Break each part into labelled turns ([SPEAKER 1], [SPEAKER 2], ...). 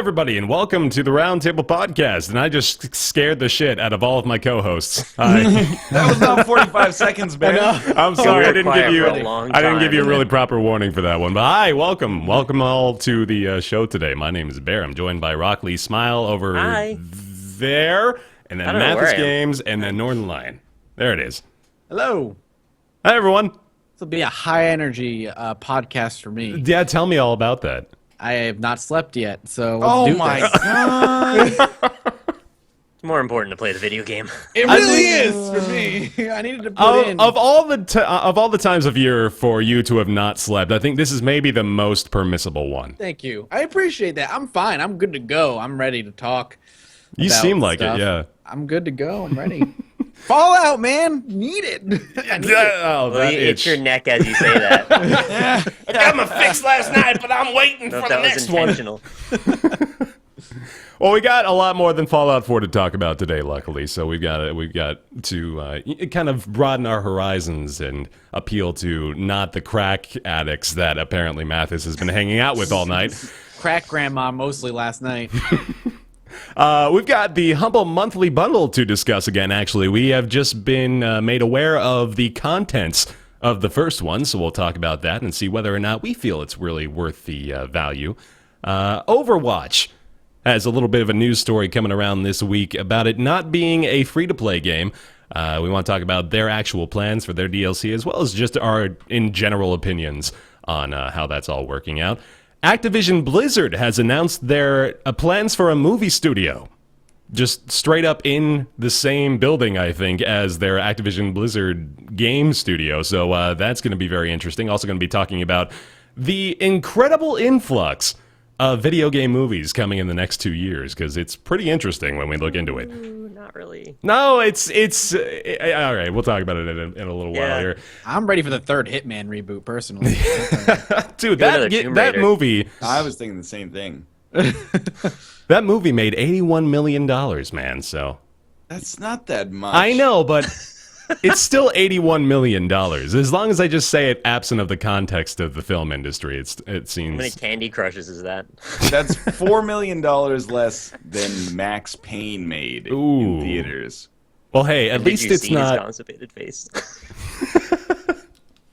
[SPEAKER 1] everybody, and welcome to the Roundtable podcast. And I just scared the shit out of all of my co-hosts. Hi.
[SPEAKER 2] That was about 45 seconds, Baer.
[SPEAKER 1] I'm sorry, I didn't give you a really
[SPEAKER 3] time.
[SPEAKER 1] proper warning for that one. But hi, welcome all to the show today. My name is Baer. I'm joined by RockLeeSmile over there, and then MathasGames, and then Northernlion. There it is.
[SPEAKER 4] Hello.
[SPEAKER 1] Hi, everyone.
[SPEAKER 4] This will be a high-energy podcast for me.
[SPEAKER 1] Yeah, tell me all about that.
[SPEAKER 4] I have not slept yet, so
[SPEAKER 2] Oh
[SPEAKER 4] let's do
[SPEAKER 2] my
[SPEAKER 4] this.
[SPEAKER 2] god!
[SPEAKER 3] It's more important to play the video game.
[SPEAKER 4] It really is for me. I needed to put in.
[SPEAKER 1] Of all the times of year for you to have not slept, I think this is maybe the most permissible one.
[SPEAKER 4] Thank you. I appreciate that. I'm fine. I'm good to go. I'm ready to talk.
[SPEAKER 1] You
[SPEAKER 4] about
[SPEAKER 1] sean like
[SPEAKER 4] stuff.
[SPEAKER 1] it, yeah.
[SPEAKER 4] I'm good to go. I'm ready. Fallout, man. Need it. I need it.
[SPEAKER 1] Oh,
[SPEAKER 3] Well,
[SPEAKER 1] that
[SPEAKER 3] you
[SPEAKER 1] itch.
[SPEAKER 3] itch your neck as you say that.
[SPEAKER 1] I got my fix last night, but I'm waiting
[SPEAKER 3] I thought that was intentional.
[SPEAKER 1] Well, we got a lot more than Fallout 4 to talk about today, luckily. So we've got to kind of broaden our horizons and appeal to not the crack addicts that apparently Mathas has been hanging out with all night.
[SPEAKER 4] Crack grandma mostly last night.
[SPEAKER 1] We've got the Humble Monthly Bundle to discuss again, actually. We have just been made aware of the contents of the first one, so we'll talk about that and see whether or not we feel it's really worth the value. Overwatch has a little bit of a news story coming around this week about it not being a free-to-play game. We want to talk about their actual plans for their DLC, as well as just our, in general, opinions on how that's all working out. Activision Blizzard has announced their plans for a movie studio. Just straight up in the same building, I think, as their Activision Blizzard game studio. So that's going to be very interesting. Also going to be talking about the incredible influx of video game movies coming in the next 2 years, because it's pretty interesting when we look into it.
[SPEAKER 3] Ooh, not really.
[SPEAKER 1] No, it's all right. We'll talk about it in a little while here.
[SPEAKER 4] I'm ready for the third Hitman reboot, personally.
[SPEAKER 1] Dude,
[SPEAKER 3] another Tomb
[SPEAKER 1] that
[SPEAKER 3] Raider.
[SPEAKER 1] movie...
[SPEAKER 2] I was thinking the same thing.
[SPEAKER 1] That movie made $81 million, man, so...
[SPEAKER 2] That's not that much.
[SPEAKER 1] I know, but it's still $81 million. As long as I just say it absent of the context of the film industry, it
[SPEAKER 3] How many
[SPEAKER 1] seems...
[SPEAKER 3] Candy Crushes is that?
[SPEAKER 2] That's $4 million less than Max Payne made
[SPEAKER 1] Ooh.
[SPEAKER 2] in theaters.
[SPEAKER 1] Well, hey, at least
[SPEAKER 3] Did you
[SPEAKER 1] it's
[SPEAKER 3] see
[SPEAKER 1] not...
[SPEAKER 3] his constipated face?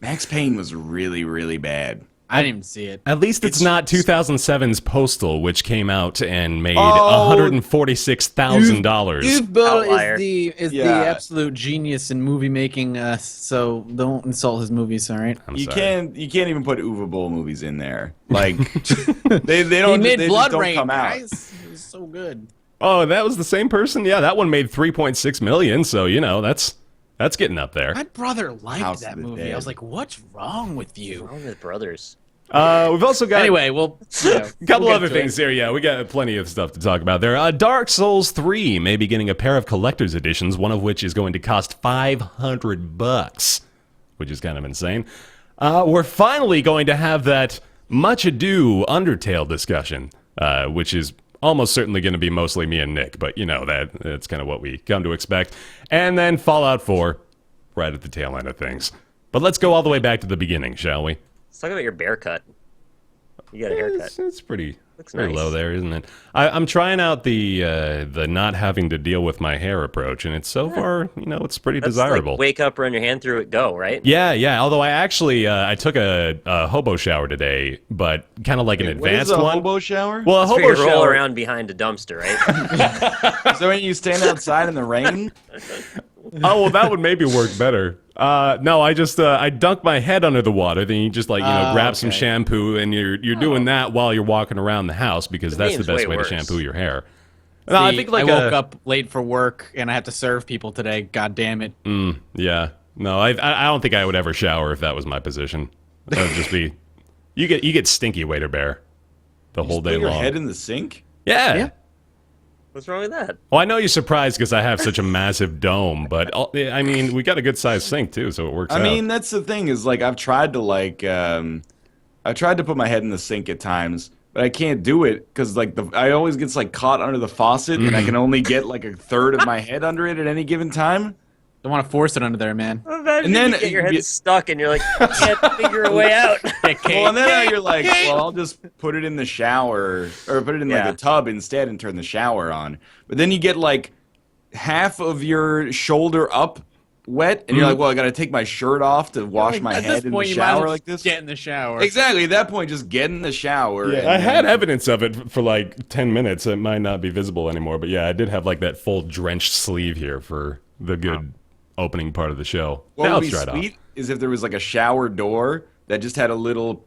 [SPEAKER 2] Max Payne was really, really bad.
[SPEAKER 4] I didn't even see it.
[SPEAKER 1] At least it's not 2007's Postal, which came out and made
[SPEAKER 2] Oh.
[SPEAKER 1] $146,000.
[SPEAKER 4] Youth Bill
[SPEAKER 3] Outlier.
[SPEAKER 4] is the
[SPEAKER 2] Yeah.
[SPEAKER 4] absolute genius in movie making, so don't insult his movies, all right?
[SPEAKER 1] I'm
[SPEAKER 2] You
[SPEAKER 1] sorry.
[SPEAKER 2] can't even put Uwe Boll movies in there. Like they don't.
[SPEAKER 4] He made
[SPEAKER 2] they
[SPEAKER 4] Blood
[SPEAKER 2] just don't
[SPEAKER 4] Rain,
[SPEAKER 2] come out.
[SPEAKER 4] guys. It was so good.
[SPEAKER 1] Oh, that was the same person? Yeah, that one made $3.6 million, so, you know, that's getting up there.
[SPEAKER 4] My brother liked
[SPEAKER 2] House
[SPEAKER 4] that
[SPEAKER 2] of the
[SPEAKER 4] movie.
[SPEAKER 2] Dead.
[SPEAKER 4] I was like, what's wrong with you?
[SPEAKER 3] Wrong with brothers.
[SPEAKER 1] We've also got...
[SPEAKER 4] Anyway, well,
[SPEAKER 1] A couple
[SPEAKER 4] we'll
[SPEAKER 1] other
[SPEAKER 4] get to
[SPEAKER 1] things here, yeah. We got plenty of stuff to talk about there. Dark Souls 3 may be getting a pair of collector's editions, one of which is going to cost $500, which is kind of insane. We're finally going to have that much ado Undertale discussion, which is almost certainly going to be mostly me and Nick, but you know, that's kind of what we come to expect. And then Fallout 4, right at the tail end of things. But let's go all the way back to the beginning, shall we?
[SPEAKER 3] Let's talk about your bear cut. You got a haircut.
[SPEAKER 1] It's pretty
[SPEAKER 3] Looks
[SPEAKER 1] pretty
[SPEAKER 3] nice.
[SPEAKER 1] low there, isn't it? I'm trying out the not having to deal with my hair approach, and it's so far, you know, it's pretty
[SPEAKER 3] That's
[SPEAKER 1] desirable.
[SPEAKER 3] like wake up, run your hand through it, go, right?
[SPEAKER 1] Yeah. Although I actually I took a hobo shower today, but kind of like an
[SPEAKER 2] What is
[SPEAKER 1] advanced
[SPEAKER 2] a
[SPEAKER 1] one.
[SPEAKER 2] hobo shower?
[SPEAKER 1] Well, a
[SPEAKER 3] So
[SPEAKER 1] hobo
[SPEAKER 3] you roll
[SPEAKER 1] shower.
[SPEAKER 3] around behind a dumpster, right?
[SPEAKER 2] So when you stand outside in the rain,
[SPEAKER 1] Oh, well, that would maybe work better. No, I just I dunk my head under the water. Then you just grab some
[SPEAKER 4] okay.
[SPEAKER 1] shampoo, and you're doing that while you're walking around the house, because that's the
[SPEAKER 3] meme's
[SPEAKER 1] best
[SPEAKER 3] way
[SPEAKER 1] way to
[SPEAKER 3] worse.
[SPEAKER 1] shampoo your hair. No, I
[SPEAKER 4] See,
[SPEAKER 1] think like
[SPEAKER 4] I woke up late for work and I have to serve people today. God damn it!
[SPEAKER 1] Yeah. No, I don't think I would ever shower if that was my position. That would just be you get stinky waiter bear the whole day
[SPEAKER 2] put your
[SPEAKER 1] long.
[SPEAKER 2] head in the sink.
[SPEAKER 1] Yeah.
[SPEAKER 4] Yeah.
[SPEAKER 3] What's wrong with that?
[SPEAKER 1] Well, I know you're surprised because I have such a massive dome, but I mean, we got a good sized sink too, so it works out.
[SPEAKER 2] I mean, that's the thing is like I've tried to put my head in the sink at times, but I can't do it because like I always gets like caught under the faucet, and I can only get like a third of my head under it at any given time.
[SPEAKER 4] Don't want to force it under there, man.
[SPEAKER 3] Imagine
[SPEAKER 2] And then
[SPEAKER 3] you get your
[SPEAKER 2] you-
[SPEAKER 3] head stuck and you're like, you can't figure a way out.
[SPEAKER 2] Well, and then now you're like, well, I'll just put it in the shower or put it in like
[SPEAKER 3] Yeah.
[SPEAKER 2] a tub instead and turn the shower on. But then you get like half of your shoulder up wet, and you're like, well, I got to take my shirt off to wash my head in the shower like this.
[SPEAKER 4] Get in the shower.
[SPEAKER 2] Exactly. At that point, just get in the shower. and
[SPEAKER 1] I
[SPEAKER 2] then-
[SPEAKER 1] had evidence of it for like 10 minutes. It might not be visible anymore, but yeah, I did have like that full drenched sleeve here for the good opening part of the show.
[SPEAKER 2] What
[SPEAKER 1] Now
[SPEAKER 2] would
[SPEAKER 1] it's
[SPEAKER 2] be
[SPEAKER 1] dried off.
[SPEAKER 2] sweet is if there was like a shower door that just had a little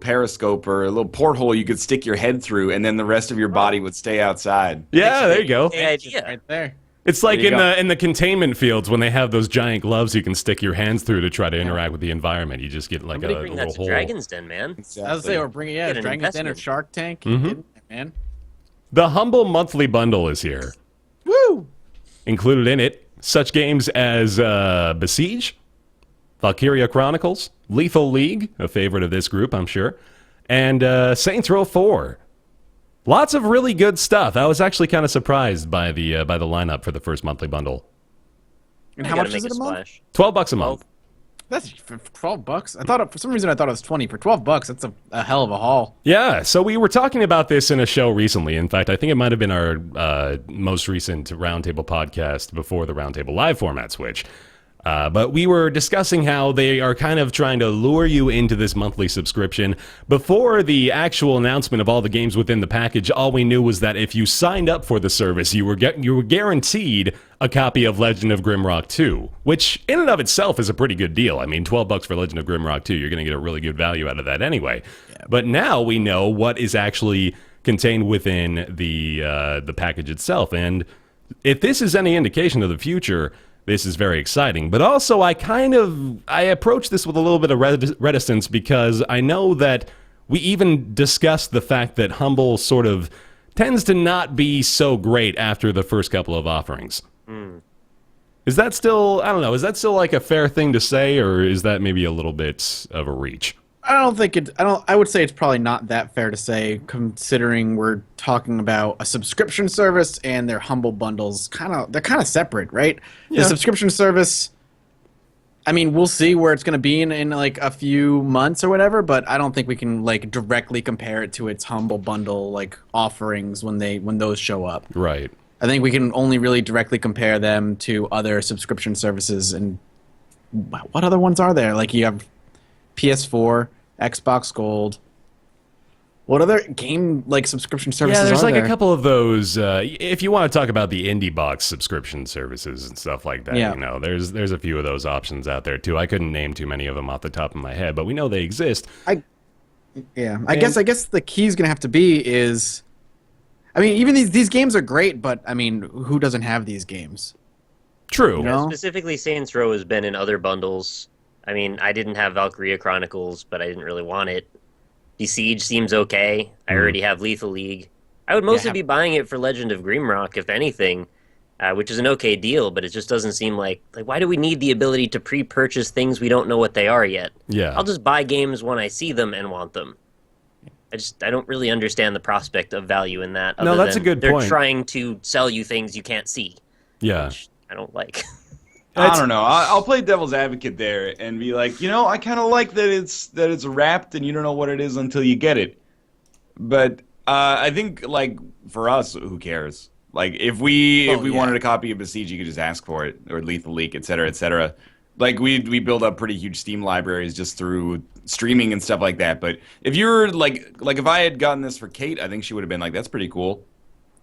[SPEAKER 2] periscope or a little porthole you could stick your head through, and then the rest of your body would stay outside.
[SPEAKER 1] Yeah, there you go.
[SPEAKER 3] Good idea.
[SPEAKER 4] Right there.
[SPEAKER 1] It's like
[SPEAKER 2] There you
[SPEAKER 1] in
[SPEAKER 2] go.
[SPEAKER 1] the containment fields when they have those giant gloves you can stick your hands through to try to interact with the environment. You just get like
[SPEAKER 3] Somebody
[SPEAKER 1] a
[SPEAKER 3] bring
[SPEAKER 1] little
[SPEAKER 3] that to
[SPEAKER 1] hole.
[SPEAKER 3] Dragon's Den, man.
[SPEAKER 4] I was say we're bringing
[SPEAKER 3] Get an
[SPEAKER 4] Dragon's Den or
[SPEAKER 3] investment.
[SPEAKER 4] Shark Tank.
[SPEAKER 1] Mm-hmm.
[SPEAKER 4] Get in there, man.
[SPEAKER 1] The Humble Monthly Bundle is here.
[SPEAKER 4] Woo!
[SPEAKER 1] Included in it, such games as Besiege, Valkyria Chronicles, Lethal League, a favorite of this group, I'm sure, and Saints Row 4. Lots of really good stuff. I was actually kind of surprised by the lineup for the first monthly bundle.
[SPEAKER 4] And
[SPEAKER 3] You
[SPEAKER 4] how
[SPEAKER 3] gotta
[SPEAKER 4] much is
[SPEAKER 3] make
[SPEAKER 4] it a month?
[SPEAKER 3] splash.
[SPEAKER 1] $12 a month.
[SPEAKER 4] That's for $12. I thought for some reason I thought it was 20. For $12, that's a hell of a haul.
[SPEAKER 1] Yeah, so we were talking about this in a show recently. In fact, I think it might have been our most recent Roundtable podcast before the Roundtable live format switch. But we were discussing how they are kind of trying to lure you into this monthly subscription. Before the actual announcement of all the games within the package, all we knew was that if you signed up for the service, you were guaranteed a copy of Legend of Grimrock 2, which in and of itself is a pretty good deal. I mean, $12 for Legend of Grimrock 2, you're going to get a really good value out of that anyway. But now we know what is actually contained within the package itself, and if this is any indication of the future, this is very exciting. But also, I approach this with a little bit of reticence because I know that we even discussed the fact that Humble sort of tends to not be so great after the first couple of offerings. Is that still, I don't know, is that still like a fair thing to say, or is that maybe a little bit of a reach?
[SPEAKER 4] I would say it's probably not that fair to say, considering we're talking about a subscription service and their Humble bundles. They're kind of separate, right?
[SPEAKER 1] Yeah.
[SPEAKER 4] The subscription service, I mean, we'll see where it's going to be in like a few months or whatever, but I don't think we can like directly compare it to its Humble bundle like offerings when those show up.
[SPEAKER 1] Right.
[SPEAKER 4] I think we can only really directly compare them to other subscription services. And what other ones are there? Like you have PS4, Xbox Gold. What other game like subscription services
[SPEAKER 1] Yeah, there's
[SPEAKER 4] are
[SPEAKER 1] like
[SPEAKER 4] there?
[SPEAKER 1] a couple of those. If you want to talk about the indie box subscription services and stuff like that,
[SPEAKER 4] Yeah.
[SPEAKER 1] you know, there's a few of those options out there too. I couldn't name too many of them off the top of my head, but we know they exist.
[SPEAKER 4] I guess the key is gonna have to be is, I mean, even these games are great, but I mean, who doesn't have these games?
[SPEAKER 1] True.
[SPEAKER 4] You know?
[SPEAKER 3] Specifically, Saints Row has been in other bundles. I mean, I didn't have Valkyria Chronicles, but I didn't really want it. Besiege seems okay. I already have Lethal League. I would mostly be buying it for Legend of Grimrock, if anything, which is an okay deal, but it just doesn't seem like why do we need the ability to pre-purchase things we don't know what they are yet?
[SPEAKER 1] Yeah.
[SPEAKER 3] I'll just buy games when I see them and want them. I don't really understand the prospect of value in that.
[SPEAKER 1] No,
[SPEAKER 3] other
[SPEAKER 1] that's a
[SPEAKER 3] than
[SPEAKER 1] good
[SPEAKER 3] they're
[SPEAKER 1] point.
[SPEAKER 3] trying to sell you things you can't see,
[SPEAKER 1] Yeah.
[SPEAKER 3] which I don't like.
[SPEAKER 2] I don't know. I'll play devil's advocate there and be like, I kind of like that it's wrapped and you don't know what it is until you get it. But I think like for us, who cares? Like if we wanted a copy of Besiege, you could just ask for it, or Lethal League, et cetera, et cetera. Like we build up pretty huge Steam libraries just through streaming and stuff like that. But if you're like if I had gotten this for Kate, I think she would have been like, that's pretty cool.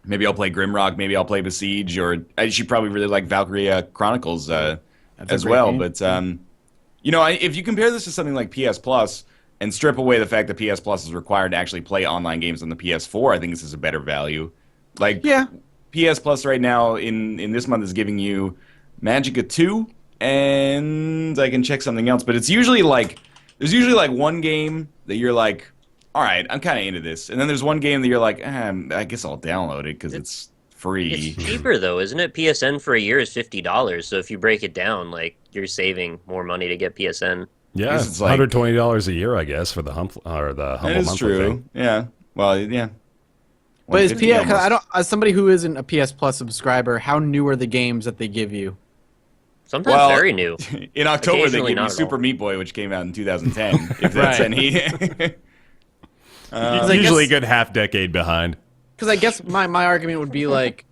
[SPEAKER 2] Maybe I'll play Grimrock, maybe I'll play Besiege, or she probably really like Valkyria Chronicles as
[SPEAKER 4] great
[SPEAKER 2] well.
[SPEAKER 4] game.
[SPEAKER 2] But if you compare this to something like PS Plus and strip away the fact that PS Plus is required to actually play online games on the PS4, I think this is a better value. Like PS Plus right now in this month is giving you Magicka 2, and I can check something else, but it's usually like there's usually like one game that you're like, all right, I'm kind of into this, and then there's one game that you're like, I guess I'll download it because it's free.
[SPEAKER 3] It's cheaper though, isn't it? PSN for a year is $50. So if you break it down, like you're saving more money to get PSN.
[SPEAKER 1] Yeah,
[SPEAKER 2] Guess
[SPEAKER 1] it's
[SPEAKER 2] it's like-
[SPEAKER 1] $120 a year, I guess, for the Humble
[SPEAKER 2] That
[SPEAKER 1] monthly
[SPEAKER 2] is true.
[SPEAKER 1] thing.
[SPEAKER 2] Yeah. Well, yeah.
[SPEAKER 4] But is
[SPEAKER 2] 150
[SPEAKER 4] PS? 'Cause I
[SPEAKER 2] almost.
[SPEAKER 4] don't. As somebody who isn't a PS Plus subscriber, how new are the games that they give you?
[SPEAKER 3] Sometimes
[SPEAKER 2] Well,
[SPEAKER 3] very new.
[SPEAKER 2] In October, they
[SPEAKER 3] Occasionally
[SPEAKER 2] gave me
[SPEAKER 3] not at
[SPEAKER 2] Super
[SPEAKER 3] all.
[SPEAKER 2] Meat Boy, which came out in 2010. If that's
[SPEAKER 4] Right.
[SPEAKER 2] any.
[SPEAKER 4] I
[SPEAKER 1] Usually a
[SPEAKER 4] guess-
[SPEAKER 1] good half decade behind.
[SPEAKER 4] Because I guess my argument would be like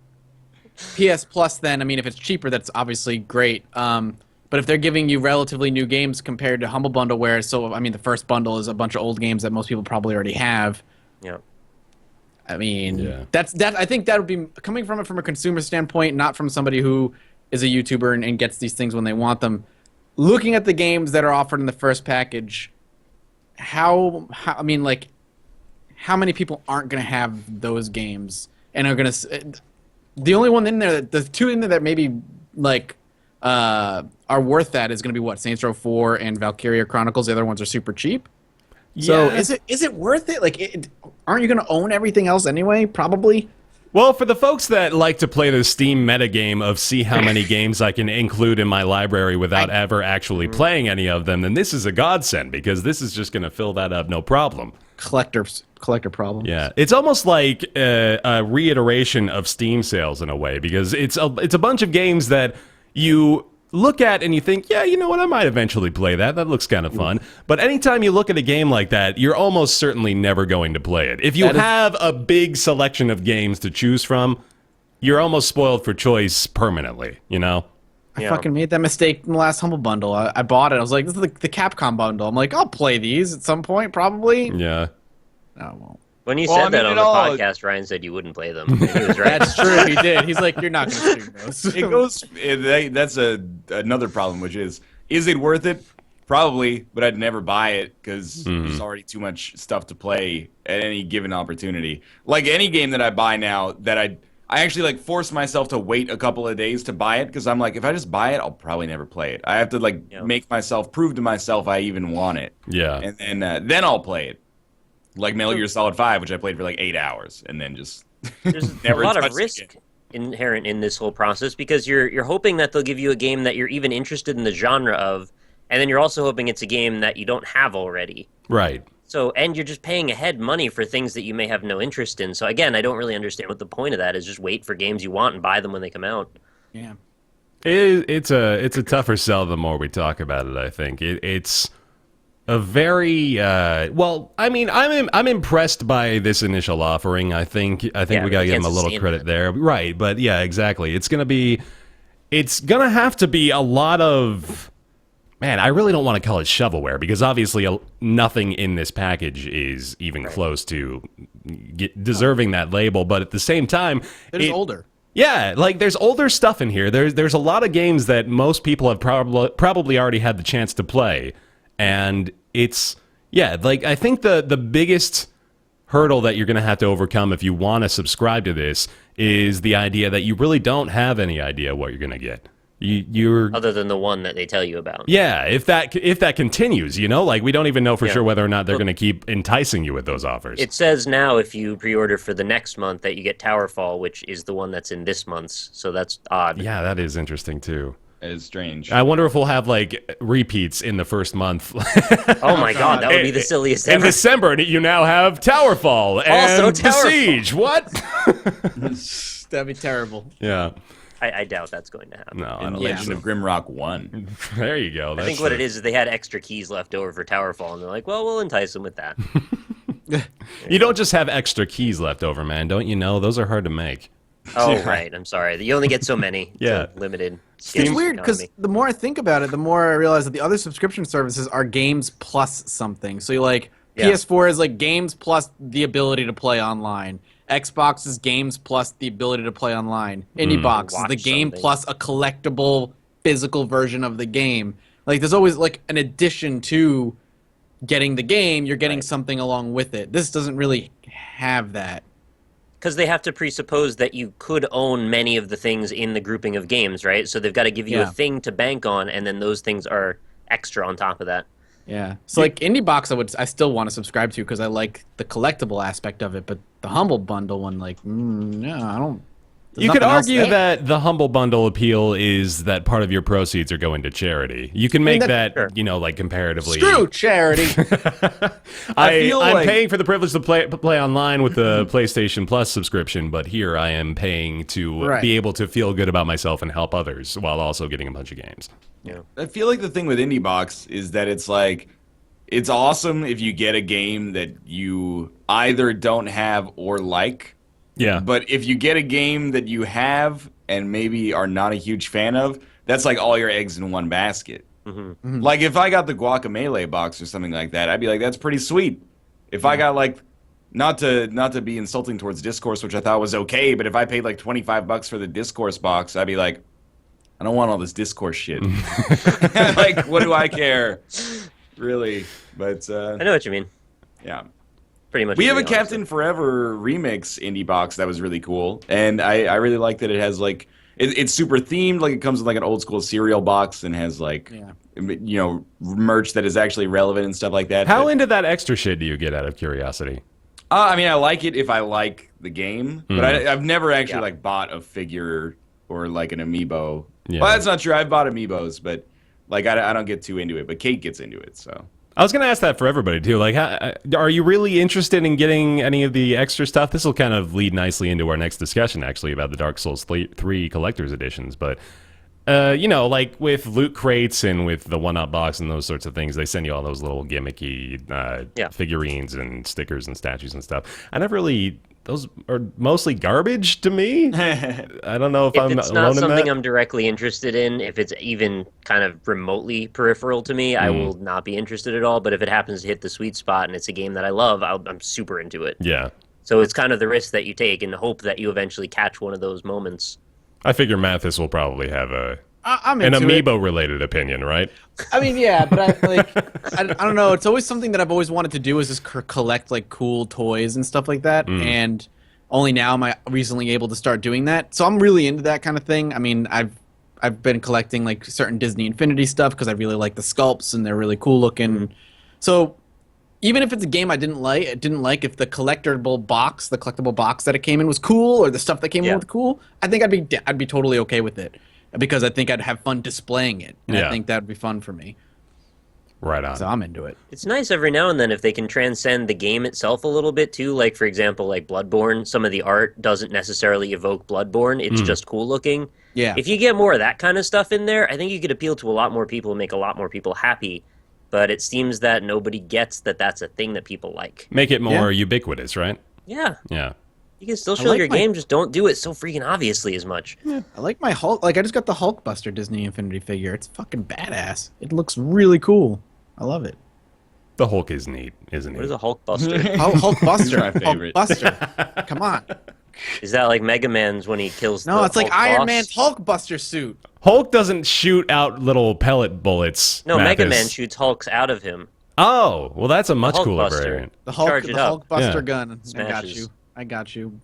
[SPEAKER 4] PS Plus. Then I mean, if it's cheaper, that's obviously great. But if they're giving you relatively new games compared to Humble Bundle, where the first bundle is a bunch of old games that most people probably already have.
[SPEAKER 3] Yeah.
[SPEAKER 4] I mean,
[SPEAKER 1] Yeah.
[SPEAKER 4] I think that would be coming from it from a consumer standpoint, not from somebody who is a YouTuber and gets these things when they want them. Looking at the games that are offered in the first package, how many people aren't going to have those games and are going to? The only one in there, the two in there that maybe are worth that is going to be what, Saints Row 4 and Valkyria Chronicles. The other ones are super cheap. So
[SPEAKER 1] Yeah.
[SPEAKER 4] is it worth it? Like, aren't you going to own everything else anyway? Probably.
[SPEAKER 1] Well, for the folks that like to play the Steam metagame of see how many games I can include in my library without ever actually playing any of them, then this is a godsend because this is just going to fill that up no problem.
[SPEAKER 4] Collector problem.
[SPEAKER 1] Yeah, it's almost like a reiteration of Steam sales in a way because it's a bunch of games that you look at and you think, yeah, you know what, I might eventually play that. That looks kind of fun. But anytime you look at a game like that, you're almost certainly never going to play it. If you have a big selection of games to choose from, you're almost spoiled for choice permanently, you know?
[SPEAKER 4] I fucking made that mistake in the last Humble Bundle. I bought it. I was like, this is the Capcom bundle. I'm like, I'll play these at some point, probably.
[SPEAKER 1] Yeah.
[SPEAKER 4] No, I won't.
[SPEAKER 3] When you
[SPEAKER 2] Well,
[SPEAKER 3] said
[SPEAKER 2] I
[SPEAKER 3] that
[SPEAKER 2] mean,
[SPEAKER 3] on
[SPEAKER 2] it
[SPEAKER 3] the
[SPEAKER 2] all-
[SPEAKER 3] podcast, Ryan said you wouldn't play them. And he was right.
[SPEAKER 4] That's true. He did. He's like, you're not going to stream those.
[SPEAKER 2] It goes. That's another problem, which is it worth it? Probably, but I'd never buy it because there's already too much stuff to play at any given opportunity. Like any game that I buy now, that I actually like force myself to wait a couple of days to buy it because I'm like, if I just buy it, I'll probably never play it. I have to make myself prove to myself I even want it.
[SPEAKER 1] Yeah.
[SPEAKER 2] And then I'll play it. Like Metal Gear Solid 5, which I played for like 8 hours, and then just
[SPEAKER 3] There's
[SPEAKER 2] never
[SPEAKER 3] a lot of
[SPEAKER 2] touched it
[SPEAKER 3] risk
[SPEAKER 2] again.
[SPEAKER 3] inherent in this whole process because you're hoping that they'll give you a game that you're even interested in the genre of, and then you're also hoping it's a game that you don't have already.
[SPEAKER 1] Right.
[SPEAKER 3] So, and you're just paying ahead money for things that you may have no interest in. So again, I don't really understand what the point of that is. Just wait for games you want and buy them when they come out.
[SPEAKER 4] Yeah.
[SPEAKER 1] It's a tougher sell the more we talk about it, I think. It's a very well, I mean, I'm impressed by this initial offering. I think we got to give
[SPEAKER 3] can't
[SPEAKER 1] them a little
[SPEAKER 3] sustain
[SPEAKER 1] credit
[SPEAKER 3] that.
[SPEAKER 1] there. Right, but yeah, exactly. It's going to have to be a lot of, man, I really don't want to call it shovelware because obviously nothing in this package is even close to deserving that label, but at the same time,
[SPEAKER 4] It's older.
[SPEAKER 1] yeah, like there's older stuff in here. There's a lot of games that most people have probably already had the chance to play, and it's like I think the biggest hurdle that you're going to have to overcome if you want to subscribe to this is the idea that you really don't have any idea what you're going to get. You're
[SPEAKER 3] Other than the one that they tell you about.
[SPEAKER 1] yeah, if that continues, you know, like we don't even know for sure whether or not they're going to keep enticing you with those offers.
[SPEAKER 3] It says now if you pre-order for the next month that you get Towerfall, which is the one that's in this month's. So that's odd.
[SPEAKER 1] Yeah, that is interesting too.
[SPEAKER 2] It is strange.
[SPEAKER 1] I wonder if we'll have like repeats in the first month.
[SPEAKER 3] Oh my god, that would be the silliest
[SPEAKER 1] In
[SPEAKER 3] ever.
[SPEAKER 1] December, you now have Towerfall and
[SPEAKER 3] Also Towerfall.
[SPEAKER 1] Besiege. What?
[SPEAKER 4] That'd be terrible.
[SPEAKER 1] Yeah.
[SPEAKER 3] I doubt that's going to happen.
[SPEAKER 1] No, I
[SPEAKER 2] And
[SPEAKER 1] don't
[SPEAKER 2] Legend of Grimrock 1.
[SPEAKER 1] There you go.
[SPEAKER 3] I think what it is they had extra keys left over for Towerfall, and they're like, well, we'll entice them with that.
[SPEAKER 1] You don't just have extra keys left over, man. Don't you know? Those are hard to make.
[SPEAKER 3] Oh, right. I'm sorry. You only get so many.
[SPEAKER 1] Yeah.
[SPEAKER 3] It's a limited.
[SPEAKER 4] It's
[SPEAKER 3] scarce
[SPEAKER 4] weird because
[SPEAKER 3] economy.
[SPEAKER 4] the more I think about it, the more I realize that the other subscription services are games plus something. So you like
[SPEAKER 3] Yeah.
[SPEAKER 4] PS4 is like games plus the ability to play online. Xbox is games plus the ability to play online. IndieBox is
[SPEAKER 3] Watch
[SPEAKER 4] the game
[SPEAKER 3] something.
[SPEAKER 4] plus a collectible physical version of the game. Like there's always like an addition to getting the game, you're getting something along with it. This doesn't really have that.
[SPEAKER 3] Because they have to presuppose that you could own many of the things in the grouping of games, right? So they've got to give you a
[SPEAKER 4] Yeah.
[SPEAKER 3] thing to bank on, and then those things are extra on top of that.
[SPEAKER 4] Yeah. So like IndieBox I still want to subscribe to because I like the collectible aspect of it, but the Humble Bundle one, like, no, I don't.
[SPEAKER 1] You could
[SPEAKER 4] nothing else
[SPEAKER 1] argue
[SPEAKER 4] there.
[SPEAKER 1] that the Humble Bundle appeal is that part of your proceeds are going to charity. You can make that,
[SPEAKER 3] Sure.
[SPEAKER 1] like comparatively.
[SPEAKER 4] Screw charity.
[SPEAKER 2] feel
[SPEAKER 1] I'm
[SPEAKER 2] like-
[SPEAKER 1] paying for the privilege to play online with the PlayStation Plus subscription, but here I am paying to
[SPEAKER 4] Right.
[SPEAKER 1] be able to feel good about myself and help others while also getting a bunch of games.
[SPEAKER 2] I feel like the thing with IndieBox is that it's like, it's awesome if you get a game that you either don't have or like.
[SPEAKER 1] Yeah.
[SPEAKER 2] But if you get a game that you have and maybe are not a huge fan of, that's like all your eggs in one basket. Like if I got the Guacamelee box or something like that, I'd be like, that's pretty sweet. If I got like, not to be insulting towards Discourse, which I thought was okay, but if I paid like $25 for the Discourse box, I'd be like, I don't want all this Discourse shit. Like, what do I care? Really? But
[SPEAKER 3] I know what you mean.
[SPEAKER 2] yeah.
[SPEAKER 3] Pretty much.
[SPEAKER 2] We have a
[SPEAKER 3] agree, honestly.
[SPEAKER 2] Captain Forever remix indie box that was really cool, and I really like that it has like it's super themed. Like it comes with like an old school cereal box and has like merch that is actually relevant and stuff like that.
[SPEAKER 1] How
[SPEAKER 2] But,
[SPEAKER 1] into that extra shit do you get out of curiosity?
[SPEAKER 2] I mean, I like it if I like the game, but I've never actually like bought a figure or like an amiibo.
[SPEAKER 1] Yeah.
[SPEAKER 2] Well, that's not true. I've bought amiibos, but like I don't get too into it. But Kate gets into it, so.
[SPEAKER 1] I was going to ask that for everybody, too. Like, are you really interested in getting any of the extra stuff? This will kind of lead nicely into our next discussion, actually, about the Dark Souls 3 Collector's Editions. But, like with loot crates and with the one-up box and those sorts of things, they send you all those little gimmicky figurines and stickers and statues and stuff. I never really... Those are mostly garbage to me. I don't know if I'm
[SPEAKER 3] It's
[SPEAKER 1] alone
[SPEAKER 3] not
[SPEAKER 1] in
[SPEAKER 3] something
[SPEAKER 1] that.
[SPEAKER 3] I'm directly interested in. If it's even kind of remotely peripheral to me, I will not be interested at all. But if it happens to hit the sweet spot and it's a game that I love, I'm super into it.
[SPEAKER 1] Yeah.
[SPEAKER 3] So it's kind of the risk that you take and hope that you eventually catch one of those moments.
[SPEAKER 1] I figure Mathas will probably have
[SPEAKER 4] I'm
[SPEAKER 1] an
[SPEAKER 4] into it.
[SPEAKER 1] amiibo-related opinion, right?
[SPEAKER 4] I mean, yeah, but I don't know. It's always something that I've always wanted to do is just collect like cool toys and stuff like that. And only now am I recently able to start doing that. So I'm really into that kind of thing. I mean, I've been collecting like certain Disney Infinity stuff because I really like the sculpts and they're really cool looking. So even if it's a game I didn't like if the collectible box that it came in was cool or the stuff that came in was cool, I think I'd be totally okay with it. Because I think I'd have fun displaying it, and I think that would be fun for me.
[SPEAKER 1] Right on.
[SPEAKER 4] So I'm into it.
[SPEAKER 3] It's nice every now and then if they can transcend the game itself a little bit too. Like, for example, like Bloodborne, some of the art doesn't necessarily evoke Bloodborne. It's just cool looking.
[SPEAKER 4] Yeah.
[SPEAKER 3] If you get more of that kind of stuff in there, I think you could appeal to a lot more people and make a lot more people happy. But it seems that nobody gets that that's a thing that people like.
[SPEAKER 1] Make it more ubiquitous, right?
[SPEAKER 3] Yeah.
[SPEAKER 1] Yeah.
[SPEAKER 3] You can still show
[SPEAKER 4] like
[SPEAKER 3] your
[SPEAKER 4] my-
[SPEAKER 3] game, just don't do it so freaking obviously as much.
[SPEAKER 4] I like my Hulk. Like I just got the Hulkbuster Disney Infinity figure. It's fucking badass. It looks really cool. I love it.
[SPEAKER 1] The Hulk is neat, isn't he?
[SPEAKER 3] What is a Hulk Buster?
[SPEAKER 4] Hulkbuster.
[SPEAKER 2] my favorite.
[SPEAKER 4] Hulkbuster. Come on.
[SPEAKER 3] Is that like Mega Man's when he kills
[SPEAKER 4] No,
[SPEAKER 3] the
[SPEAKER 4] it's like
[SPEAKER 3] Hulk
[SPEAKER 4] Iron
[SPEAKER 3] boss?
[SPEAKER 4] Man's Hulkbuster suit.
[SPEAKER 1] Hulk doesn't shoot out little pellet bullets.
[SPEAKER 3] No, Mega
[SPEAKER 1] Mathis.
[SPEAKER 3] Man shoots Hulks out of him.
[SPEAKER 1] Oh, well, that's a much cooler
[SPEAKER 3] Hulkbuster.
[SPEAKER 1] variant.
[SPEAKER 4] The
[SPEAKER 3] Charge it up.
[SPEAKER 4] Hulkbuster
[SPEAKER 1] Yeah.
[SPEAKER 4] gun.
[SPEAKER 3] Smashes.
[SPEAKER 4] I got you.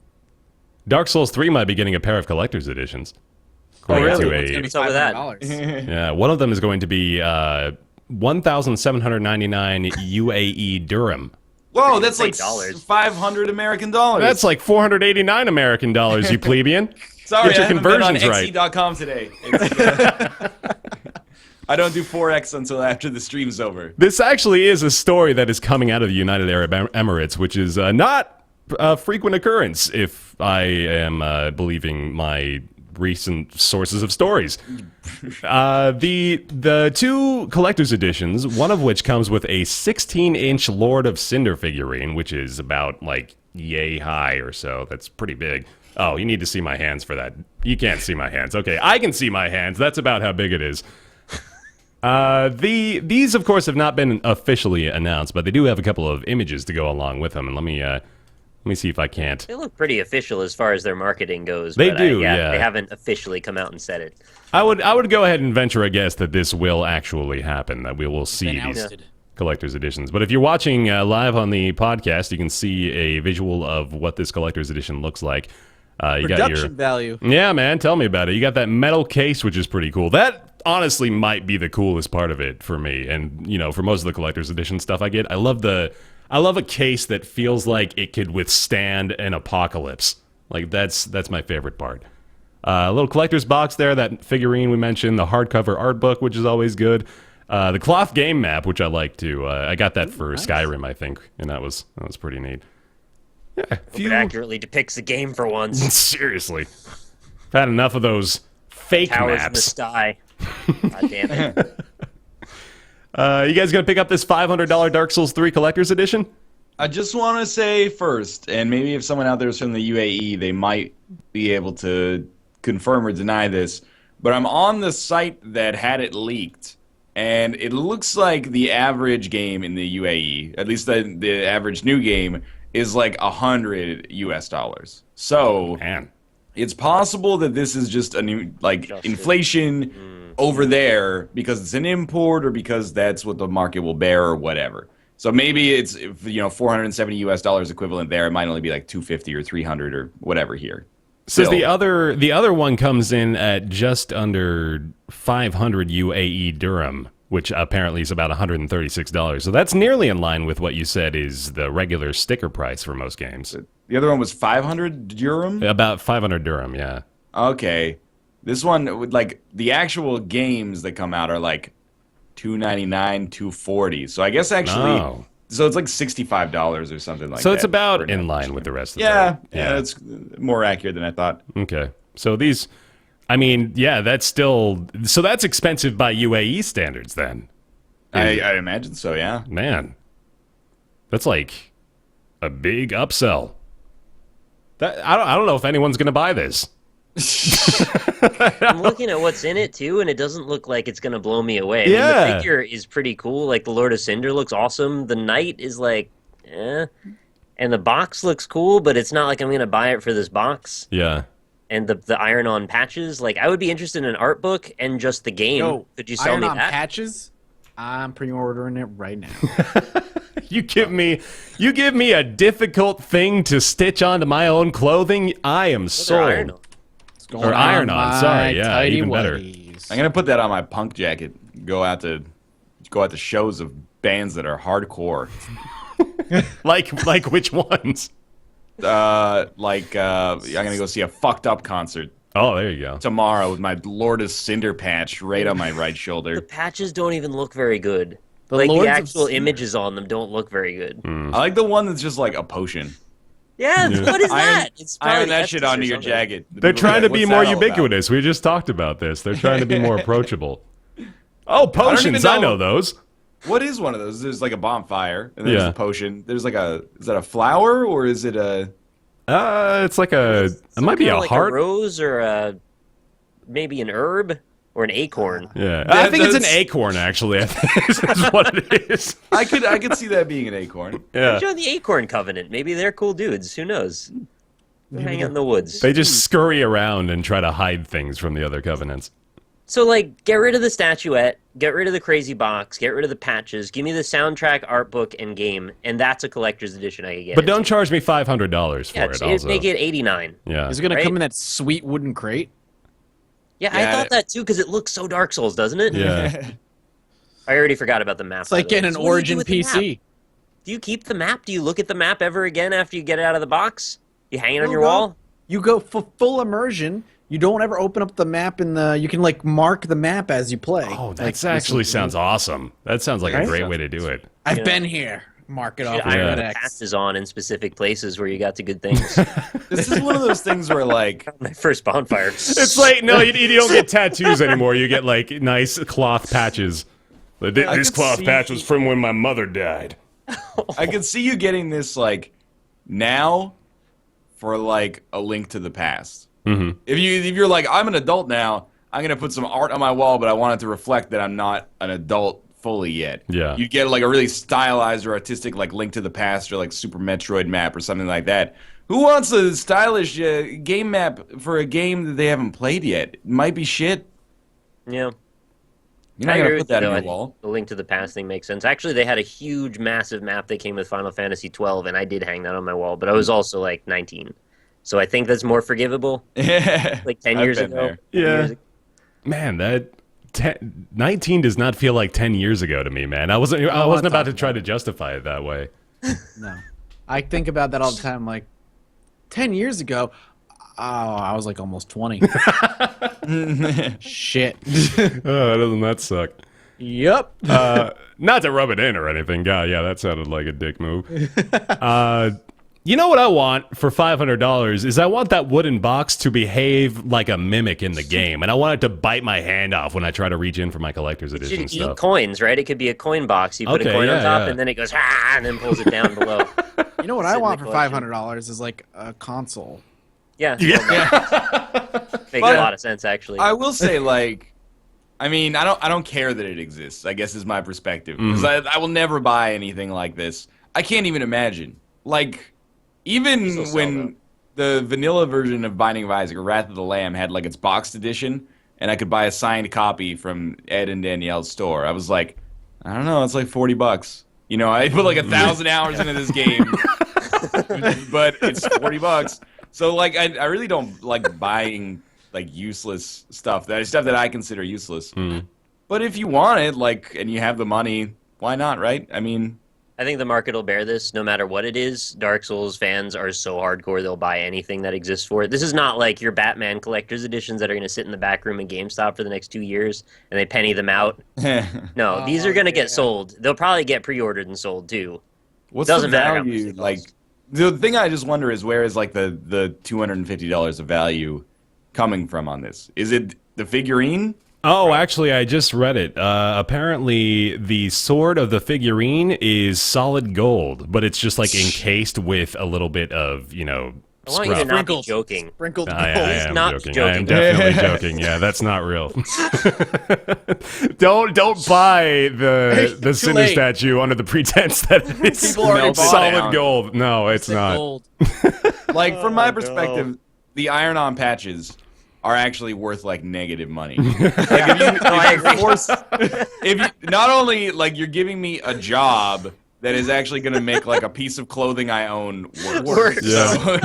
[SPEAKER 1] Dark Souls 3 might be getting a pair of collector's editions. According
[SPEAKER 3] really?
[SPEAKER 1] to
[SPEAKER 3] What's
[SPEAKER 1] a-
[SPEAKER 3] gonna be What's up with that?
[SPEAKER 4] $500.
[SPEAKER 1] yeah, one of them is going to be 1,799 UAE dirham.
[SPEAKER 2] Whoa, that's
[SPEAKER 3] Say
[SPEAKER 2] like
[SPEAKER 3] dollars.
[SPEAKER 2] 500 American dollars.
[SPEAKER 1] That's like 489 American dollars, you plebeian.
[SPEAKER 2] Sorry,
[SPEAKER 1] Get your
[SPEAKER 2] I haven't been on
[SPEAKER 1] conversions right.
[SPEAKER 2] Etsy.com today. I don't do Forex until after the stream's over.
[SPEAKER 1] This actually is a story that is coming out of the United Arab Emirates, which is not a frequent occurrence, if I am believing my recent sources of stories. The two collector's editions, one of which comes with a 16-inch Lord of Cinder figurine, which is about like yay high or so. That's pretty big. Oh, you need to see my hands for that. You can't see my hands. Okay, I can see my hands. That's about how big it is. These, of course, have not been officially announced, but they do have a couple of images to go along with them. And let me see if I can't.
[SPEAKER 3] They look pretty official as far as their marketing goes.
[SPEAKER 1] They
[SPEAKER 3] but
[SPEAKER 1] do, yeah.
[SPEAKER 3] They haven't officially come out and said it.
[SPEAKER 1] I would go ahead and venture a guess that this will actually happen, that we will see
[SPEAKER 4] Been
[SPEAKER 1] these
[SPEAKER 4] ousted.
[SPEAKER 1] collector's editions. But if you're watching live on the podcast, you can see a visual of what this collector's edition looks like. You got
[SPEAKER 4] Production value.
[SPEAKER 1] Yeah, man, tell me about it. You got that metal case, which is pretty cool. That honestly might be the coolest part of it for me. And, for most of the collector's edition stuff I get, I love a case that feels like it could withstand an apocalypse. Like that's my favorite part. A little collector's box there, that figurine we mentioned, the hardcover art book, which is always good. The cloth game map, which I like too. I got that for Skyrim, I think, and that was pretty neat. Yeah,
[SPEAKER 3] It accurately depicts the game for once.
[SPEAKER 1] Seriously. I've had enough of those fake
[SPEAKER 3] Towers
[SPEAKER 1] maps.
[SPEAKER 3] in the sky. God damn it.
[SPEAKER 1] You guys gonna pick up this $500 Dark Souls 3 Collector's Edition?
[SPEAKER 2] I just want to say first, and maybe if someone out there is from the UAE, they might be able to confirm or deny this, but I'm on the site that had it leaked, and it looks like the average game in the UAE, at least the average new game, is like $100 US. So
[SPEAKER 1] Man.
[SPEAKER 2] it's possible that this is just a new inflation over there because it's an import or because that's what the market will bear or whatever. So maybe it's $470 US equivalent there. It might only be like 250 or 300 or whatever here.
[SPEAKER 1] Says
[SPEAKER 2] Still.
[SPEAKER 1] the other one comes in at just under 500 UAE dirham, which apparently is about $136. So that's nearly in line with what you said is the regular sticker price for most games.
[SPEAKER 2] The other one was 500 dirham?
[SPEAKER 1] About 500 dirham, yeah.
[SPEAKER 2] Okay. This one, with like the actual games that come out are like $299, $240. So I guess actually,
[SPEAKER 1] Oh.
[SPEAKER 2] so it's like $65 or something like that.
[SPEAKER 1] So it's about
[SPEAKER 2] for an
[SPEAKER 1] in line
[SPEAKER 2] average
[SPEAKER 1] with the
[SPEAKER 2] game.
[SPEAKER 1] rest of
[SPEAKER 2] Yeah,
[SPEAKER 1] the
[SPEAKER 2] yeah, it's more accurate than I thought.
[SPEAKER 1] Okay. So these, I mean, yeah, that's still, so that's expensive by UAE standards then.
[SPEAKER 2] I imagine so, yeah.
[SPEAKER 1] Man, that's like a big upsell. I don't know if anyone's going to buy this.
[SPEAKER 3] I'm looking at what's in it too, and it doesn't look like it's gonna blow me away. I mean,
[SPEAKER 1] Yeah.
[SPEAKER 3] the figure is pretty cool. Like the Lord of Cinder looks awesome. The Knight is like, and the box looks cool, but it's not like I'm gonna buy it for this box.
[SPEAKER 1] Yeah.
[SPEAKER 3] And the iron-on patches, like I would be interested in an art book and just the game.
[SPEAKER 4] Yo,
[SPEAKER 3] Could you sell me
[SPEAKER 4] iron-on
[SPEAKER 3] that?
[SPEAKER 4] patches? I'm pre-ordering it right now.
[SPEAKER 1] You give me a difficult thing to stitch onto my own clothing, I am
[SPEAKER 3] They're
[SPEAKER 1] sold.
[SPEAKER 3] iron-on.
[SPEAKER 4] It's going
[SPEAKER 1] Or iron-on,
[SPEAKER 4] my
[SPEAKER 1] sorry, yeah,
[SPEAKER 4] tidy
[SPEAKER 1] even better.
[SPEAKER 4] whities.
[SPEAKER 2] I'm gonna put that on my punk jacket. Go out to shows of bands that are hardcore.
[SPEAKER 1] Like which ones?
[SPEAKER 2] I'm gonna go see a fucked up concert
[SPEAKER 1] Oh, there you go.
[SPEAKER 2] tomorrow with my Lord of Cinder patch right on my right
[SPEAKER 3] The
[SPEAKER 2] shoulder.
[SPEAKER 3] patches don't even look very good.
[SPEAKER 4] The
[SPEAKER 3] Like
[SPEAKER 4] Lords
[SPEAKER 3] the
[SPEAKER 4] of
[SPEAKER 3] actual
[SPEAKER 4] Cinder.
[SPEAKER 3] images on them don't look very good.
[SPEAKER 2] I like the one that's just like a potion.
[SPEAKER 3] Yeah, what is that?
[SPEAKER 2] Iron,
[SPEAKER 3] It's probably
[SPEAKER 2] iron that
[SPEAKER 3] Estus
[SPEAKER 2] shit
[SPEAKER 3] or
[SPEAKER 2] onto your
[SPEAKER 3] something.
[SPEAKER 2] jacket.
[SPEAKER 1] They're
[SPEAKER 2] People
[SPEAKER 1] trying
[SPEAKER 2] are
[SPEAKER 1] to
[SPEAKER 2] like,
[SPEAKER 1] be
[SPEAKER 2] "What's
[SPEAKER 1] more
[SPEAKER 2] that all about?"
[SPEAKER 1] ubiquitous. We just talked about this. They're trying to be more approachable. Oh, potions! I know those.
[SPEAKER 2] What is one of those? There's like a bonfire, and there's
[SPEAKER 1] Yeah.
[SPEAKER 2] a potion. There's like is that a flower or is it a?
[SPEAKER 1] It's like it might be
[SPEAKER 3] Kinda
[SPEAKER 1] a
[SPEAKER 3] like
[SPEAKER 1] heart.
[SPEAKER 3] a rose or maybe an herb or an acorn.
[SPEAKER 1] Yeah, I think it's an
[SPEAKER 2] that's-
[SPEAKER 1] acorn. Actually, I think this is what it is.
[SPEAKER 2] I could see that being an acorn.
[SPEAKER 1] Yeah,
[SPEAKER 3] Join the Acorn Covenant. Maybe they're cool dudes. Who knows? They're hanging out in the woods.
[SPEAKER 1] they just scurry around and try to hide things from the other covenants.
[SPEAKER 3] So, like, get rid of the statuette, get rid of the crazy box, get rid of the patches, give me the soundtrack, art book, and game, and that's a collector's edition I can get.
[SPEAKER 1] But don't charge me $500 for
[SPEAKER 3] yeah,
[SPEAKER 1] it. Also,
[SPEAKER 3] make it $89.
[SPEAKER 1] yeah.
[SPEAKER 4] Is it going
[SPEAKER 3] Right?
[SPEAKER 4] to come in that sweet wooden crate?
[SPEAKER 3] Yeah, I
[SPEAKER 2] Yeah,
[SPEAKER 3] thought that too because it looks so Dark Souls, doesn't it?
[SPEAKER 1] Yeah.
[SPEAKER 3] I already forgot about the map.
[SPEAKER 4] It's like getting an Origin PC.
[SPEAKER 3] Do you keep the map? Do you look at the map ever again after you get it out of the box? You hang it on
[SPEAKER 4] No,
[SPEAKER 3] your
[SPEAKER 4] no.
[SPEAKER 3] wall?
[SPEAKER 4] You go for full immersion. You don't ever open up the map you can like mark the map as you play.
[SPEAKER 1] Oh,
[SPEAKER 4] Like,
[SPEAKER 1] that actually sounds awesome. That sounds like a
[SPEAKER 4] Right?
[SPEAKER 1] great way to do it.
[SPEAKER 4] I've
[SPEAKER 3] Yeah.
[SPEAKER 4] been here. Mark it
[SPEAKER 3] You
[SPEAKER 4] off.
[SPEAKER 3] should
[SPEAKER 4] with
[SPEAKER 3] iron
[SPEAKER 4] red
[SPEAKER 3] the
[SPEAKER 4] X.
[SPEAKER 3] patches on in specific places where you got the good things.
[SPEAKER 2] This is one of those things where like
[SPEAKER 3] My first bonfire.
[SPEAKER 1] It's like, no, you don't get tattoos anymore. You get, like, nice cloth patches. This
[SPEAKER 2] could
[SPEAKER 1] cloth
[SPEAKER 2] see-
[SPEAKER 1] patch was from when my mother died.
[SPEAKER 2] I could see you getting this like now for like a Link to the Past.
[SPEAKER 1] Mm-hmm.
[SPEAKER 2] If you're like I'm an adult now, I'm gonna put some art on my wall, but I want it to reflect that I'm not an adult fully yet.
[SPEAKER 1] Yeah.
[SPEAKER 2] You'd get like a really stylized or artistic like Link to the Past or like Super Metroid map or something like that. Who wants a stylish game map for a game that they haven't played yet? It might be shit.
[SPEAKER 3] Yeah.
[SPEAKER 2] You're not
[SPEAKER 3] I
[SPEAKER 2] gonna
[SPEAKER 3] agree
[SPEAKER 2] put
[SPEAKER 3] with you,
[SPEAKER 2] that
[SPEAKER 3] though.
[SPEAKER 2] on
[SPEAKER 3] I
[SPEAKER 2] your
[SPEAKER 3] think
[SPEAKER 2] wall.
[SPEAKER 3] The Link to the Past thing makes sense. Actually, they had a huge, massive map that came with Final Fantasy 12, and I did hang that on my wall, but I was also like 19. So I think that's more forgivable. Like 10
[SPEAKER 2] I've
[SPEAKER 3] years
[SPEAKER 2] been
[SPEAKER 3] ago.
[SPEAKER 2] there.
[SPEAKER 3] 10 years
[SPEAKER 1] Yeah.
[SPEAKER 3] ago.
[SPEAKER 1] Man, that 19 does not feel like 10 years ago to me, man. I wasn't about to try to justify it that way.
[SPEAKER 4] No. I think about that all the time. Like, 10 years ago, I was like almost 20. Shit.
[SPEAKER 1] Doesn't that suck?
[SPEAKER 4] Yep.
[SPEAKER 1] Not to rub it in or anything. God, yeah, that sounded like a dick move. You know what I want for $500 is I want that wooden box to behave like a mimic in the game, and I want it to bite my hand off when I try to reach in for my collector's edition
[SPEAKER 3] You
[SPEAKER 1] stuff.
[SPEAKER 3] eat coins, right? It could be a coin box. You put a coin on top, and then it goes, and then pulls it down below.
[SPEAKER 4] You know what I want for $500 is like a console.
[SPEAKER 3] Yeah. Makes a lot of sense, actually.
[SPEAKER 2] I will say, like, I mean, I don't care that it exists, I guess is my perspective. Because I will never buy anything like this. I can't even imagine. Like, even when the vanilla version of Binding of Isaac, or Wrath of the Lamb, had, like, its boxed edition, and I could buy a signed copy from Ed and Danielle's store, I was like, I don't know, it's like $40. You know, I put like 1,000 hours into this game, but it's $40. So, like, I really don't like buying, like, useless stuff. That is stuff that I consider useless. But if you want it, like, and you have the money, why not, right? I mean,
[SPEAKER 3] I think the market will bear this no matter what it is. Dark Souls fans are so hardcore they'll buy anything that exists for it. This is not like your Batman collector's editions that are going to sit in the back room in GameStop for the next 2 years and they penny them out. No, these are going to get sold. They'll probably get pre-ordered and sold too.
[SPEAKER 2] what's
[SPEAKER 3] Doesn't
[SPEAKER 2] the
[SPEAKER 3] matter how
[SPEAKER 2] value?
[SPEAKER 3] much it
[SPEAKER 2] Like,
[SPEAKER 3] costs.
[SPEAKER 2] the thing I just wonder is where is like the $250 of value coming from on this? Is it the figurine?
[SPEAKER 1] Oh, actually, I just read it. Apparently, the sword of the figurine is solid gold, but it's just like encased with a little bit of, you know,
[SPEAKER 3] I want you to
[SPEAKER 1] scruff.
[SPEAKER 3] not be joking.
[SPEAKER 4] Sprinkled gold.
[SPEAKER 1] I am
[SPEAKER 3] not
[SPEAKER 1] joking. I
[SPEAKER 3] joking.
[SPEAKER 1] am definitely joking. Yeah, that's not real. don't buy the Cinder
[SPEAKER 4] late.
[SPEAKER 1] statue under the pretense that it's
[SPEAKER 4] People already bought
[SPEAKER 1] solid
[SPEAKER 2] it.
[SPEAKER 1] gold. No, it's not.
[SPEAKER 4] Gold.
[SPEAKER 2] Like, from my perspective, the iron-on patches are actually worth like negative money. If you not only like you're giving me a job that is actually going to make like a piece of clothing I own work. So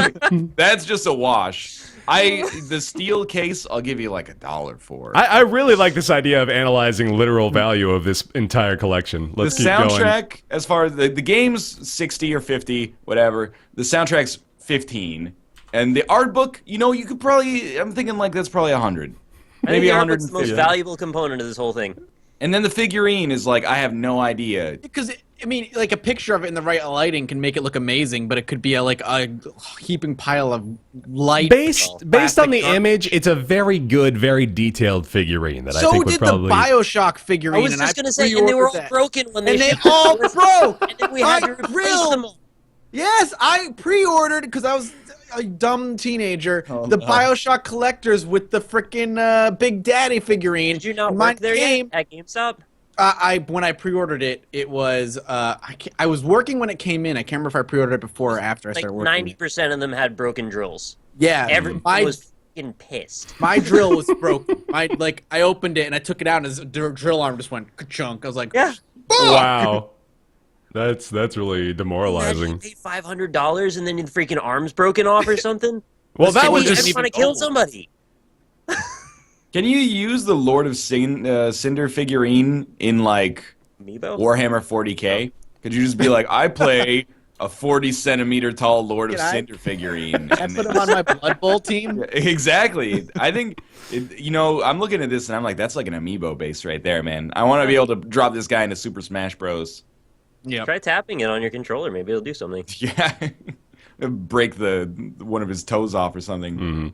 [SPEAKER 2] that's just a wash. The steel case I'll give you like $1 for.
[SPEAKER 1] I really like this idea of analyzing literal value of this entire collection. Let's
[SPEAKER 2] the
[SPEAKER 1] keep
[SPEAKER 2] soundtrack,
[SPEAKER 1] going.
[SPEAKER 2] as far as the game's 60 or 50, whatever. The soundtrack's 15. And the art book, you know, you could probably, I'm thinking like that's probably 100. Maybe
[SPEAKER 3] the art book's the
[SPEAKER 2] 150.
[SPEAKER 3] most valuable component of this whole thing.
[SPEAKER 2] And then the figurine is like, I have no idea.
[SPEAKER 4] Because I mean, like a picture of it in the right lighting can make it look amazing, but it could be like a heaping pile of light.
[SPEAKER 1] Based on the
[SPEAKER 4] plastic
[SPEAKER 1] image, it's a very good, very detailed figurine that I
[SPEAKER 4] So
[SPEAKER 1] think would
[SPEAKER 4] did
[SPEAKER 1] probably.
[SPEAKER 4] the BioShock figurine.
[SPEAKER 3] I was
[SPEAKER 4] and
[SPEAKER 3] just going to say, and they were all
[SPEAKER 4] pre-ordered that.
[SPEAKER 3] broken when
[SPEAKER 4] And
[SPEAKER 3] they
[SPEAKER 4] they all broke.
[SPEAKER 3] And then we had to
[SPEAKER 4] I
[SPEAKER 3] replace them all.
[SPEAKER 4] Yes, I pre-ordered because I was a dumb teenager. The BioShock collectors with the freaking Big Daddy figurine.
[SPEAKER 3] Did you not
[SPEAKER 4] Mine
[SPEAKER 3] work there
[SPEAKER 4] came,
[SPEAKER 3] yet at GameStop?
[SPEAKER 4] When I pre-ordered it, it was I was working when it came in. I can't remember if I pre-ordered it before or after I
[SPEAKER 3] Like
[SPEAKER 4] started working.
[SPEAKER 3] 90% of them had broken drills.
[SPEAKER 4] Yeah,
[SPEAKER 3] Everyone was fucking pissed.
[SPEAKER 4] my drill was broken. I opened it and I took it out and the drill arm just went ka-chunk. I was like,
[SPEAKER 3] Yeah.
[SPEAKER 1] Wow. That's really
[SPEAKER 3] Imagine
[SPEAKER 1] demoralizing.
[SPEAKER 3] you pay $500 and then your freaking arm's broken off or something.
[SPEAKER 1] Well, that
[SPEAKER 3] And
[SPEAKER 1] was
[SPEAKER 3] you
[SPEAKER 1] just
[SPEAKER 3] just want to kill somebody.
[SPEAKER 2] Can you use the Lord of Cinder figurine in like
[SPEAKER 3] Amiibo?
[SPEAKER 2] Warhammer 40K? Could you just be like, I play a 40-centimeter tall Lord of
[SPEAKER 4] Can I-
[SPEAKER 2] Cinder figurine?
[SPEAKER 4] I put him on my Blood Bowl team.
[SPEAKER 2] Exactly. I think, you know, I'm looking at this and I'm like, that's like an amiibo base right there, man. I want to be able to drop this guy into Super Smash Bros.
[SPEAKER 4] Yeah.
[SPEAKER 3] Try tapping it on your controller. Maybe it'll do something.
[SPEAKER 2] Yeah. Break one of his toes off or something.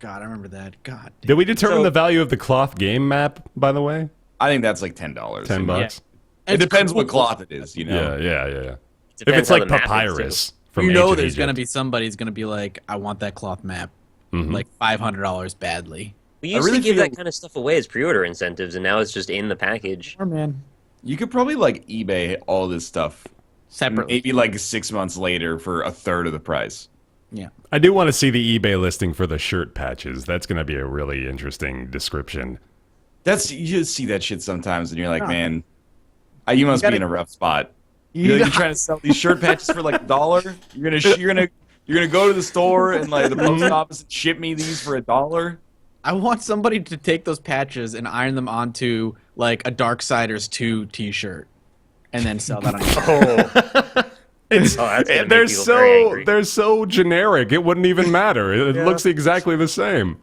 [SPEAKER 4] God, I remember that. God.
[SPEAKER 1] Did we determine
[SPEAKER 3] So-
[SPEAKER 1] the value of the cloth game map, by the way?
[SPEAKER 2] I think that's like $10.
[SPEAKER 1] $10.
[SPEAKER 2] It depends what cloth it is, you know.
[SPEAKER 1] Yeah. If
[SPEAKER 3] Depends
[SPEAKER 1] it's
[SPEAKER 3] how
[SPEAKER 1] like
[SPEAKER 3] the map is,
[SPEAKER 1] papyrus from
[SPEAKER 4] You know
[SPEAKER 1] ancient
[SPEAKER 4] there's
[SPEAKER 1] Egypt.
[SPEAKER 4] gonna be somebody who's gonna be like, I want that cloth map. Like $500 badly.
[SPEAKER 3] We used
[SPEAKER 2] really
[SPEAKER 3] to give
[SPEAKER 2] feel-
[SPEAKER 3] that kind of stuff away as pre-order incentives, and now it's just in the package.
[SPEAKER 4] Oh man.
[SPEAKER 2] You could probably like eBay all this stuff
[SPEAKER 4] Separately.
[SPEAKER 2] maybe like 6 months later for a third of the price.
[SPEAKER 4] Yeah.
[SPEAKER 1] I do want to see the eBay listing for the shirt patches. That's going to be a really interesting description.
[SPEAKER 2] You just see that shit sometimes and you're like, man, you must
[SPEAKER 4] gotta-
[SPEAKER 2] be in a rough spot. You're trying to sell these shirt patches for like $1. You're gonna go to the store and like the post office and ship me these for $1.
[SPEAKER 4] I want somebody to take those patches and iron them onto like a Darksiders 2 t-shirt and then sell that on eBay.
[SPEAKER 1] It's,
[SPEAKER 3] Oh, that's gonna make
[SPEAKER 1] they're
[SPEAKER 3] people very
[SPEAKER 1] so
[SPEAKER 3] angry.
[SPEAKER 1] they're so generic. It wouldn't even matter. It
[SPEAKER 3] Yeah.
[SPEAKER 1] looks exactly the same.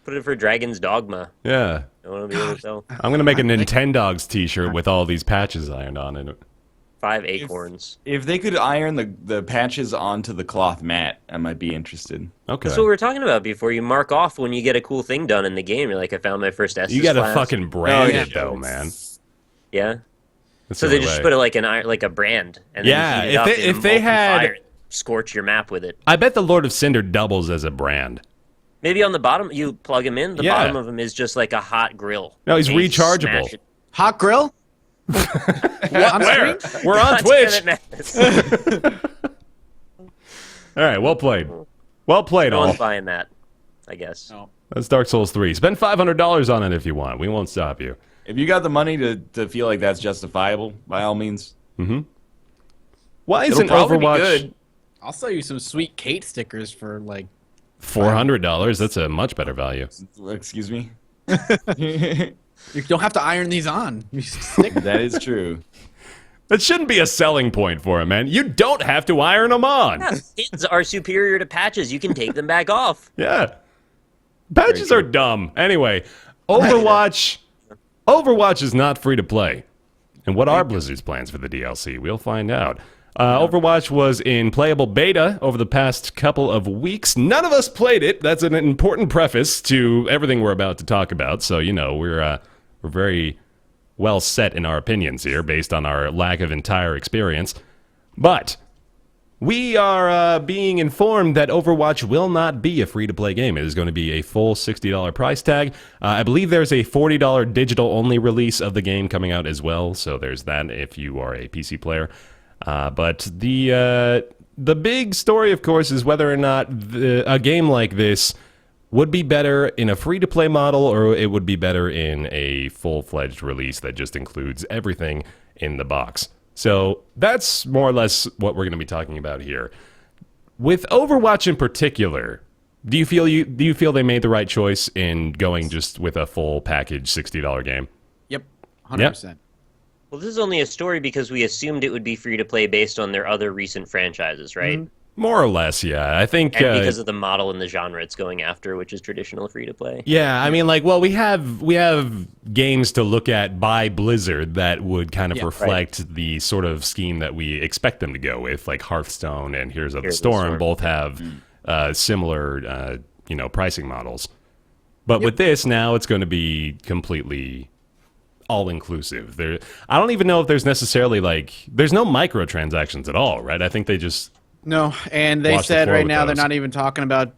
[SPEAKER 3] Put it for Dragon's Dogma.
[SPEAKER 1] Yeah.
[SPEAKER 3] No one will be able to tell.
[SPEAKER 1] I'm gonna make a Nintendogs T-shirt with all these patches ironed on it.
[SPEAKER 3] 5 acorns.
[SPEAKER 2] If they could iron the patches onto the cloth mat, I might be interested.
[SPEAKER 1] Okay.
[SPEAKER 3] That's what we were talking about before. You mark off when you get a cool thing done in the game. You're like, I found my first Estus
[SPEAKER 1] You gotta
[SPEAKER 3] flask.
[SPEAKER 1] fucking brand
[SPEAKER 2] yeah.
[SPEAKER 1] it though, man.
[SPEAKER 3] Yeah.
[SPEAKER 1] That's
[SPEAKER 3] So
[SPEAKER 1] the
[SPEAKER 3] they
[SPEAKER 1] only
[SPEAKER 3] just
[SPEAKER 1] way.
[SPEAKER 3] put it like a brand, and then
[SPEAKER 1] Yeah,
[SPEAKER 3] you heat it
[SPEAKER 1] if
[SPEAKER 3] up
[SPEAKER 1] they-
[SPEAKER 3] in
[SPEAKER 1] if they
[SPEAKER 3] molten
[SPEAKER 1] had-
[SPEAKER 3] fire, scorch your map with it.
[SPEAKER 1] I bet the Lord of Cinder doubles as a brand.
[SPEAKER 3] Maybe on the bottom, you plug him in. The
[SPEAKER 1] Yeah.
[SPEAKER 3] bottom of him is just like a hot grill.
[SPEAKER 1] No, he's
[SPEAKER 3] And you
[SPEAKER 1] rechargeable.
[SPEAKER 3] smash it.
[SPEAKER 4] Hot grill? What, on
[SPEAKER 1] Where?
[SPEAKER 4] screen?
[SPEAKER 1] We're on
[SPEAKER 3] God
[SPEAKER 1] Twitch.
[SPEAKER 3] damn it, Matt.
[SPEAKER 1] All right, well played. Well played,
[SPEAKER 3] No
[SPEAKER 1] all.
[SPEAKER 3] one's buying that, I guess.
[SPEAKER 4] No.
[SPEAKER 1] That's Dark Souls 3. Spend $500 on it if you want. We won't stop you.
[SPEAKER 2] If you got the money to feel like that's justifiable, by all means.
[SPEAKER 1] Why
[SPEAKER 2] It'll
[SPEAKER 1] isn't
[SPEAKER 2] probably be
[SPEAKER 1] Overwatch
[SPEAKER 2] good.
[SPEAKER 4] I'll sell you some sweet Kate stickers for like.
[SPEAKER 1] $400? That's a much better value.
[SPEAKER 2] Excuse me.
[SPEAKER 4] You don't have to iron these on. You just stick.
[SPEAKER 2] That is true.
[SPEAKER 1] That shouldn't be a selling point for him, man. You don't have to iron them on.
[SPEAKER 3] Yeah, skins are superior to patches. You can take them back off.
[SPEAKER 1] Yeah. Patches are dumb. Anyway, Overwatch is not free to play. And what are Blizzard's plans for the DLC? We'll find out. Overwatch was in playable beta over the past couple of weeks. None of us played it. That's an important preface to everything we're about to talk about. So, you know, we're very well set in our opinions here based on our lack of entire experience. But we are being informed that Overwatch will not be a free-to-play game. It is going to be a full $60 price tag. I believe there's a $40 digital-only release of the game coming out as well, so there's that if you are a PC player. But the big story, of course, is whether or not a game like this would be better in a free-to-play model or it would be better in a full-fledged release that just includes everything in the box. So that's more or less what we're going to be talking about here. With Overwatch in particular, do you feel they made the right choice in going just with a full package $60 game?
[SPEAKER 4] Yep, 100%.
[SPEAKER 3] Well, this is only a story because we assumed it would be free to play based on their other recent franchises, right?
[SPEAKER 1] More or less, yeah. I think
[SPEAKER 3] And because of the model and the genre it's going after, which is traditional free to play.
[SPEAKER 1] yeah, I mean, like, well, we have games to look at by Blizzard that would kind of reflect the sort of scheme that we expect them to go with, like Hearthstone and Heroes of the Storm both have similar, pricing models. But with this, now it's going to be completely all-inclusive. I don't even know if there's necessarily, there's no microtransactions at all, right? I think they just...
[SPEAKER 4] No, and they
[SPEAKER 1] Watch the
[SPEAKER 4] said
[SPEAKER 1] floor
[SPEAKER 4] right
[SPEAKER 1] with
[SPEAKER 4] now they're
[SPEAKER 1] those.
[SPEAKER 4] not even talking about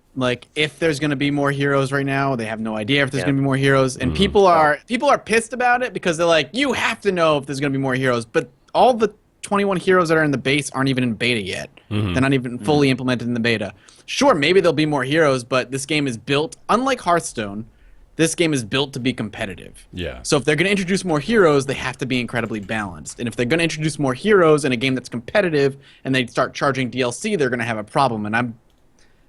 [SPEAKER 4] if there's going to be more heroes right now. They have no idea if there's going to be more heroes, and people are pissed about it because they're like, you have to know if there's going to be more heroes. But all the 21 heroes that are in the base aren't even in beta yet. They're not even fully implemented in the beta. Sure, maybe there'll be more heroes, but this game is built, unlike Hearthstone, this game is built to be competitive.
[SPEAKER 1] Yeah.
[SPEAKER 4] So if they're going to introduce more heroes, they have to be incredibly balanced. And if they're going to introduce more heroes in a game that's competitive and they start charging DLC, they're going to have a problem. And I'm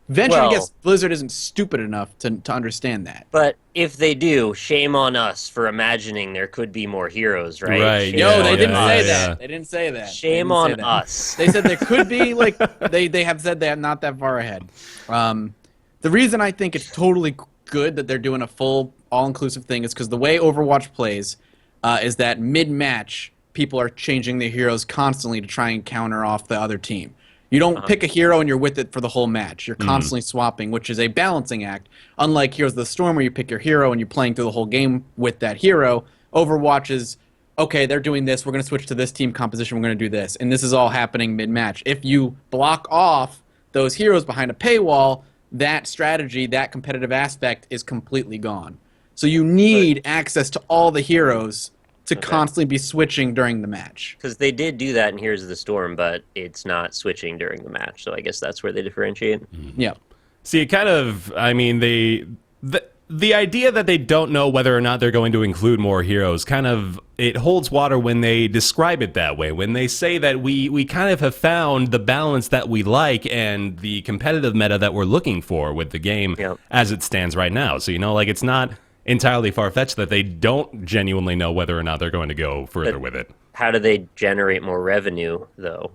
[SPEAKER 4] venturing to guess Blizzard isn't stupid enough to understand that.
[SPEAKER 3] But if they do, shame on us for imagining there could be more heroes, right?
[SPEAKER 1] Right,
[SPEAKER 3] Shame
[SPEAKER 1] yeah,
[SPEAKER 4] No, they
[SPEAKER 3] on
[SPEAKER 4] didn't
[SPEAKER 3] us.
[SPEAKER 4] say
[SPEAKER 1] yeah.
[SPEAKER 4] that. They didn't say that.
[SPEAKER 3] Shame
[SPEAKER 4] They didn't say
[SPEAKER 3] on
[SPEAKER 4] that.
[SPEAKER 3] us.
[SPEAKER 4] They said there could be, they have said they're not that far ahead. The reason I think it's totally good that they're doing a full all-inclusive thing is because the way Overwatch plays is that mid-match, people are changing their heroes constantly to try and counter off the other team. You don't pick a hero and you're with it for the whole match. You're constantly swapping, which is a balancing act. Unlike Heroes of the Storm, where you pick your hero and you're playing through the whole game with that hero, Overwatch is, okay, they're doing this, we're going to switch to this team composition, we're going to do this. And this is all happening mid-match. If you block off those heroes behind a paywall, that strategy, that competitive aspect is completely gone. So you need access to all the heroes to constantly be switching during the match.
[SPEAKER 3] Because they did do that in Heroes of the Storm, but it's not switching during the match. So I guess that's where they differentiate.
[SPEAKER 4] Yeah.
[SPEAKER 1] See, it kind of, I mean, the idea that they don't know whether or not they're going to include more heroes kind of, it holds water when they describe it that way. When they say that we kind of have found the balance that we like and the competitive meta that we're looking for with the game as it stands right now. So, it's not entirely far-fetched that they don't genuinely know whether or not they're going to go further with it.
[SPEAKER 3] How do they generate more revenue, though?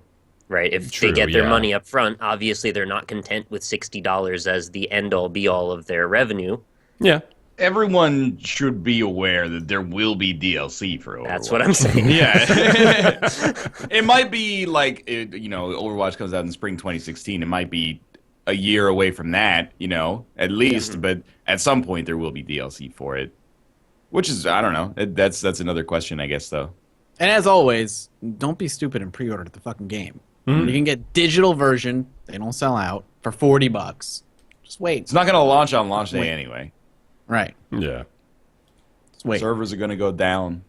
[SPEAKER 3] Right. If
[SPEAKER 1] True,
[SPEAKER 3] they get their
[SPEAKER 1] yeah.
[SPEAKER 3] money up front, obviously they're not content with $60 as the end-all be-all of their revenue.
[SPEAKER 1] Yeah.
[SPEAKER 2] Everyone should be aware that there will be DLC for Overwatch.
[SPEAKER 3] That's what I'm saying.
[SPEAKER 2] Yeah. It might be like, Overwatch comes out in spring 2016. It might be a year away from that, at least. But at some point, there will be DLC for it. Which is, I don't know. That's another question, I guess, though.
[SPEAKER 4] And as always, don't be stupid and pre-order the fucking game. You can get digital version. They don't sell out for $40. Just wait.
[SPEAKER 2] It's not going to launch on launch day anyway.
[SPEAKER 4] Right.
[SPEAKER 1] Yeah.
[SPEAKER 4] Just wait.
[SPEAKER 2] Servers are going to go down.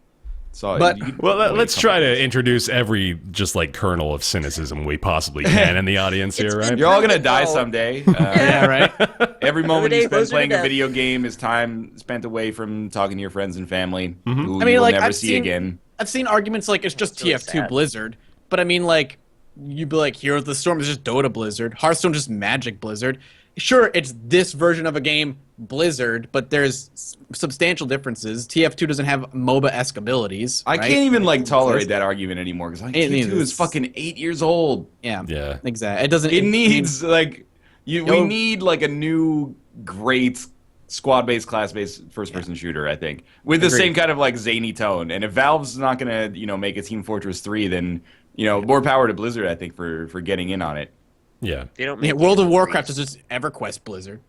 [SPEAKER 2] So
[SPEAKER 1] Well, let's try to introduce every just like kernel of cynicism we possibly can in the audience here, right?
[SPEAKER 2] You're all going to die someday.
[SPEAKER 4] Yeah, right.
[SPEAKER 2] Every moment
[SPEAKER 3] day
[SPEAKER 2] you spend
[SPEAKER 3] closer to
[SPEAKER 2] playing a
[SPEAKER 3] death.
[SPEAKER 2] video game is time spent away from talking to your friends and family who
[SPEAKER 4] I mean,
[SPEAKER 2] you will
[SPEAKER 4] like,
[SPEAKER 2] never
[SPEAKER 4] I've
[SPEAKER 2] see
[SPEAKER 4] seen-
[SPEAKER 2] again.
[SPEAKER 4] I've seen arguments like it's just
[SPEAKER 3] really
[SPEAKER 4] TF2
[SPEAKER 3] sad.
[SPEAKER 4] Blizzard, but I mean, like, you'd be like, Heroes of the Storm is just Dota Blizzard, Hearthstone just Magic Blizzard. Sure, it's this version of a game, Blizzard, but there's substantial differences. TF2 doesn't have MOBA-esque abilities.
[SPEAKER 2] I
[SPEAKER 4] right?
[SPEAKER 2] can't even tolerate that argument anymore because
[SPEAKER 4] It
[SPEAKER 2] T2
[SPEAKER 4] needs-
[SPEAKER 2] is fucking 8 years old.
[SPEAKER 4] Yeah.
[SPEAKER 1] Yeah.
[SPEAKER 4] Exactly. It doesn't.
[SPEAKER 2] It needs we
[SPEAKER 4] Yo-
[SPEAKER 2] need a new great squad-based, class-based first-person shooter. I think with the
[SPEAKER 4] Agreed.
[SPEAKER 2] same kind of zany tone. And if Valve's not gonna make a Team Fortress 3, then more power to Blizzard. I think for getting in on it.
[SPEAKER 1] Yeah.
[SPEAKER 3] They don't
[SPEAKER 4] Yeah,
[SPEAKER 3] make
[SPEAKER 4] World of
[SPEAKER 3] even
[SPEAKER 4] Warcraft
[SPEAKER 3] threes.
[SPEAKER 4] is just EverQuest Blizzard.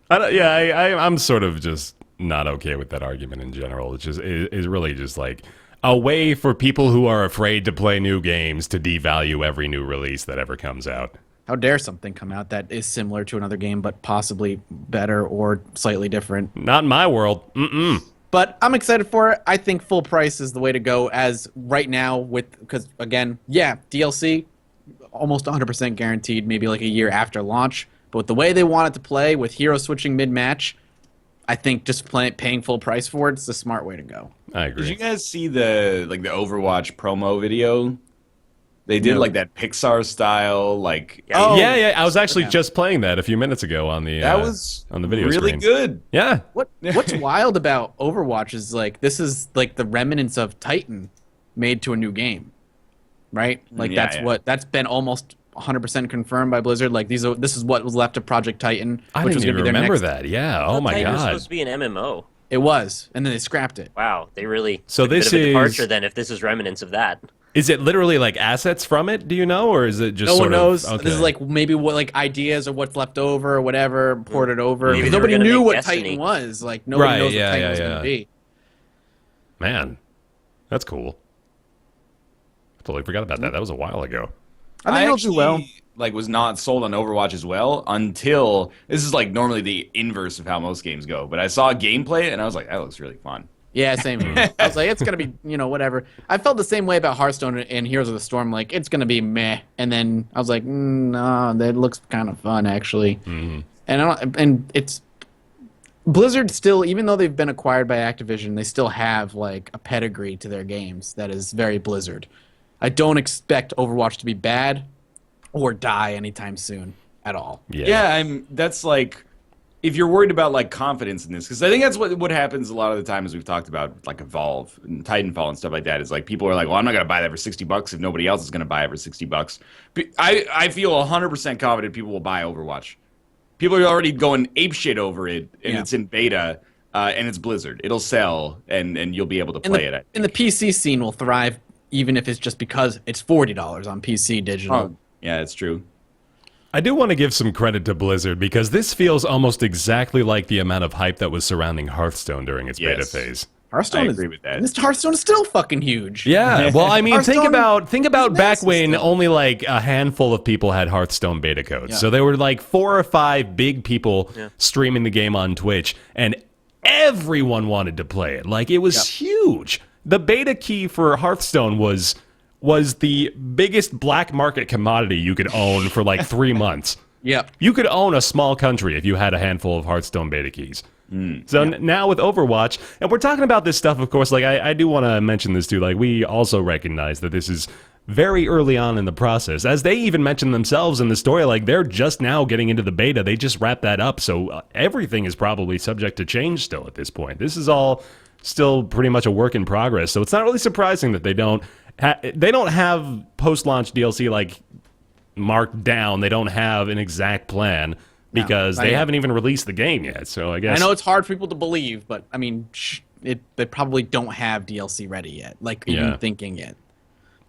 [SPEAKER 1] I'm sort of just not okay with that argument in general. It's just is really just like a way for people who are afraid to play new games to devalue every new release that ever comes out.
[SPEAKER 4] How dare something come out that is similar to another game, but possibly better or slightly different?
[SPEAKER 1] Not in my world. Mm-mm.
[SPEAKER 4] But I'm excited for it. I think full price is the way to go as right now because again, yeah, DLC almost 100% guaranteed maybe like a year after launch. But with the way they want it to play with hero switching mid-match, I think just paying full price for it is the smart way to go.
[SPEAKER 1] I
[SPEAKER 2] Did you
[SPEAKER 1] agree.
[SPEAKER 2] guys see the Overwatch promo video? They did
[SPEAKER 4] No.
[SPEAKER 2] that Pixar style
[SPEAKER 4] Oh.
[SPEAKER 1] Yeah. I was actually
[SPEAKER 4] Yeah.
[SPEAKER 1] just playing that a few minutes ago on the
[SPEAKER 2] that was
[SPEAKER 1] on the video
[SPEAKER 2] really
[SPEAKER 1] screen.
[SPEAKER 2] good.
[SPEAKER 1] Yeah.
[SPEAKER 4] What's wild about Overwatch is this is the remnants of Titan made to a new game, right?
[SPEAKER 2] Yeah.
[SPEAKER 4] That's been almost 100% confirmed by Blizzard. This is what was left of Project Titan,
[SPEAKER 1] I
[SPEAKER 4] which
[SPEAKER 1] didn't
[SPEAKER 4] was going to
[SPEAKER 1] even
[SPEAKER 4] be their
[SPEAKER 1] remember
[SPEAKER 4] next.
[SPEAKER 1] that. Yeah.
[SPEAKER 3] I
[SPEAKER 1] Oh
[SPEAKER 3] thought
[SPEAKER 1] my
[SPEAKER 3] Titan was
[SPEAKER 1] god.
[SPEAKER 3] supposed to be an MMO.
[SPEAKER 4] It was, and then they scrapped it.
[SPEAKER 3] Wow, they really
[SPEAKER 1] So
[SPEAKER 3] took a
[SPEAKER 1] this
[SPEAKER 3] bit of a
[SPEAKER 1] is-
[SPEAKER 3] departure then if this is remnants of that.
[SPEAKER 1] Is it literally like assets from it? Do you know, or is it just
[SPEAKER 4] No
[SPEAKER 1] sort
[SPEAKER 4] one knows.
[SPEAKER 1] of? Okay.
[SPEAKER 4] This is maybe what ideas or what's left over or whatever ported over.
[SPEAKER 3] Maybe
[SPEAKER 4] Because
[SPEAKER 3] they were
[SPEAKER 4] nobody
[SPEAKER 3] gonna
[SPEAKER 4] knew
[SPEAKER 3] make
[SPEAKER 4] what
[SPEAKER 3] Destiny.
[SPEAKER 4] Titan was. Nobody
[SPEAKER 1] Right,
[SPEAKER 4] knows
[SPEAKER 1] yeah,
[SPEAKER 4] what Titan
[SPEAKER 1] yeah,
[SPEAKER 4] was going
[SPEAKER 1] yeah.
[SPEAKER 4] to be.
[SPEAKER 1] Man, that's cool. Totally forgot about that. That was a while ago.
[SPEAKER 4] I think it'll do well.
[SPEAKER 2] Was not sold on Overwatch as well until this is normally the inverse of how most games go. But I saw gameplay and I was like, that looks really fun.
[SPEAKER 4] Yeah, same here. I was like, it's gonna be, whatever. I felt the same way about Hearthstone and Heroes of the Storm. It's gonna be meh. And then I was like, no, that looks kind of fun actually.
[SPEAKER 1] Mm-hmm.
[SPEAKER 4] And it's Blizzard still, even though they've been acquired by Activision, they still have a pedigree to their games that is very Blizzard. I don't expect Overwatch to be bad or die anytime soon at all.
[SPEAKER 1] Yeah.
[SPEAKER 2] That's if you're worried about confidence in this, because I think that's what happens a lot of the time, as we've talked about Evolve and Titanfall and stuff like that, is people are like, well, I'm not gonna buy that for $60 if nobody else is gonna buy it for $60. But I feel 100% confident people will buy Overwatch. People are already going apeshit over it, and it's in beta, and it's Blizzard. It'll sell, and you'll be able to play it.
[SPEAKER 4] And the PC scene will thrive even if it's just because it's $40 on PC digital.
[SPEAKER 2] Oh, yeah, it's true.
[SPEAKER 1] I do want to give some credit to Blizzard because this feels almost exactly like the amount of hype that was surrounding Hearthstone during its beta
[SPEAKER 2] Yes.
[SPEAKER 1] phase.
[SPEAKER 4] Hearthstone
[SPEAKER 2] I agree with that.
[SPEAKER 4] This Hearthstone is still fucking huge.
[SPEAKER 1] Yeah, well, I mean, think
[SPEAKER 4] Hearthstone
[SPEAKER 1] about
[SPEAKER 4] is
[SPEAKER 1] back
[SPEAKER 4] massive
[SPEAKER 1] when
[SPEAKER 4] still.
[SPEAKER 1] only a handful of people had Hearthstone beta codes.
[SPEAKER 4] Yeah.
[SPEAKER 1] So there were 4 or 5 big people streaming the game on Twitch, and everyone wanted to play it. It was huge. The beta key for Hearthstone was the biggest black market commodity you could own for 3 months.
[SPEAKER 4] Yep.
[SPEAKER 1] You could own a small country if you had a handful of Hearthstone beta keys. So now with Overwatch, and we're talking about this stuff, of course, I do want to mention this too, we also recognize that this is very early on in the process. As they even mentioned themselves in the story, they're just now getting into the beta. They just wrapped that up, so everything is probably subject to change still at this point. This is all still pretty much a work in progress. So it's not really surprising that they don't have post-launch DLC like marked down. They don't have an exact plan because they haven't even released the game yet. So I guess
[SPEAKER 4] I know it's hard for people to believe, but I mean, they probably don't have DLC ready yet, like even thinking yet.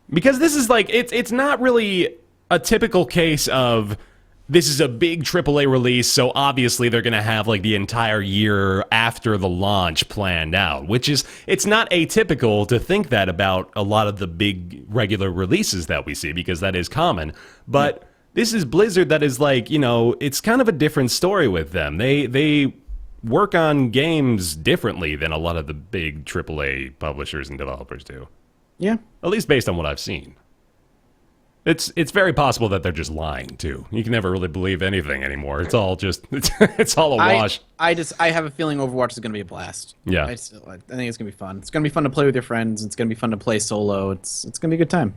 [SPEAKER 1] Because this is like it's not really a typical case of this is a big AAA release, so obviously they're going to have like the entire year after the launch planned out, which is, it's not atypical to think that about a lot of the big regular releases that we see, because that is common. But this is Blizzard that is like, you know, it's kind of a different story with them. They work on games differently than a lot of the big AAA publishers and developers do.
[SPEAKER 4] Yeah.
[SPEAKER 1] At least based on what I've seen. It's very possible that they're just lying too. You can never really believe anything anymore. It's all just it's all a wash.
[SPEAKER 4] I have a feeling Overwatch is going to be a blast.
[SPEAKER 1] Yeah.
[SPEAKER 4] I think it's going to be fun. It's going to be fun to play with your friends. It's going to be fun to play solo. It's going to be a good time.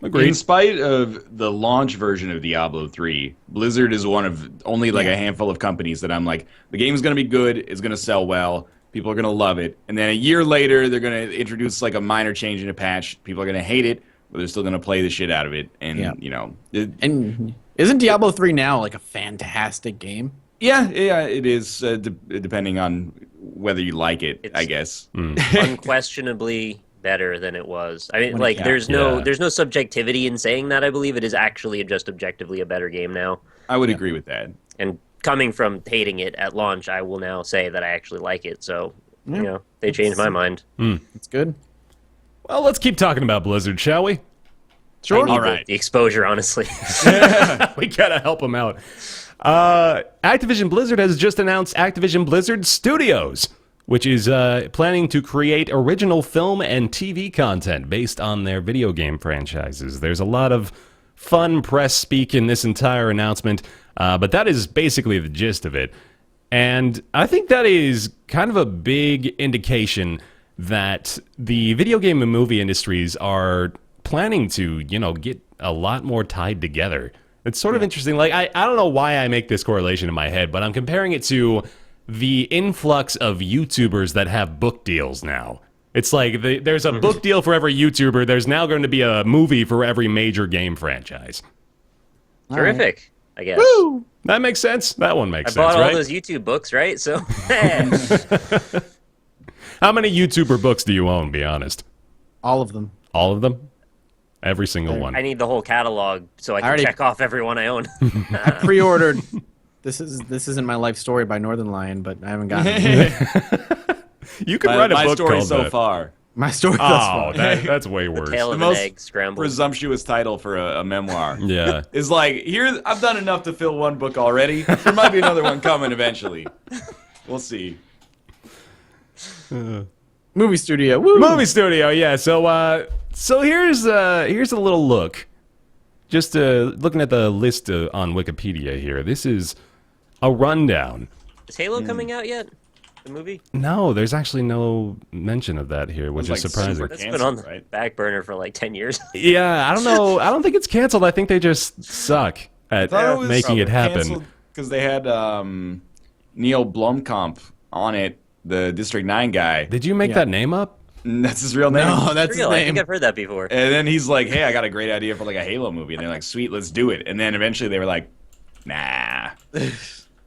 [SPEAKER 1] Agreed.
[SPEAKER 2] In spite of the launch version of Diablo 3, Blizzard is one of only like a handful of companies that I'm like, the game's going to be good, it's going to sell well, people are going to love it, and then a year later they're going to introduce like a minor change in a patch, people are going to hate it, but they're still going to play the shit out of it, and you know.
[SPEAKER 4] And isn't Diablo 3 now like a fantastic game?
[SPEAKER 2] Yeah, it is, depending on whether you like it, I guess.
[SPEAKER 3] Unquestionably better than it was. I mean, like, there's no subjectivity in saying that. I believe it is actually just objectively a better game now.
[SPEAKER 2] I would agree with that.
[SPEAKER 3] And coming from hating it at launch, I will now say that I actually like it. So, you know, they changed my mind.
[SPEAKER 4] It's good.
[SPEAKER 1] Well, let's keep talking about Blizzard, shall we?
[SPEAKER 3] Sure. All right. The exposure, honestly.
[SPEAKER 1] We gotta help them out. Activision Blizzard has just announced Activision Blizzard Studios, which is planning to create original film and TV content based on their video game franchises. There's a lot of fun press speak in this entire announcement, but that is basically the gist of it. And I think that is kind of a big indication that the video game and movie industries are planning to, you know, get a lot more tied together. It's sort of interesting. Like, I don't know why I make this correlation in my head, but I'm comparing it to the influx of YouTubers that have book deals now. It's like there's a book deal for every YouTuber. There's now going to be a movie for every major game franchise.
[SPEAKER 3] Terrific, I guess.
[SPEAKER 4] Woo!
[SPEAKER 1] That makes sense. That one makes sense,
[SPEAKER 3] I bought
[SPEAKER 1] right?
[SPEAKER 3] all those YouTube books, right? So,
[SPEAKER 1] How many YouTuber books do you own, be honest?
[SPEAKER 4] All of them.
[SPEAKER 1] All of them? Every single one.
[SPEAKER 3] I need the whole catalog so I can check off every one I own.
[SPEAKER 4] I pre-ordered. This isn't my life story by Northernlion, but I haven't gotten it.
[SPEAKER 1] You could write a book
[SPEAKER 2] story
[SPEAKER 1] called
[SPEAKER 2] so
[SPEAKER 1] that.
[SPEAKER 2] far.
[SPEAKER 4] My story thus
[SPEAKER 1] Oh,
[SPEAKER 4] far.
[SPEAKER 1] that's way worse.
[SPEAKER 3] Tale of
[SPEAKER 2] The
[SPEAKER 3] an
[SPEAKER 2] most
[SPEAKER 3] egg scrambled.
[SPEAKER 2] Presumptuous title for a memoir.
[SPEAKER 1] Yeah.
[SPEAKER 2] It's like, here, I've done enough to fill one book already. There might be another one coming eventually. We'll see.
[SPEAKER 4] Movie studio. Woo!
[SPEAKER 1] Movie studio, yeah. So here's a little look. Just looking at the list on Wikipedia here. This is a rundown.
[SPEAKER 3] Is Halo coming out yet? The movie?
[SPEAKER 1] No, there's actually no mention of that here, which is
[SPEAKER 2] like
[SPEAKER 1] surprising.
[SPEAKER 2] super
[SPEAKER 3] That's been
[SPEAKER 2] canceled,
[SPEAKER 3] on the
[SPEAKER 2] right?
[SPEAKER 3] back burner for like 10 years.
[SPEAKER 1] Yeah, I don't know. I don't think it's canceled. I think they just suck at making it happen.
[SPEAKER 2] Because they had Neil Blomkamp on it, the District 9 guy.
[SPEAKER 1] Did you make that name up?
[SPEAKER 2] And that's his real name.
[SPEAKER 4] No, that's his
[SPEAKER 3] Real, I
[SPEAKER 4] name.
[SPEAKER 3] think I've heard that before.
[SPEAKER 2] And then he's like, hey, I got a great idea for like a Halo movie. And they're like, sweet, let's do it. And then eventually they were like, nah.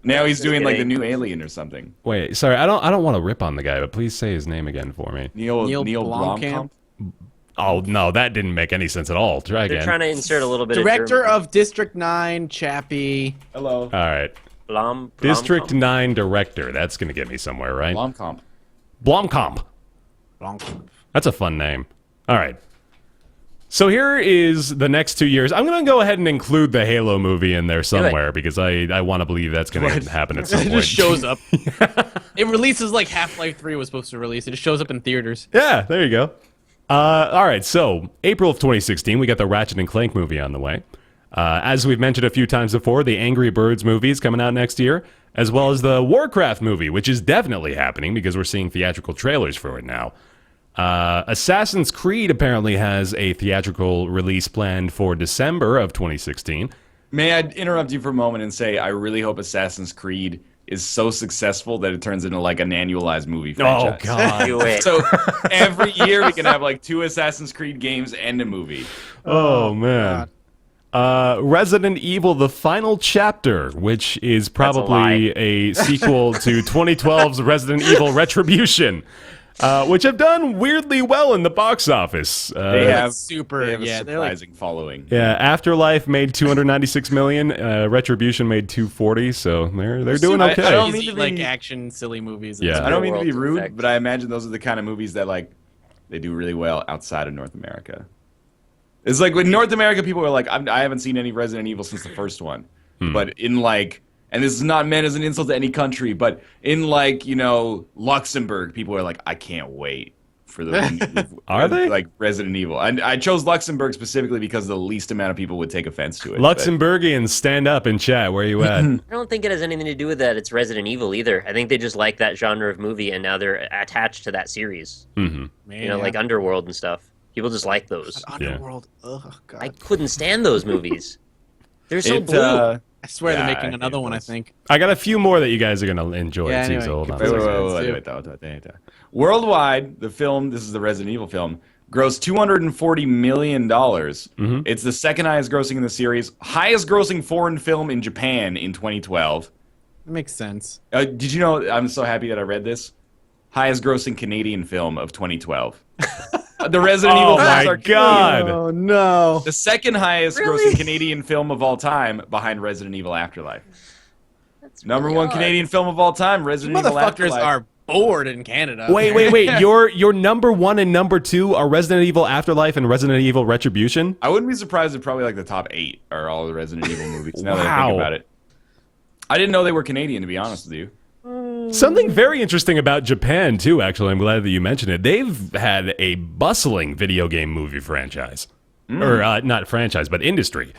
[SPEAKER 2] Now he's doing like the new Alien or something.
[SPEAKER 1] Wait, sorry. I don't want to rip on the guy, but please say his name again for me.
[SPEAKER 2] Neil
[SPEAKER 4] Blomkamp?
[SPEAKER 2] Blomkamp?
[SPEAKER 1] Oh, no, that didn't make any sense at all. Try
[SPEAKER 3] They're
[SPEAKER 1] again.
[SPEAKER 3] trying to insert a little bit
[SPEAKER 4] Director
[SPEAKER 3] of
[SPEAKER 4] of District 9, Chappie.
[SPEAKER 2] Hello.
[SPEAKER 1] All right.
[SPEAKER 3] District.
[SPEAKER 1] District 9 director. That's going to get me somewhere, right?
[SPEAKER 2] Blomkamp.
[SPEAKER 1] Blomkamp.
[SPEAKER 4] Blomkamp.
[SPEAKER 1] That's a fun name. All right. So here is the next 2 years. I'm going to go ahead and include the Halo movie in there somewhere because I want to believe that's going to happen at some
[SPEAKER 4] It
[SPEAKER 1] point.
[SPEAKER 4] just shows up. It releases like Half-Life 3 was supposed to release. It just shows up in theaters.
[SPEAKER 1] Yeah, there you go. All right, so April of 2016, we got the Ratchet and Clank movie on the way. As we've mentioned a few times before, the Angry Birds movie is coming out next year, as well as the Warcraft movie, which is definitely happening because we're seeing theatrical trailers for it now. Assassin's Creed apparently has a theatrical release planned for December of 2016.
[SPEAKER 2] May I interrupt you for a moment and say I really hope Assassin's Creed is so successful that it turns into like an annualized movie
[SPEAKER 1] Oh,
[SPEAKER 2] franchise.
[SPEAKER 1] God.
[SPEAKER 3] Do it.
[SPEAKER 2] So every year we can have like 2 Assassin's Creed games and a movie.
[SPEAKER 1] Oh, man. Resident Evil: The Final Chapter, which is probably a sequel to 2012's Resident Evil Retribution, which have done weirdly well in the box office.
[SPEAKER 2] They have a
[SPEAKER 4] they're
[SPEAKER 2] surprising following.
[SPEAKER 1] Yeah, Afterlife made 296 million. Retribution made 240. So they're doing okay.
[SPEAKER 2] I don't
[SPEAKER 4] easy,
[SPEAKER 2] mean to
[SPEAKER 4] like
[SPEAKER 2] be-
[SPEAKER 4] action, silly movies.
[SPEAKER 1] Yeah.
[SPEAKER 2] I don't mean to be
[SPEAKER 3] World
[SPEAKER 2] rude,
[SPEAKER 3] effect.
[SPEAKER 2] but I imagine those are the kind of movies that like they do really well outside of North America. It's like with North America, people are like, I haven't seen any Resident Evil since the first one. But in like, and this is not meant as an insult to any country, but in like, you know, Luxembourg, people are like, I can't wait for the
[SPEAKER 1] Are they?
[SPEAKER 2] like Resident Evil. I chose Luxembourg specifically because the least amount of people would take offense to it.
[SPEAKER 1] Luxembourgians, stand up and chat. Where you at?
[SPEAKER 3] I don't think it has anything to do with that. It's Resident Evil either. I think they just like that genre of movie, and now they're attached to that series.
[SPEAKER 1] Mm-hmm.
[SPEAKER 3] You know, like Underworld and stuff. People just like those.
[SPEAKER 4] Underworld. Oh God.
[SPEAKER 3] I couldn't stand those movies. They're so
[SPEAKER 2] It,
[SPEAKER 3] blue.
[SPEAKER 4] I swear
[SPEAKER 2] yeah,
[SPEAKER 4] they're
[SPEAKER 2] I
[SPEAKER 4] making
[SPEAKER 2] hate
[SPEAKER 4] another one. I
[SPEAKER 2] those.
[SPEAKER 4] think.
[SPEAKER 1] I got a few more that you guys are gonna enjoy
[SPEAKER 4] Yeah,
[SPEAKER 1] too.
[SPEAKER 4] anyway,
[SPEAKER 1] So hold on.
[SPEAKER 4] keep
[SPEAKER 1] a
[SPEAKER 2] Wait,
[SPEAKER 1] second.
[SPEAKER 2] wait. Worldwide, the film, this is the Resident Evil film, grossed $240 million. It's the second highest grossing in the series, highest grossing foreign film in Japan in 2012.
[SPEAKER 4] That makes sense.
[SPEAKER 2] Did you know, I'm so happy that I read this, highest grossing Canadian film of 2012. The Resident Evil
[SPEAKER 1] Oh
[SPEAKER 2] films
[SPEAKER 1] my
[SPEAKER 2] are
[SPEAKER 1] God.
[SPEAKER 4] Oh no.
[SPEAKER 2] the second highest
[SPEAKER 3] Really?
[SPEAKER 2] grossing Canadian film of all time behind Resident Evil Afterlife.
[SPEAKER 3] That's
[SPEAKER 2] Number
[SPEAKER 3] really
[SPEAKER 2] one
[SPEAKER 3] odd.
[SPEAKER 2] Canadian film of all time, Resident Evil
[SPEAKER 4] Motherfuckers
[SPEAKER 2] Afterlife.
[SPEAKER 4] are bored in Canada.
[SPEAKER 1] Wait. Your number one and number two are Resident Evil Afterlife and Resident Evil Retribution.
[SPEAKER 2] I wouldn't be surprised if probably like the top 8 are all the Resident Evil movies. Now that I
[SPEAKER 1] Wow.
[SPEAKER 2] think about it, I didn't know they were Canadian. To be honest with you,
[SPEAKER 1] Something very interesting about Japan too. Actually, I'm glad that you mentioned it. They've had a bustling video game movie franchise, or not franchise, but industry.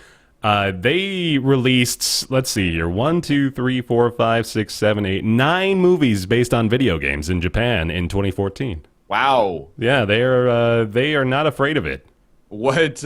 [SPEAKER 1] They released, let's see here, 1, 2, 3, 4, 5, 6, 7, 8, 9 movies based on video games in Japan in 2014.
[SPEAKER 2] wow.
[SPEAKER 1] Yeah, they are not afraid of it.
[SPEAKER 2] What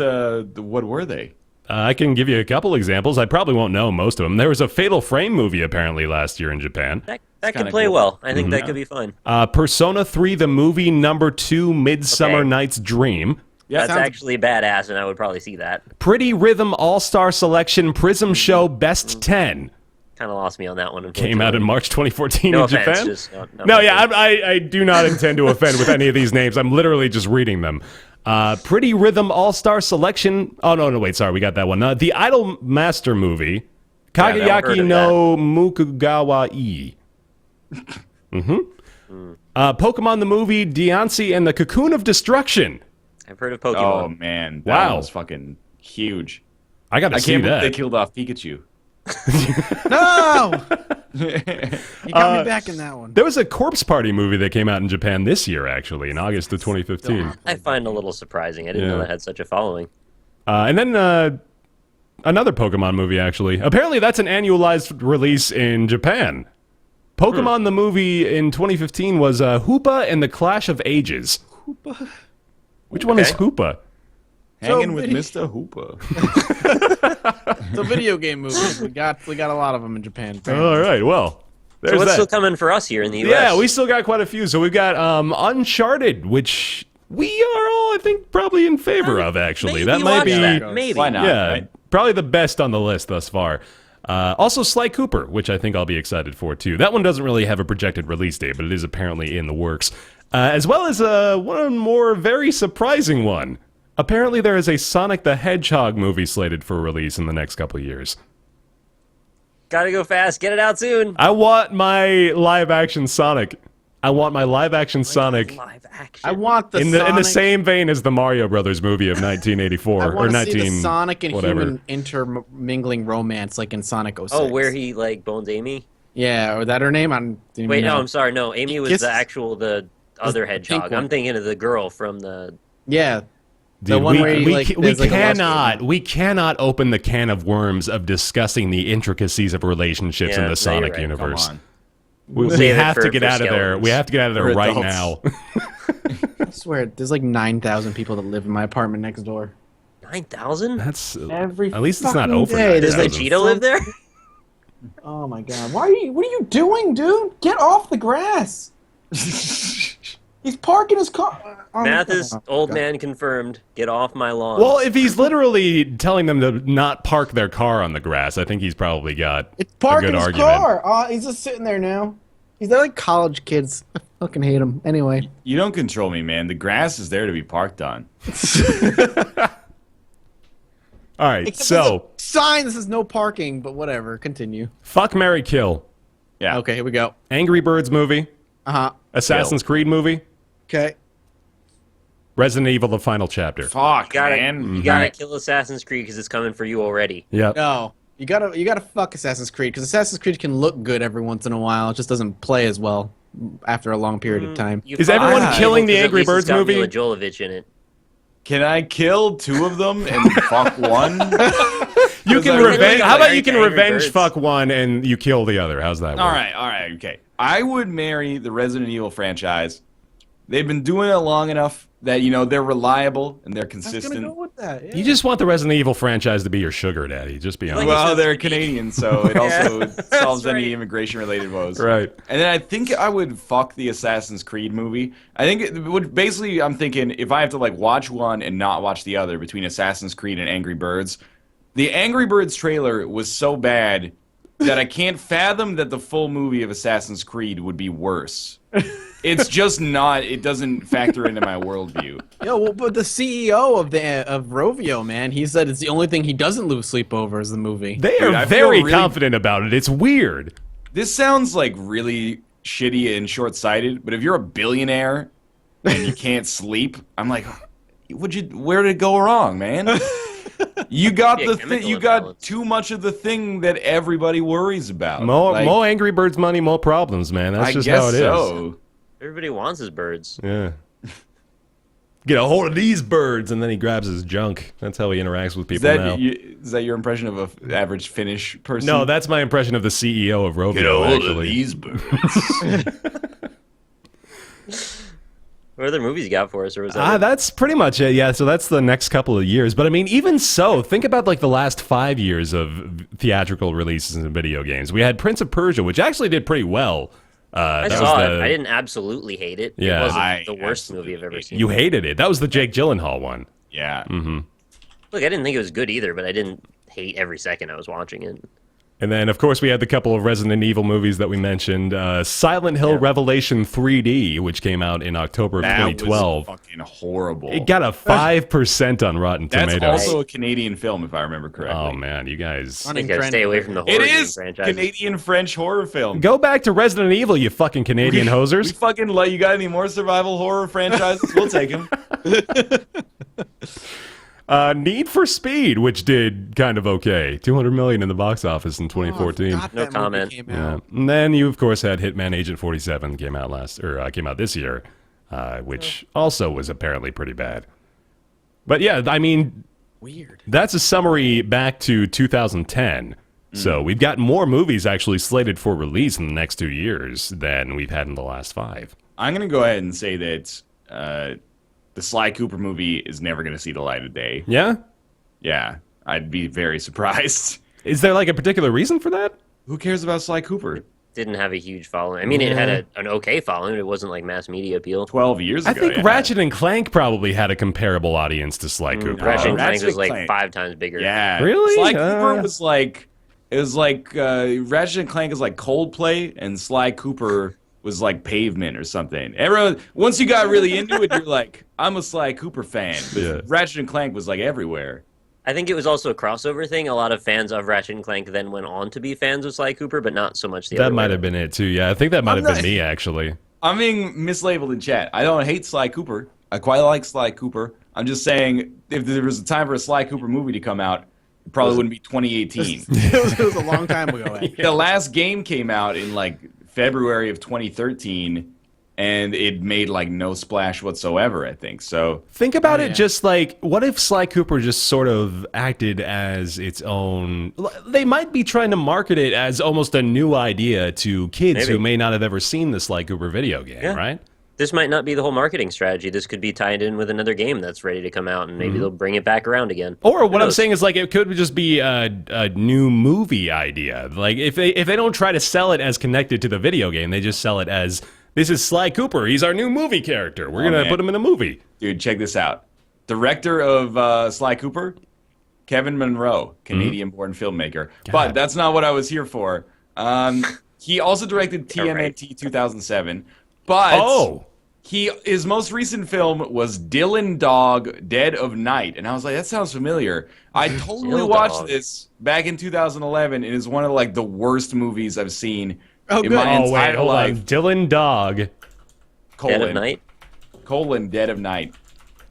[SPEAKER 2] were they?
[SPEAKER 1] I can give you a couple examples. I probably won't know most of them. There was a Fatal Frame movie apparently last year in Japan.
[SPEAKER 3] That could
[SPEAKER 2] kinda
[SPEAKER 3] play
[SPEAKER 2] cool.
[SPEAKER 3] well. I think that could be fun.
[SPEAKER 1] Persona 3, the movie, number 2, Midsummer
[SPEAKER 3] Okay.
[SPEAKER 1] Night's Dream.
[SPEAKER 2] Yeah,
[SPEAKER 3] That's actually badass, and I would probably see that.
[SPEAKER 1] Pretty Rhythm All-Star Selection Prism Show Best 10
[SPEAKER 3] Kind of lost me on that one.
[SPEAKER 1] came out in March 2014
[SPEAKER 3] No
[SPEAKER 1] in
[SPEAKER 3] offense,
[SPEAKER 1] Japan.
[SPEAKER 3] just not
[SPEAKER 1] No,
[SPEAKER 3] my
[SPEAKER 1] yeah,
[SPEAKER 3] thing.
[SPEAKER 1] I do not intend to offend with any of these names. I'm literally just reading them. Pretty Rhythm All-Star Selection. Oh, no, wait, sorry, we got that one. The Idol Master movie,
[SPEAKER 3] Yeah, I've heard
[SPEAKER 1] Kagayaki
[SPEAKER 3] of
[SPEAKER 1] no Mukugawa-i. Pokemon the movie, Diancie and the Cocoon of Destruction.
[SPEAKER 3] I've heard of
[SPEAKER 2] Oh
[SPEAKER 3] Pokemon.
[SPEAKER 2] man, that
[SPEAKER 1] Wow.
[SPEAKER 2] one was fucking huge.
[SPEAKER 1] I got to
[SPEAKER 2] I
[SPEAKER 1] see
[SPEAKER 2] can't believe they
[SPEAKER 1] that.
[SPEAKER 2] killed off Pikachu.
[SPEAKER 4] No. You got me back in that one.
[SPEAKER 1] There was a Corpse Party movie that came out in Japan this year, actually, in August of 2015.
[SPEAKER 3] I find it a little surprising. I didn't know
[SPEAKER 1] Yeah.
[SPEAKER 3] that had such a following.
[SPEAKER 1] And then another Pokemon movie, actually. Apparently, that's an annualized release in Japan. Pokemon the movie in 2015 was Hoopa and the Clash of Ages. Hoopa? Which one is Hoopa?
[SPEAKER 2] Hanging with
[SPEAKER 4] many-
[SPEAKER 2] Mr. Hooper.
[SPEAKER 4] It's a video game movie. We got a lot of them in Japan.
[SPEAKER 1] All right, well, there's
[SPEAKER 3] So what's
[SPEAKER 1] that.
[SPEAKER 3] still coming for us here in the U.S.?
[SPEAKER 1] Yeah, we still got quite a few. So we've got Uncharted, which we are all, I think, probably in favor of, actually.
[SPEAKER 3] Maybe
[SPEAKER 1] That might
[SPEAKER 3] watch
[SPEAKER 1] be...
[SPEAKER 3] that. Maybe.
[SPEAKER 2] Why not?
[SPEAKER 1] Yeah,
[SPEAKER 2] right?
[SPEAKER 1] probably the best on the list thus far. Also, Sly Cooper, which I think I'll be excited for, too. That one doesn't really have a projected release date, but it is apparently in the works. As well as one more very surprising one. Apparently there is a Sonic the Hedgehog movie slated for release in the next couple years.
[SPEAKER 3] Gotta go fast. Get it out soon.
[SPEAKER 1] I want my live-action Sonic. I want my live-action Sonic
[SPEAKER 3] Live action.
[SPEAKER 4] I want the
[SPEAKER 1] in
[SPEAKER 4] Sonic.
[SPEAKER 1] the same vein as the Mario Brothers movie of 1984
[SPEAKER 4] I
[SPEAKER 1] or
[SPEAKER 4] want to
[SPEAKER 1] 19
[SPEAKER 4] see the Sonic and
[SPEAKER 1] whatever.
[SPEAKER 4] human intermingling romance, like in Sonic 06.
[SPEAKER 3] Oh, where he like bones Amy?
[SPEAKER 4] Yeah, or that her name? I didn't even
[SPEAKER 3] Wait,
[SPEAKER 4] know.
[SPEAKER 3] no, I'm sorry. No, Amy was
[SPEAKER 4] Kiss-
[SPEAKER 3] the other hedgehog.
[SPEAKER 4] one.
[SPEAKER 3] I'm thinking of the girl from the.
[SPEAKER 4] Yeah,
[SPEAKER 1] Dude,
[SPEAKER 4] the one where he, like,
[SPEAKER 1] we
[SPEAKER 4] there's, like, a lust
[SPEAKER 1] we cannot open the can of worms of discussing the intricacies of relationships
[SPEAKER 3] Yeah,
[SPEAKER 1] in
[SPEAKER 3] no,
[SPEAKER 1] the Sonic
[SPEAKER 3] you're right.
[SPEAKER 2] Come
[SPEAKER 1] universe.
[SPEAKER 2] on.
[SPEAKER 1] We
[SPEAKER 3] Save it
[SPEAKER 1] have to
[SPEAKER 3] for
[SPEAKER 1] get out of there.
[SPEAKER 3] skeletons.
[SPEAKER 1] We have to get out of there
[SPEAKER 2] For
[SPEAKER 1] right
[SPEAKER 2] adults.
[SPEAKER 1] now.
[SPEAKER 4] I swear, there's like 9,000 people that live in my apartment next door.
[SPEAKER 3] 9,000?
[SPEAKER 1] That's
[SPEAKER 4] Every
[SPEAKER 1] at least it's not
[SPEAKER 4] fucking
[SPEAKER 1] over.
[SPEAKER 4] day,
[SPEAKER 3] Does
[SPEAKER 1] 9,000.
[SPEAKER 3] Vegeta live there?
[SPEAKER 4] Oh my god! What are you doing, dude? Get off the grass! He's parking his car.
[SPEAKER 3] Mathas,
[SPEAKER 4] Oh,
[SPEAKER 3] old
[SPEAKER 4] God.
[SPEAKER 3] man confirmed. Get off my lawn.
[SPEAKER 1] Well, if he's literally telling them to not park their car on the grass, I think he's probably got
[SPEAKER 4] It's
[SPEAKER 1] a
[SPEAKER 4] parking
[SPEAKER 1] good
[SPEAKER 4] his
[SPEAKER 1] argument.
[SPEAKER 4] car. He's just sitting there now. They're like college kids. I fucking hate him. Anyway.
[SPEAKER 2] You don't control me, man. The grass is there to be parked on.
[SPEAKER 1] All right,
[SPEAKER 4] Except
[SPEAKER 1] so
[SPEAKER 4] there's a sign that says no parking, but whatever. Continue.
[SPEAKER 1] fuck, marry, kill.
[SPEAKER 2] Yeah.
[SPEAKER 4] Okay, here we go.
[SPEAKER 1] Angry Birds movie,
[SPEAKER 4] Uh-huh.
[SPEAKER 1] Assassin's Creed movie,
[SPEAKER 4] Okay.
[SPEAKER 1] Resident Evil: The Final Chapter.
[SPEAKER 2] Fuck,
[SPEAKER 3] you
[SPEAKER 2] man.
[SPEAKER 3] gotta kill Assassin's Creed because it's coming for you already.
[SPEAKER 1] Yep.
[SPEAKER 4] No. You gotta fuck Assassin's Creed, because Assassin's Creed can look good every once in a while. It just doesn't play as well after a long period of time.
[SPEAKER 3] You
[SPEAKER 1] Is
[SPEAKER 3] fuck
[SPEAKER 1] everyone
[SPEAKER 3] Resident
[SPEAKER 1] killing
[SPEAKER 3] Evil
[SPEAKER 1] the
[SPEAKER 3] 'cause at
[SPEAKER 1] Angry
[SPEAKER 3] least it's
[SPEAKER 1] Birds
[SPEAKER 3] got
[SPEAKER 1] movie?
[SPEAKER 3] Mila Jovovich in it.
[SPEAKER 2] Can I kill 2 of them and fuck one?
[SPEAKER 1] You can
[SPEAKER 2] I
[SPEAKER 1] revenge.
[SPEAKER 2] really
[SPEAKER 1] How about
[SPEAKER 3] married
[SPEAKER 1] you can
[SPEAKER 3] to Angry
[SPEAKER 1] revenge
[SPEAKER 3] Birds.
[SPEAKER 1] fuck one and you kill the other? How's that work?
[SPEAKER 2] All right, okay. I would marry the Resident Evil franchise. They've been doing it long enough that, they're reliable and they're
[SPEAKER 4] I was
[SPEAKER 2] consistent.
[SPEAKER 4] gonna go with that. Yeah.
[SPEAKER 1] You just want the Resident Evil franchise to be your sugar daddy. Just be honest.
[SPEAKER 3] Like-
[SPEAKER 2] Well,
[SPEAKER 3] it's
[SPEAKER 2] they're
[SPEAKER 3] a-
[SPEAKER 2] Canadian, so it also solves
[SPEAKER 3] right.
[SPEAKER 2] any immigration-related woes.
[SPEAKER 1] Right.
[SPEAKER 2] And then I think I would fuck the Assassin's Creed movie. I think it would basically. I'm thinking if I have to watch one and not watch the other between Assassin's Creed and Angry Birds, the Angry Birds trailer was so bad that I can't fathom that the full movie of Assassin's Creed would be worse. It's just not. It doesn't factor into my worldview.
[SPEAKER 4] But the CEO of Rovio, man, he said it's the only thing he doesn't lose sleep over is the movie.
[SPEAKER 1] They
[SPEAKER 2] Dude,
[SPEAKER 1] are
[SPEAKER 2] I feel
[SPEAKER 1] very
[SPEAKER 2] really-
[SPEAKER 1] confident about it. It's weird.
[SPEAKER 2] This sounds really shitty and short-sighted, but if you're a billionaire and you can't sleep, I'm like, where did it go wrong, man? You got
[SPEAKER 3] Yeah, chemical
[SPEAKER 2] you got
[SPEAKER 3] imbalance.
[SPEAKER 2] too much of the thing that everybody worries about.
[SPEAKER 1] More Angry Birds money, more problems, man. That's
[SPEAKER 2] I
[SPEAKER 1] just
[SPEAKER 2] guess
[SPEAKER 1] how it is.
[SPEAKER 2] so.
[SPEAKER 3] Everybody wants his birds.
[SPEAKER 1] Yeah. Get a hold of these birds, and then he grabs his junk. That's how he interacts with people now.
[SPEAKER 2] Is that your impression of an average Finnish person?
[SPEAKER 1] No, that's my impression of the CEO of Rovio, actually.
[SPEAKER 2] these birds.
[SPEAKER 3] What other movies you got for us, or was that it?
[SPEAKER 1] That's pretty much it. Yeah, so that's the next couple of years. But I mean, even so, think about the last 5 years of theatrical releases in video games. We had Prince of Persia, which actually did pretty well.
[SPEAKER 3] I saw it. I didn't absolutely hate it.
[SPEAKER 1] Yeah.
[SPEAKER 3] It wasn't
[SPEAKER 2] I
[SPEAKER 3] the worst movie I've ever seen.
[SPEAKER 1] You hated it. That was the Jake Gyllenhaal one.
[SPEAKER 2] Yeah.
[SPEAKER 3] Look, I didn't think it was good either, but I didn't hate every second I was watching it.
[SPEAKER 1] And then, of course, we had the couple of Resident Evil movies that we mentioned. Silent Hill Revelation 3D, which came out in October of
[SPEAKER 2] That
[SPEAKER 1] 2012.
[SPEAKER 2] was fucking horrible.
[SPEAKER 1] It got a 5% on Rotten
[SPEAKER 2] That's
[SPEAKER 1] Tomatoes.
[SPEAKER 2] also a Canadian film, if I remember correctly.
[SPEAKER 1] Oh, man, you guys.
[SPEAKER 3] You
[SPEAKER 4] Running
[SPEAKER 3] gotta
[SPEAKER 4] trend.
[SPEAKER 3] stay away from the
[SPEAKER 2] It
[SPEAKER 3] horror game
[SPEAKER 2] is
[SPEAKER 3] franchise.
[SPEAKER 2] Canadian-French horror film.
[SPEAKER 1] Go back to Resident Evil, you fucking Canadian
[SPEAKER 2] We
[SPEAKER 1] hosers.
[SPEAKER 2] fucking like. You got any more survival horror franchises? We'll take them.
[SPEAKER 1] Need for Speed, which did kind of okay. $200 million in the box office in 2014.
[SPEAKER 4] Oh, I forgot
[SPEAKER 3] No
[SPEAKER 4] that movie
[SPEAKER 3] comment.
[SPEAKER 4] came
[SPEAKER 1] Yeah.
[SPEAKER 4] out.
[SPEAKER 1] And then you, of course, had Hitman Agent 47 came out this year, which also was apparently pretty bad. But yeah, I mean,
[SPEAKER 4] Weird.
[SPEAKER 1] that's a summary back to 2010. So we've got more movies actually slated for release in the next 2 years than we've had in the last 5.
[SPEAKER 2] I'm gonna go ahead and say that the Sly Cooper movie is never gonna see the light of day.
[SPEAKER 1] Yeah?
[SPEAKER 2] Yeah, I'd be very surprised.
[SPEAKER 1] Is there a particular reason for that?
[SPEAKER 2] Who cares about Sly Cooper?
[SPEAKER 3] Didn't have a huge following. I mean, it had an okay following. It wasn't like mass media appeal.
[SPEAKER 2] 12 years ago.
[SPEAKER 1] I think
[SPEAKER 2] yeah.
[SPEAKER 1] Ratchet and Clank probably had a comparable audience to Sly Cooper.
[SPEAKER 3] Ratchet and Clank
[SPEAKER 2] Ratchet
[SPEAKER 3] was like
[SPEAKER 2] Clank.
[SPEAKER 3] 5 times bigger.
[SPEAKER 2] Yeah.
[SPEAKER 1] Really?
[SPEAKER 2] Sly Cooper was like. It was like Ratchet and Clank is like Coldplay, and Sly Cooper was like Pavement or something. Everyone, once you got really into it, you're like, I'm a Sly Cooper fan. But
[SPEAKER 1] Yeah.
[SPEAKER 2] Ratchet and Clank was like everywhere.
[SPEAKER 3] I think it was also a crossover thing. A lot of fans of Ratchet and Clank then went on to be fans of Sly Cooper, but not so much the other
[SPEAKER 1] That
[SPEAKER 3] way
[SPEAKER 1] might have been it, too. Yeah, I think that might have been me, actually.
[SPEAKER 2] I'm being mislabeled in chat. I don't hate Sly Cooper. I quite like Sly Cooper. I'm just saying, if there was a time for a Sly Cooper movie to come out, it probably wouldn't be 2018.
[SPEAKER 4] it was a long time ago. Actually.
[SPEAKER 2] The last game came out in like February of 2013, and it made like no splash whatsoever, I think. So
[SPEAKER 1] Think about it just what if Sly Cooper just sort of acted as its own... They might be trying to market it as almost a new idea to kids
[SPEAKER 3] Maybe.
[SPEAKER 1] who may not have ever seen the Sly Cooper video game,
[SPEAKER 3] Yeah.
[SPEAKER 1] right?
[SPEAKER 3] This might not be the whole marketing strategy. This could be tied in with another game that's ready to come out, and maybe they'll bring it back around again.
[SPEAKER 1] Or
[SPEAKER 3] Who
[SPEAKER 1] what I'm
[SPEAKER 3] knows?
[SPEAKER 1] saying is, like, it could just be a new movie idea. Like, if they don't try to sell it as connected to the video game, they just sell it as, this is Sly Cooper. He's our new movie character. We're gonna put him in a movie.
[SPEAKER 2] Dude, check this out. Director of Sly Cooper, Kevin Monroe, Canadian-born filmmaker. But that's not what I was here for. He also directed TMNT 2007. But his most recent film was Dylan Dog, Dead of Night. And I was like, that sounds familiar. I totally watched this back in 2011. It is one of like the worst movies I've seen in my entire life.
[SPEAKER 1] Dylan Dog.
[SPEAKER 3] Dead of Night?
[SPEAKER 2] Dead of Night.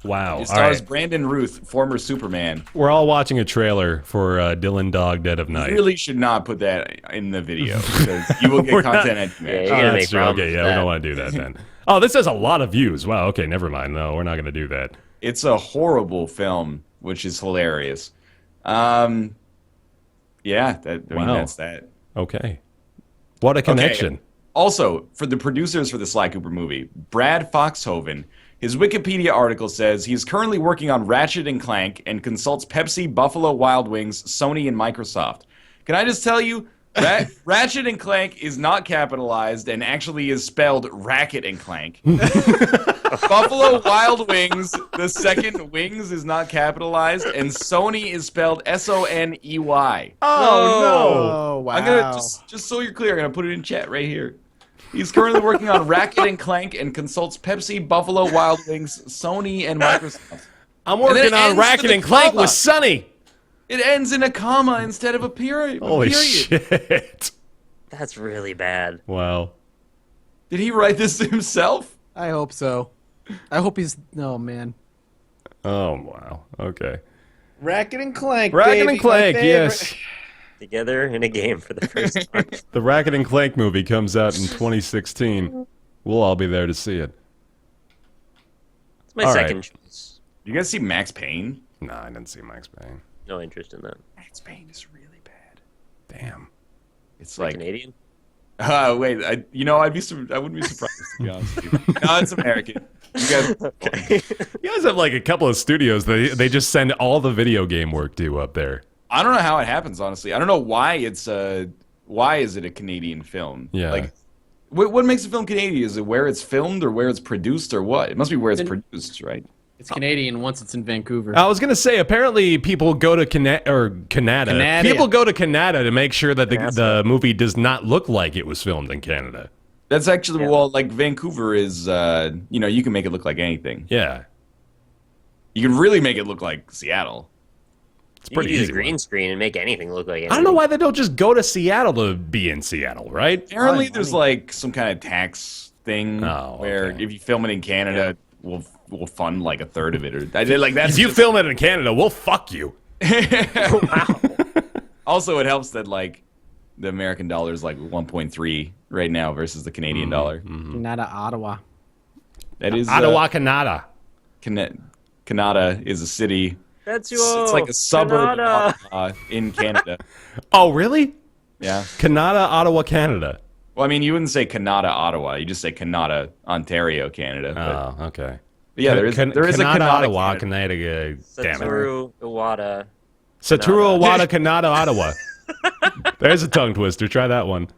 [SPEAKER 1] Wow.
[SPEAKER 2] It stars Brandon Ruth, former Superman.
[SPEAKER 1] We're all watching a trailer for Dylan Dog, Dead of Night.
[SPEAKER 2] You really should not put that in the video because you will get content anti-match.
[SPEAKER 3] Yeah, you're gonna make problems
[SPEAKER 1] Okay,
[SPEAKER 3] with
[SPEAKER 1] yeah, we
[SPEAKER 3] that.
[SPEAKER 1] don't want to do that then. Oh, this has a lot of views. Wow, okay, never mind. No, we're not going to do that.
[SPEAKER 2] It's a horrible film, which is hilarious. Yeah, that's that.
[SPEAKER 1] Okay. What a connection.
[SPEAKER 2] Okay. Also, for the producers for the Sly Cooper movie, Brad Foxhoven, his Wikipedia article says he is currently working on Ratchet and Clank and consults Pepsi, Buffalo Wild Wings, Sony, and Microsoft. Can I just tell you, Ratchet and Clank is not capitalized and actually is spelled Racket and Clank. Buffalo Wild Wings, the second wings is not capitalized, and Sony is spelled Soney.
[SPEAKER 4] Oh, wow.
[SPEAKER 2] I'm gonna just so you're clear, I'm gonna put it in chat right here. He's currently working on Racket and Clank and consults Pepsi, Buffalo Wild Wings, Sony, and Microsoft.
[SPEAKER 1] I'm working on
[SPEAKER 2] ends
[SPEAKER 1] Racket
[SPEAKER 2] with a
[SPEAKER 1] and Clank
[SPEAKER 2] comma.
[SPEAKER 1] with Sonny.
[SPEAKER 2] It ends in a comma instead of a period.
[SPEAKER 1] Holy shit.
[SPEAKER 3] That's really bad.
[SPEAKER 1] Wow.
[SPEAKER 2] Did he write this himself?
[SPEAKER 4] I hope so. I hope he's... Oh, man.
[SPEAKER 1] Oh, wow. Okay.
[SPEAKER 4] Racket and Clank,
[SPEAKER 1] Racket
[SPEAKER 4] baby,
[SPEAKER 1] and Clank,
[SPEAKER 4] my
[SPEAKER 1] yes.
[SPEAKER 3] Together in a game for the first time.
[SPEAKER 1] The Racket and Clank movie comes out in 2016. We'll all be there to see it.
[SPEAKER 3] It's my
[SPEAKER 1] All
[SPEAKER 3] second
[SPEAKER 1] right.
[SPEAKER 3] choice.
[SPEAKER 2] You guys see Max Payne?
[SPEAKER 1] Nah, I didn't see Max Payne.
[SPEAKER 3] No interest in that.
[SPEAKER 2] Max Payne is really bad.
[SPEAKER 1] Damn.
[SPEAKER 2] It's
[SPEAKER 3] Like
[SPEAKER 2] like
[SPEAKER 3] Canadian?
[SPEAKER 2] wait, I wouldn't be surprised to be honest with you. No, it's American. You guys,
[SPEAKER 1] You guys have like a couple of studios that they just send all the video game work to up there.
[SPEAKER 2] I don't know how it happens, honestly. I don't know why why is it a Canadian film?
[SPEAKER 1] Yeah.
[SPEAKER 2] Like, what makes a film Canadian? Is it where it's filmed or where it's produced or what? It must be where it's produced, right?
[SPEAKER 4] It's Canadian once it's in Vancouver.
[SPEAKER 1] I was gonna say, apparently people go to Canada. People go to Canada to make sure that the movie does not look like it was filmed in Canada.
[SPEAKER 2] That's actually, well, like Vancouver is, you can make it look like anything.
[SPEAKER 1] Yeah,
[SPEAKER 2] You can really make it look like Seattle.
[SPEAKER 1] it's
[SPEAKER 3] You
[SPEAKER 1] pretty
[SPEAKER 3] could use
[SPEAKER 1] easy.
[SPEAKER 3] a green screen and make anything look like anything.
[SPEAKER 1] I don't know why they don't just go to Seattle to be in Seattle, right?
[SPEAKER 2] Apparently, there's like some kind of tax thing where
[SPEAKER 1] okay.
[SPEAKER 2] if you film it in Canada, we'll fund like a third of it. Or I did like that.
[SPEAKER 1] If you film it in Canada, we'll fuck you.
[SPEAKER 3] Wow.
[SPEAKER 2] Also, it helps that like the American dollar is like 1.3 right now versus the Canadian dollar.
[SPEAKER 4] Canada, Ottawa.
[SPEAKER 2] That is
[SPEAKER 1] Ottawa, Canada.
[SPEAKER 2] Canada is a city.
[SPEAKER 3] That's
[SPEAKER 2] It's like a suburb
[SPEAKER 3] Canada.
[SPEAKER 2] of Ottawa in Canada.
[SPEAKER 1] Oh, really?
[SPEAKER 2] Yeah.
[SPEAKER 1] Canada, Ottawa, Canada.
[SPEAKER 2] Well, I mean, you wouldn't say Canada, Ottawa. You just say Canada, Ontario, Canada. But,
[SPEAKER 1] Oh, okay.
[SPEAKER 2] yeah, there is a
[SPEAKER 1] Canada,
[SPEAKER 2] Canada,
[SPEAKER 1] Ottawa,
[SPEAKER 2] Canada.
[SPEAKER 1] Canada. Damn it.
[SPEAKER 3] Satoru Iwata.
[SPEAKER 1] Satoru Iwata, Canada, Ottawa. There's a tongue twister. Try that one.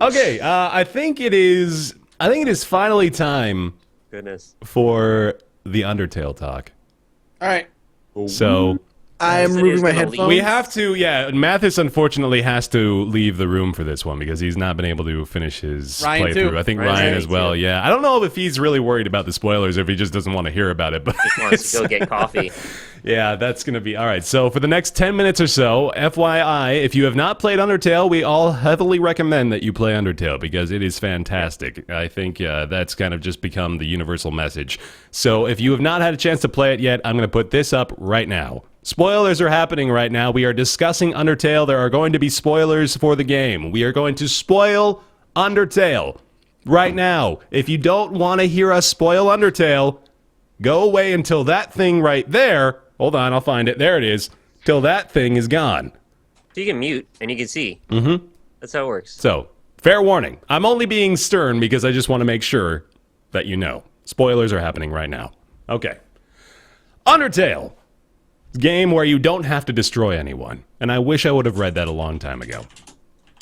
[SPEAKER 1] Okay, I think it is finally time
[SPEAKER 3] Goodness.
[SPEAKER 1] for the Undertale talk.
[SPEAKER 4] All right.
[SPEAKER 1] So
[SPEAKER 4] I am
[SPEAKER 3] Said he
[SPEAKER 4] removing
[SPEAKER 3] was
[SPEAKER 4] my
[SPEAKER 3] gonna leave.
[SPEAKER 4] headphones.
[SPEAKER 1] we have to, Mathis unfortunately has to leave the room for this one because he's not been able to finish his
[SPEAKER 4] Ryan,
[SPEAKER 1] playthrough.
[SPEAKER 4] too.
[SPEAKER 1] I think
[SPEAKER 3] Ryan,
[SPEAKER 1] Ryan as well. Yeah, I don't know if he's really worried about the spoilers or if he just doesn't want to hear about it. But
[SPEAKER 3] Just wants to go get coffee.
[SPEAKER 1] yeah, that's going to be all right. So for the next 10 minutes or so, FYI, if you have not played Undertale, we all heavily recommend that you play Undertale because it is fantastic. I think that's kind of just become the universal message. So if you have not had a chance to play it yet, I'm going to put this up right now. Spoilers are happening right now. We are discussing Undertale. There are going to be spoilers for the game. We are going to spoil Undertale right now. If you don't want to hear us spoil Undertale, go away until that thing right there. Hold on, I'll find it. There it is. Till that thing is gone.
[SPEAKER 3] So you can mute and you can see. Mm-hmm. That's how it works.
[SPEAKER 1] So, fair warning. I'm only being stern because I just want to make sure that you know. Spoilers are happening right now. Okay. Undertale. Game where you don't have to destroy anyone. And I wish I would have read that a long time ago.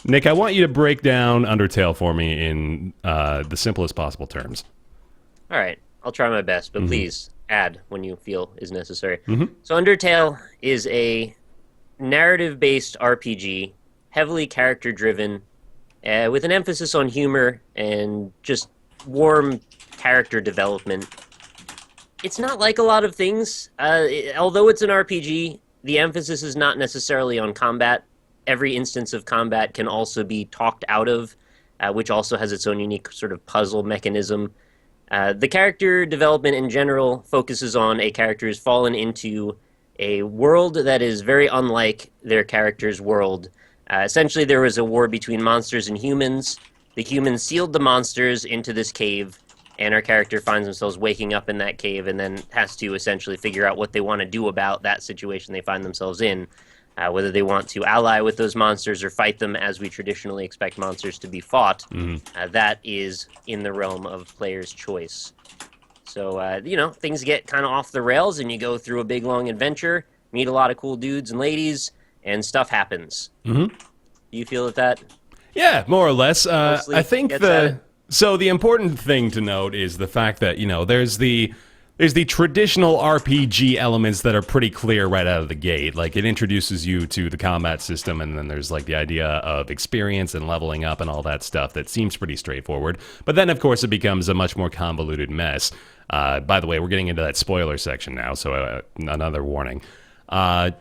[SPEAKER 1] Nick, I want you to break down Undertale for me in the simplest possible terms.
[SPEAKER 3] All right. I'll try my best, but please add when you feel is necessary. So Undertale is a narrative-based RPG, heavily character-driven, with an emphasis on humor and just warm character development. It's not like a lot of things. Although it's an RPG, the emphasis is not necessarily on combat. Every instance of combat can also be talked out of, which also has its own unique sort of puzzle mechanism. The character development in general focuses on a character who's fallen into a world that is very unlike their character's world. Essentially, there was a war between monsters and humans. The humans sealed the monsters into this cave, and our character finds themselves waking up in that cave and then has to essentially figure out what they want to do about that situation they find themselves in. Whether they want to ally with those monsters or fight them as we traditionally expect monsters to be fought, that is in the realm of player's choice. So, things get kind of off the rails and you go through a big, long adventure, meet a lot of cool dudes and ladies, and stuff happens. Do you feel that?
[SPEAKER 1] Yeah, more or less. I think so the important thing to note is the fact that, there's the traditional RPG elements that are pretty clear right out of the gate. Like, it introduces you to the combat system, and then there's, like, the idea of experience and leveling up and all that stuff that seems pretty straightforward. But then, of course, it becomes a much more convoluted mess. By the way, we're getting into that spoiler section now, so another warning.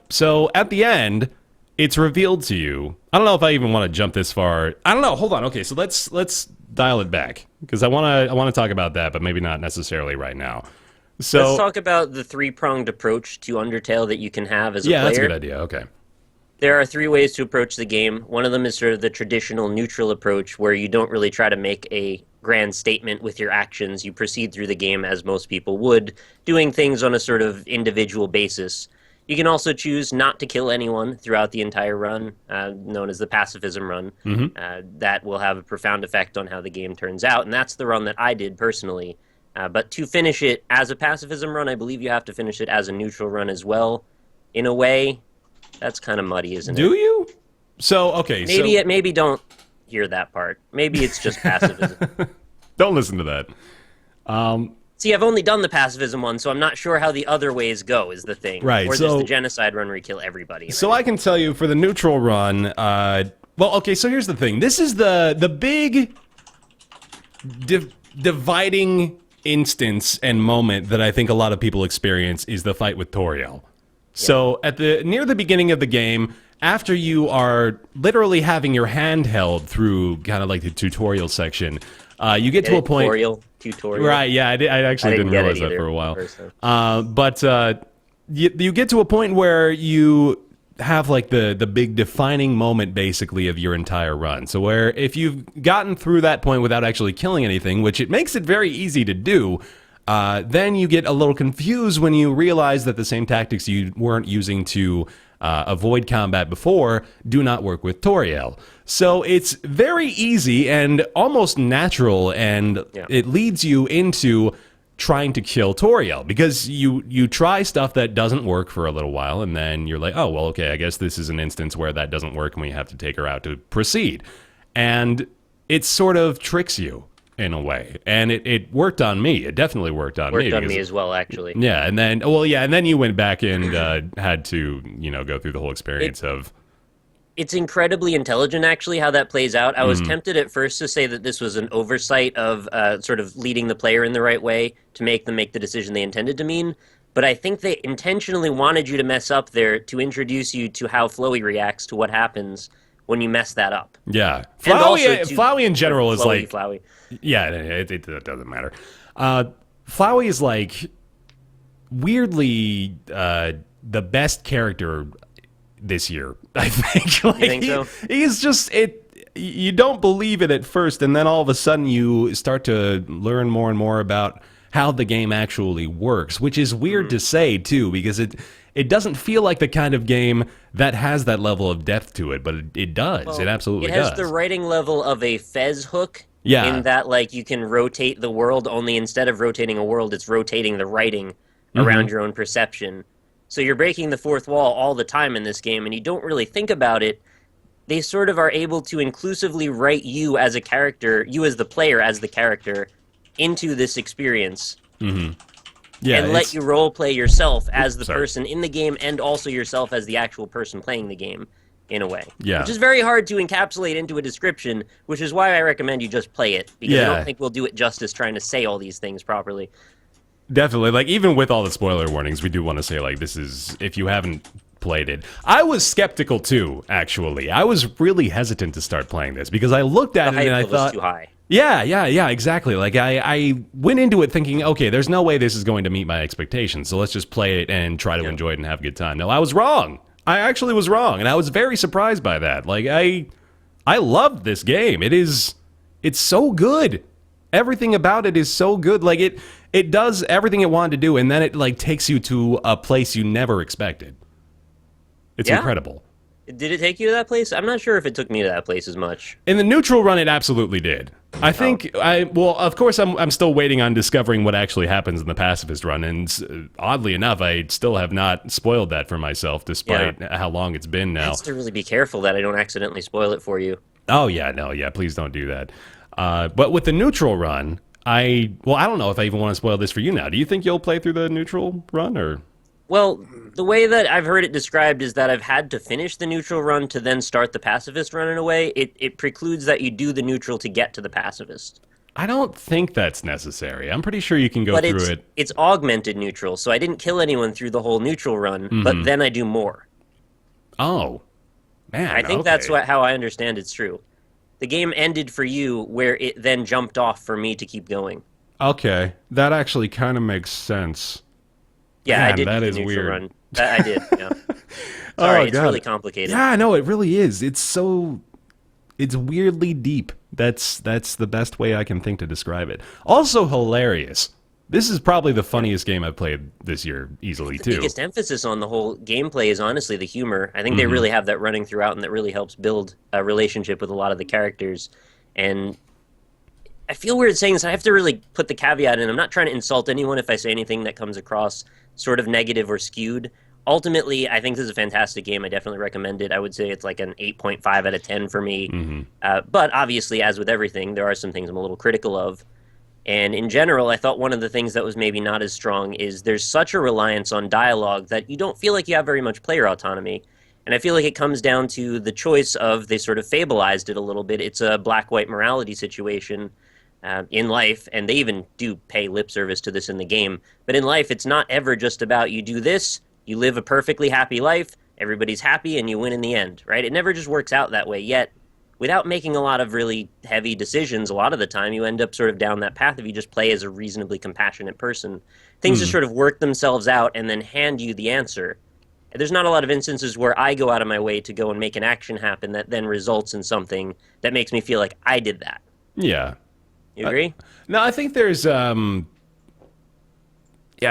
[SPEAKER 1] So, at the end, it's revealed to you. I don't know if I even want to jump this far. I don't know. Hold on. Okay, so let's dial it back, because I want to talk about that, but maybe not necessarily right now. So
[SPEAKER 3] let's talk about the three-pronged approach to Undertale that you can have as a player.
[SPEAKER 1] Yeah, that's a good idea. Okay.
[SPEAKER 3] There are three ways to approach the game. One of them is sort of the traditional neutral approach, where you don't really try to make a grand statement with your actions. You proceed through the game as most people would, doing things on a sort of individual basis. You can also choose not to kill anyone throughout the entire run, known as the pacifism run. That will have a profound effect on how the game turns out, and that's the run that I did personally. But to finish it as a pacifism run, I believe you have to finish it as a neutral run as well. In a way, that's kind of muddy, isn't it?
[SPEAKER 1] Do you? So, okay.
[SPEAKER 3] Maybe don't hear that part. Maybe it's just pacifism.
[SPEAKER 1] Don't listen to that.
[SPEAKER 3] See, I've only done the pacifism one, so I'm not sure how the other ways go, is the thing.
[SPEAKER 1] Right.
[SPEAKER 3] Or there's the genocide run where you kill everybody.
[SPEAKER 1] So I can tell you for the neutral run, so here's the thing. This is the big dividing instance and moment that I think a lot of people experience is the fight with Toriel. So near the beginning of the game, after you are literally having your hand held through kind of like the tutorial section, you get to a point... Tutorial. Right, yeah, I actually didn't realize that for a while. But you get to a point where you have like the big defining moment basically of your entire run. So where if you've gotten through that point without actually killing anything, which it makes it very easy to do, then you get a little confused when you realize that the same tactics you weren't using to avoid combat before do not work with Toriel. So it's very easy and almost natural, and it leads you into trying to kill Toriel, because you try stuff that doesn't work for a little while, and then you're like, oh, well, okay, I guess this is an instance where that doesn't work and we have to take her out to proceed. And it sort of tricks you in a way. And it worked on me. It definitely worked on me.
[SPEAKER 3] Worked on me as well, actually.
[SPEAKER 1] Yeah, and then you went back and had to, go through the whole experience of...
[SPEAKER 3] It's incredibly intelligent, actually, how that plays out. I was tempted at first to say that this was an oversight of sort of leading the player in the right way to make them make the decision they intended to mean. But I think they intentionally wanted you to mess up there to introduce you to how Flowey reacts to what happens when you mess that up.
[SPEAKER 1] Yeah. Flowey in general is like...
[SPEAKER 3] Flowey.
[SPEAKER 1] Yeah, it doesn't matter. Flowey is like weirdly the best character this year, I think. Like,
[SPEAKER 3] you think so?
[SPEAKER 1] He's just you don't believe it at first, and then all of a sudden you start to learn more and more about how the game actually works, which is weird to say too, because it doesn't feel like the kind of game that has that level of depth to it, but it does. Well, it absolutely does.
[SPEAKER 3] It has the writing level of a Fez hook
[SPEAKER 1] Yeah.
[SPEAKER 3] In that, like, you can rotate the world, only instead of rotating a world, it's rotating the writing around your own perception. So you're breaking the fourth wall all the time in this game, and you don't really think about it. They sort of are able to inclusively write you as a character, you as the player as the character, into this experience.
[SPEAKER 1] Yeah,
[SPEAKER 3] And let you role play yourself as the
[SPEAKER 1] Sorry.
[SPEAKER 3] person in the game, and also yourself as the actual person playing the game, in a way.
[SPEAKER 1] Yeah.
[SPEAKER 3] Which is very hard to encapsulate into a description, which is why I recommend you just play it, because I
[SPEAKER 1] Yeah.
[SPEAKER 3] don't think we'll do it justice trying to say all these things properly.
[SPEAKER 1] Definitely. Like, even with all the spoiler warnings, we do want to say, like, this is, if you haven't played it. I was skeptical, too, actually. I was really hesitant to start playing this, because I looked at
[SPEAKER 3] The
[SPEAKER 1] it and I
[SPEAKER 3] hype level
[SPEAKER 1] thought...
[SPEAKER 3] is too high.
[SPEAKER 1] Yeah, exactly. Like, I went into it thinking, okay, there's no way this is going to meet my expectations, so let's just play it and try to enjoy it and have a good time. No, I was wrong. I actually was wrong, and I was very surprised by that. Like, I loved this game. It's so good. Everything about it is so good. Like, it does everything it wanted to do, and then it, like, takes you to a place you never expected. It's incredible.
[SPEAKER 3] Did it take you to that place? I'm not sure if it took me to that place as much.
[SPEAKER 1] In the neutral run, it absolutely did. I think well, of course, I'm still waiting on discovering what actually happens in the pacifist run, and oddly enough, I still have not spoiled that for myself, despite how long it's been now.
[SPEAKER 3] I have to really be careful that I don't accidentally spoil it for you.
[SPEAKER 1] Oh yeah, please don't do that. But with the neutral run, I don't know if I even want to spoil this for you now. Do you think you'll play through the neutral run, or?
[SPEAKER 3] Well, the way that I've heard it described is that I've had to finish the neutral run to then start the pacifist run in a way. It precludes that you do the neutral to get to the pacifist.
[SPEAKER 1] I don't think that's necessary. I'm pretty sure you can go
[SPEAKER 3] But
[SPEAKER 1] through it.
[SPEAKER 3] it's augmented neutral, so I didn't kill anyone through the whole neutral run, but then I do more.
[SPEAKER 1] Oh, man.
[SPEAKER 3] I think that's how I understand it's true. The game ended for you where it then jumped off for me to keep going.
[SPEAKER 1] Okay, that actually kind of makes sense.
[SPEAKER 3] Yeah, I
[SPEAKER 1] Man,
[SPEAKER 3] did
[SPEAKER 1] that
[SPEAKER 3] do the
[SPEAKER 1] is
[SPEAKER 3] neutral
[SPEAKER 1] weird.
[SPEAKER 3] run. I did, yeah. Sorry, it's
[SPEAKER 1] God.
[SPEAKER 3] really complicated.
[SPEAKER 1] Yeah, no, it really is. It's weirdly deep. That's the best way I can think to describe it. Also hilarious. This is probably the funniest game I've played this year, easily,
[SPEAKER 3] The
[SPEAKER 1] too.
[SPEAKER 3] biggest emphasis on the whole gameplay is honestly the humor. I think they really have that running throughout, and that really helps build a relationship with a lot of the characters. And I feel weird saying this. I have to really put the caveat in. I'm not trying to insult anyone if I say anything that comes across sort of negative or skewed. Ultimately, I think this is a fantastic game. I definitely recommend it. I would say it's like an 8.5 out of 10 for me. But obviously, as with everything, there are some things I'm a little critical of. And in general, I thought one of the things that was maybe not as strong is there's such a reliance on dialogue that you don't feel like you have very much player autonomy. And I feel like it comes down to the choice of, they sort of fableized it a little bit. It's a black-white morality situation in life, and they even do pay lip service to this in the game. But in life, it's not ever just about you do this, you live a perfectly happy life, everybody's happy, and you win in the end, right? It never just works out that way. Yet, without making a lot of really heavy decisions, a lot of the time you end up sort of down that path if you just play as a reasonably compassionate person. Things just sort of work themselves out and then hand you the answer. There's not a lot of instances where I go out of my way to go and make an action happen that then results in something that makes me feel like I did that.
[SPEAKER 1] Yeah.
[SPEAKER 3] You agree?
[SPEAKER 1] No, I think there's yeah,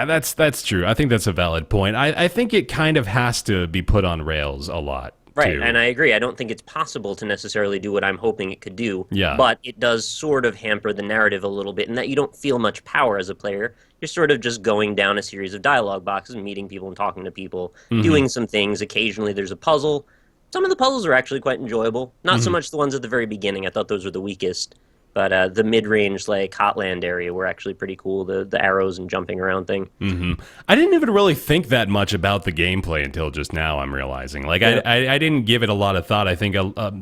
[SPEAKER 1] that's true. I think that's a valid point. I think it kind of has to be put on rails a lot.
[SPEAKER 3] Right,
[SPEAKER 1] too.
[SPEAKER 3] and I agree. I don't think it's possible to necessarily do what I'm hoping it could do.
[SPEAKER 1] Yeah.
[SPEAKER 3] But it does sort of hamper the narrative a little bit in that you don't feel much power as a player. You're sort of just going down a series of dialogue boxes, meeting people and talking to people, doing some things. Occasionally there's a puzzle. Some of the puzzles are actually quite enjoyable. Not so much the ones at the very beginning. I thought those were the weakest. But the mid-range, like, Hotland area were actually pretty cool, the arrows and jumping around thing.
[SPEAKER 1] I didn't even really think that much about the gameplay until just now, I'm realizing. Like,
[SPEAKER 3] Yeah.
[SPEAKER 1] I didn't give it a lot of thought. I think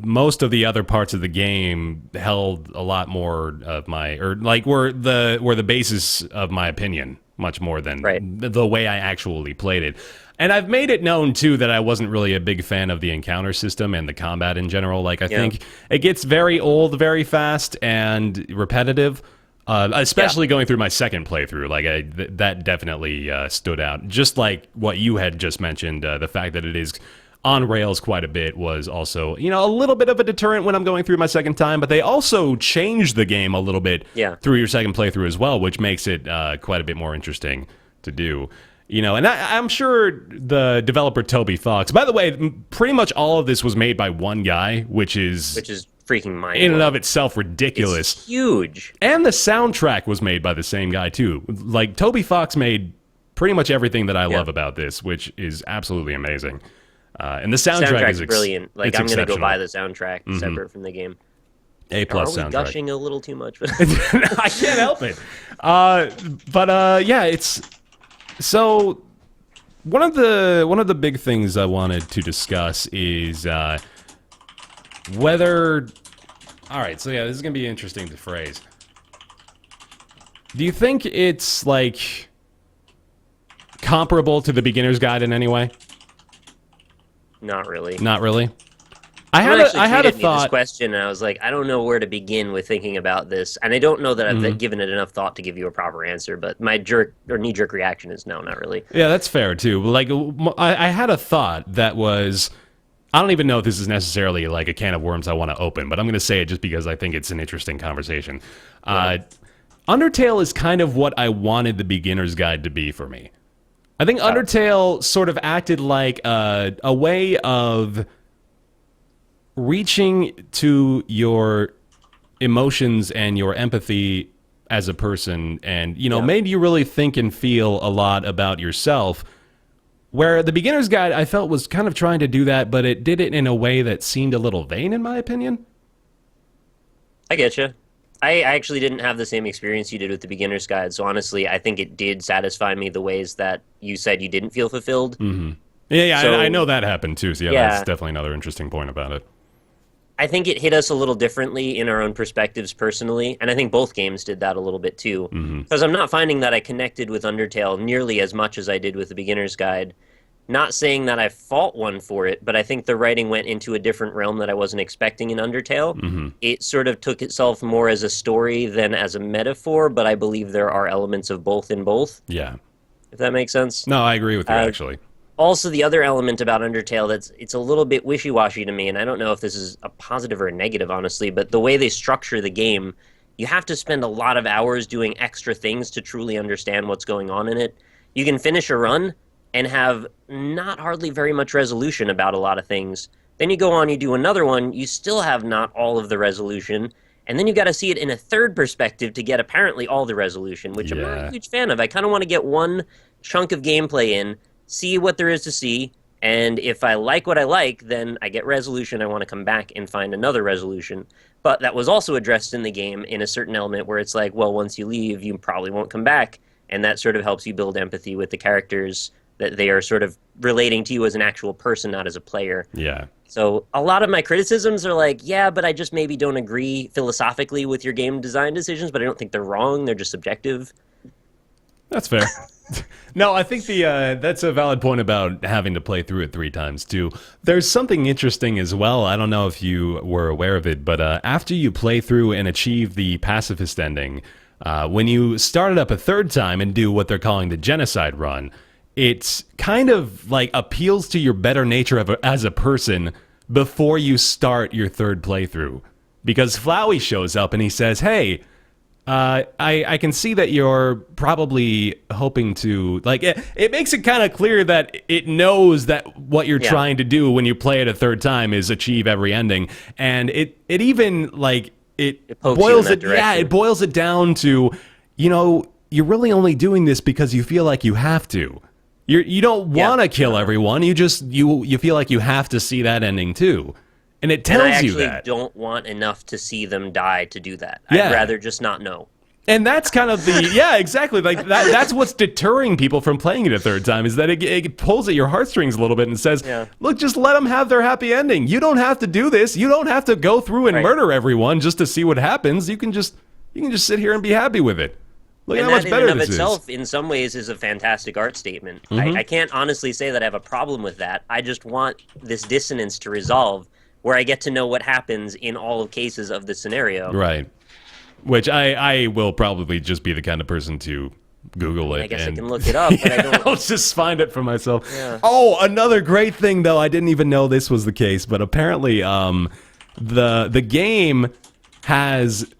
[SPEAKER 1] most of the other parts of the game held a lot more of my, or like were the basis of my opinion, much more than the way I actually played it. And I've made it known, too, that I wasn't really a big fan of the encounter system and the combat in general. Like, I think it gets very old very fast and repetitive, especially going through my second playthrough. Like, that definitely stood out. Just like what you had just mentioned, the fact that it is on rails quite a bit was also, a little bit of a deterrent when I'm going through my second time. But they also changed the game a little bit through your second playthrough as well, which makes it quite a bit more interesting to do. And I'm sure the developer Toby Fox. By the way, pretty much all of this was made by one guy, which is
[SPEAKER 3] freaking mind-blowing.
[SPEAKER 1] in and of itself ridiculous.
[SPEAKER 3] It's huge.
[SPEAKER 1] And the soundtrack was made by the same guy, too. Like, Toby Fox made pretty much everything that I love about this, which is absolutely amazing. And the soundtrack is
[SPEAKER 3] brilliant. Like, I'm going to go buy the soundtrack
[SPEAKER 1] Mm-hmm.
[SPEAKER 3] separate from the game.
[SPEAKER 1] A+ soundtrack.
[SPEAKER 3] Are we gushing a little too much?
[SPEAKER 1] I can't help it. Yeah, it's... So, one of the big things I wanted to discuss is whether... All right, so yeah, this is going to be interesting to phrase. Do you think it's, like, comparable to the beginner's guide in any way?
[SPEAKER 3] Not really.
[SPEAKER 1] Not really?
[SPEAKER 3] I had a
[SPEAKER 1] thought.
[SPEAKER 3] This question, and I was like, I don't know where to begin with thinking about this, and I don't know that I've given it enough thought to give you a proper answer. But my knee-jerk reaction is no, not really.
[SPEAKER 1] Yeah, that's fair too. Like, I had a thought that was, I don't even know if this is necessarily like a can of worms I want to open, but I'm going to say it just because I think it's an interesting conversation. Undertale is kind of what I wanted the beginner's guide to be for me. I think Undertale sort of acted like a way of reaching to your emotions and your empathy as a person, and made you really think and feel a lot about yourself, where the beginner's guide I felt was kind of trying to do that, but it did it in a way that seemed a little vain in my opinion.
[SPEAKER 3] I get you. I actually didn't have the same experience you did with the beginner's guide, so honestly I think it did satisfy me the ways that you said you didn't feel fulfilled.
[SPEAKER 1] Yeah,
[SPEAKER 3] So,
[SPEAKER 1] I know that happened too, so that's definitely another interesting point about it.
[SPEAKER 3] I think it hit us a little differently in our own perspectives personally, and I think both games did that a little bit too. Because I'm not finding that I connected with Undertale nearly as much as I did with the beginner's guide. Not saying that I fault one for it, but I think the writing went into a different realm that I wasn't expecting in Undertale. It sort of took itself more as a story than as a metaphor, but I believe there are elements of both in both.
[SPEAKER 1] Yeah.
[SPEAKER 3] If that makes sense.
[SPEAKER 1] No, I agree with you, actually.
[SPEAKER 3] Also, the other element about Undertale it's a little bit wishy-washy to me, and I don't know if this is a positive or a negative, honestly, but the way they structure the game, you have to spend a lot of hours doing extra things to truly understand what's going on in it. You can finish a run and have not hardly very much resolution about a lot of things. Then you go on, you do another one, you still have not all of the resolution, and then you got to see it in a third perspective to get apparently all the resolution, which I'm not a huge fan of. I kind of want to get one chunk of gameplay in, see what there is to see, and if I like what I like, then I get resolution. I want to come back and find another resolution. But that was also addressed in the game in a certain element where it's like, well, once you leave, you probably won't come back, and that sort of helps you build empathy with the characters, that they are sort of relating to you as an actual person, not as a player.
[SPEAKER 1] Yeah.
[SPEAKER 3] So a lot of my criticisms are like, yeah, but I just maybe don't agree philosophically with your game design decisions, but I don't think they're wrong. They're just subjective.
[SPEAKER 1] That's fair. No, I think that's a valid point about having to play through it 3 times, too. There's something interesting as well. I don't know if you were aware of it, but after you play through and achieve the pacifist ending, when you start it up a 3rd time and do what they're calling the genocide run, it's kind of like appeals to your better nature as a person before you start your 3rd playthrough. Because Flowey shows up and he says, hey, I can see that you're probably hoping to, like, it makes it kind of clear that it knows that what you're trying to do when you play it a 3rd time is achieve every ending. And it even, like, it boils it, it boils it down to, you're really only doing this because you feel like you have to. You don't want to kill everyone. You just you feel like you have to see that ending too, and it tells you that.
[SPEAKER 3] I actually don't want enough to see them die to do that. I'd rather just not know.
[SPEAKER 1] And that's kind of the exactly, like that's what's deterring people from playing it a 3rd time, is that it pulls at your heartstrings a little bit and says, look, just let them have their happy ending. You don't have to do this. You don't have to go through and murder everyone just to see what happens. You can just sit here and be happy with it. Look at how much better this is. And that in and of itself,
[SPEAKER 3] in some ways, is a fantastic art statement. I can't honestly say that I have a problem with that. I just want this dissonance to resolve, where I get to know what happens in all of cases of the scenario.
[SPEAKER 1] Right. Which I will probably just be the kind of person to Google it.
[SPEAKER 3] I guess I can look it up, but I don't...
[SPEAKER 1] I'll just find it for myself.
[SPEAKER 3] Yeah.
[SPEAKER 1] Oh, another great thing, though. I didn't even know this was the case, but apparently the game has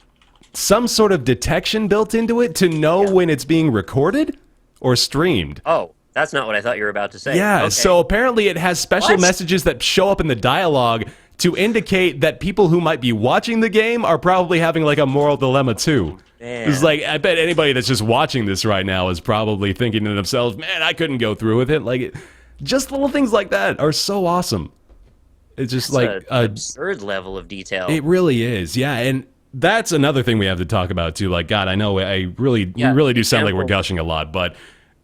[SPEAKER 1] some sort of detection built into it to know when it's being recorded or streamed.
[SPEAKER 3] Oh, that's not what I thought you were about to say.
[SPEAKER 1] Yeah,
[SPEAKER 3] okay.
[SPEAKER 1] so apparently it has special messages that show up in the dialogue to indicate that people who might be watching the game are probably having like a moral dilemma too. It's like, I bet anybody that's just watching this right now is probably thinking to themselves, man, I couldn't go through with it. Like, just little things like that are so awesome. It's just like
[SPEAKER 3] an absurd level of detail.
[SPEAKER 1] It really is, yeah. And that's another thing we have to talk about too. Like, God, I know we really do sound like we're gushing a lot, but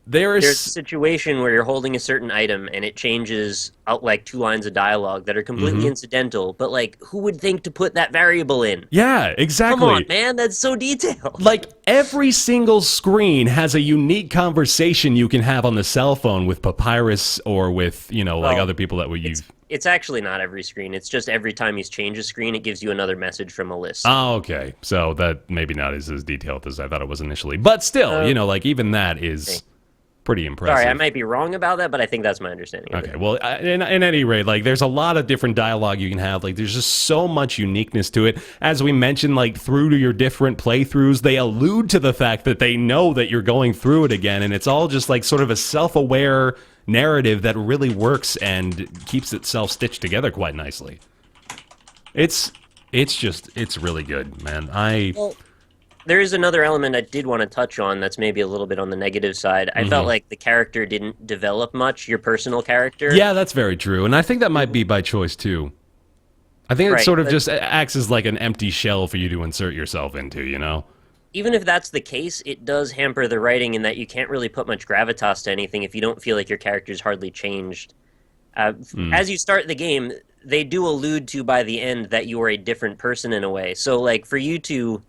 [SPEAKER 1] there's
[SPEAKER 3] a situation where you're holding a certain item and it changes out like 2 lines of dialogue that are completely incidental, but like, who would think to put that variable in?
[SPEAKER 1] Yeah, exactly.
[SPEAKER 3] Come on, man, that's so detailed.
[SPEAKER 1] Like, every single screen has a unique conversation you can have on the cell phone with Papyrus or with, like other people that we use.
[SPEAKER 3] It's actually not every screen. It's just every time you change a screen, it gives you another message from a list.
[SPEAKER 1] Oh, okay. So that maybe not is as detailed as I thought it was initially. But still, like, even that is pretty impressive.
[SPEAKER 3] Sorry, I might be wrong about that, but I think that's my understanding of it.
[SPEAKER 1] Well, in any rate, like, there's a lot of different dialogue you can have. Like, there's just so much uniqueness to it. As we mentioned, like, through to your different playthroughs, they allude to the fact that they know that you're going through it again, and it's all just, like, sort of a self-aware narrative that really works and keeps itself stitched together quite nicely. It's really good, man.
[SPEAKER 3] Well, there is another element I did want to touch on that's maybe a little bit on the negative side. I felt like the character didn't develop much, your personal character.
[SPEAKER 1] Yeah, that's very true. And I think that might be by choice, too. I think it sort of just acts as like an empty shell for you to insert yourself into,
[SPEAKER 3] Even if that's the case, it does hamper the writing in that you can't really put much gravitas to anything if you don't feel like your character's hardly changed. As you start the game, they do allude to by the end that you are a different person in a way. So, like, for you to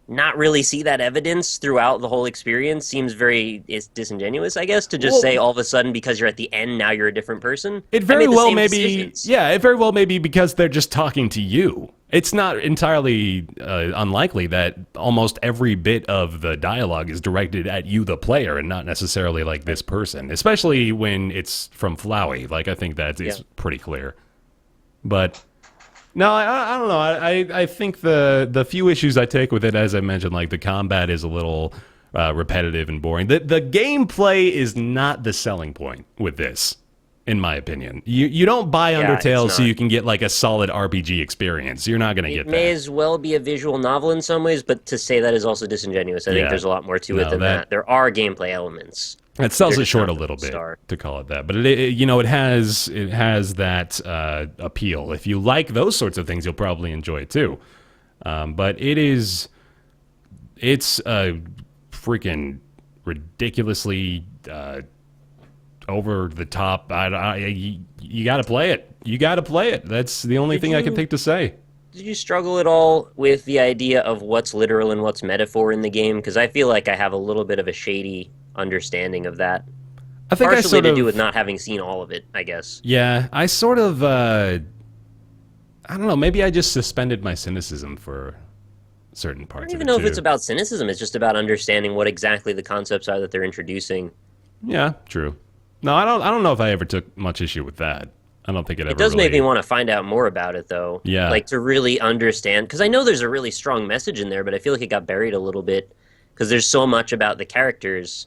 [SPEAKER 3] not really see that evidence throughout the whole experience seems very disingenuous, I guess, to just say all of a sudden because you're at the end, now you're a different person.
[SPEAKER 1] It very well may be, it very well may be because they're just talking to you. It's not entirely unlikely that almost every bit of the dialogue is directed at you, the player, and not necessarily like this person, especially when it's from Flowey. Like, I think that is pretty clear. But no, I don't know. I think the few issues I take with it, as I mentioned, like the combat is a little repetitive and boring. The gameplay is not the selling point with this, in my opinion. You don't buy Undertale so you can get like a solid RPG experience. You're not going to get that. It
[SPEAKER 3] may as well be a visual novel in some ways, but to say that is also disingenuous. I think there's a lot more to it than that. There are gameplay elements.
[SPEAKER 1] It sells it short a little bit to call it that, but it has that appeal. If you like those sorts of things, you'll probably enjoy it too. But it's a freaking ridiculously over the top. You got to play it. You got to play it. That's the only thing I can think to say.
[SPEAKER 3] Did you struggle at all with the idea of what's literal and what's metaphor in the game? Because I feel like I have a little bit of a shady understanding of that.
[SPEAKER 1] I think
[SPEAKER 3] partially to do with not having seen all of it, I guess.
[SPEAKER 1] Yeah, I sort of, I don't know, maybe I just suspended my cynicism for certain parts of it,
[SPEAKER 3] I don't even know if it's about cynicism. It's just about understanding what exactly the concepts are that they're introducing.
[SPEAKER 1] Yeah, true. No, I don't know if I ever took much issue with that. I don't think it ever.
[SPEAKER 3] It does make me want to find out more about it, though.
[SPEAKER 1] Yeah.
[SPEAKER 3] Like, to really understand. Because I know there's a really strong message in there, but I feel like it got buried a little bit. Because there's so much about the characters.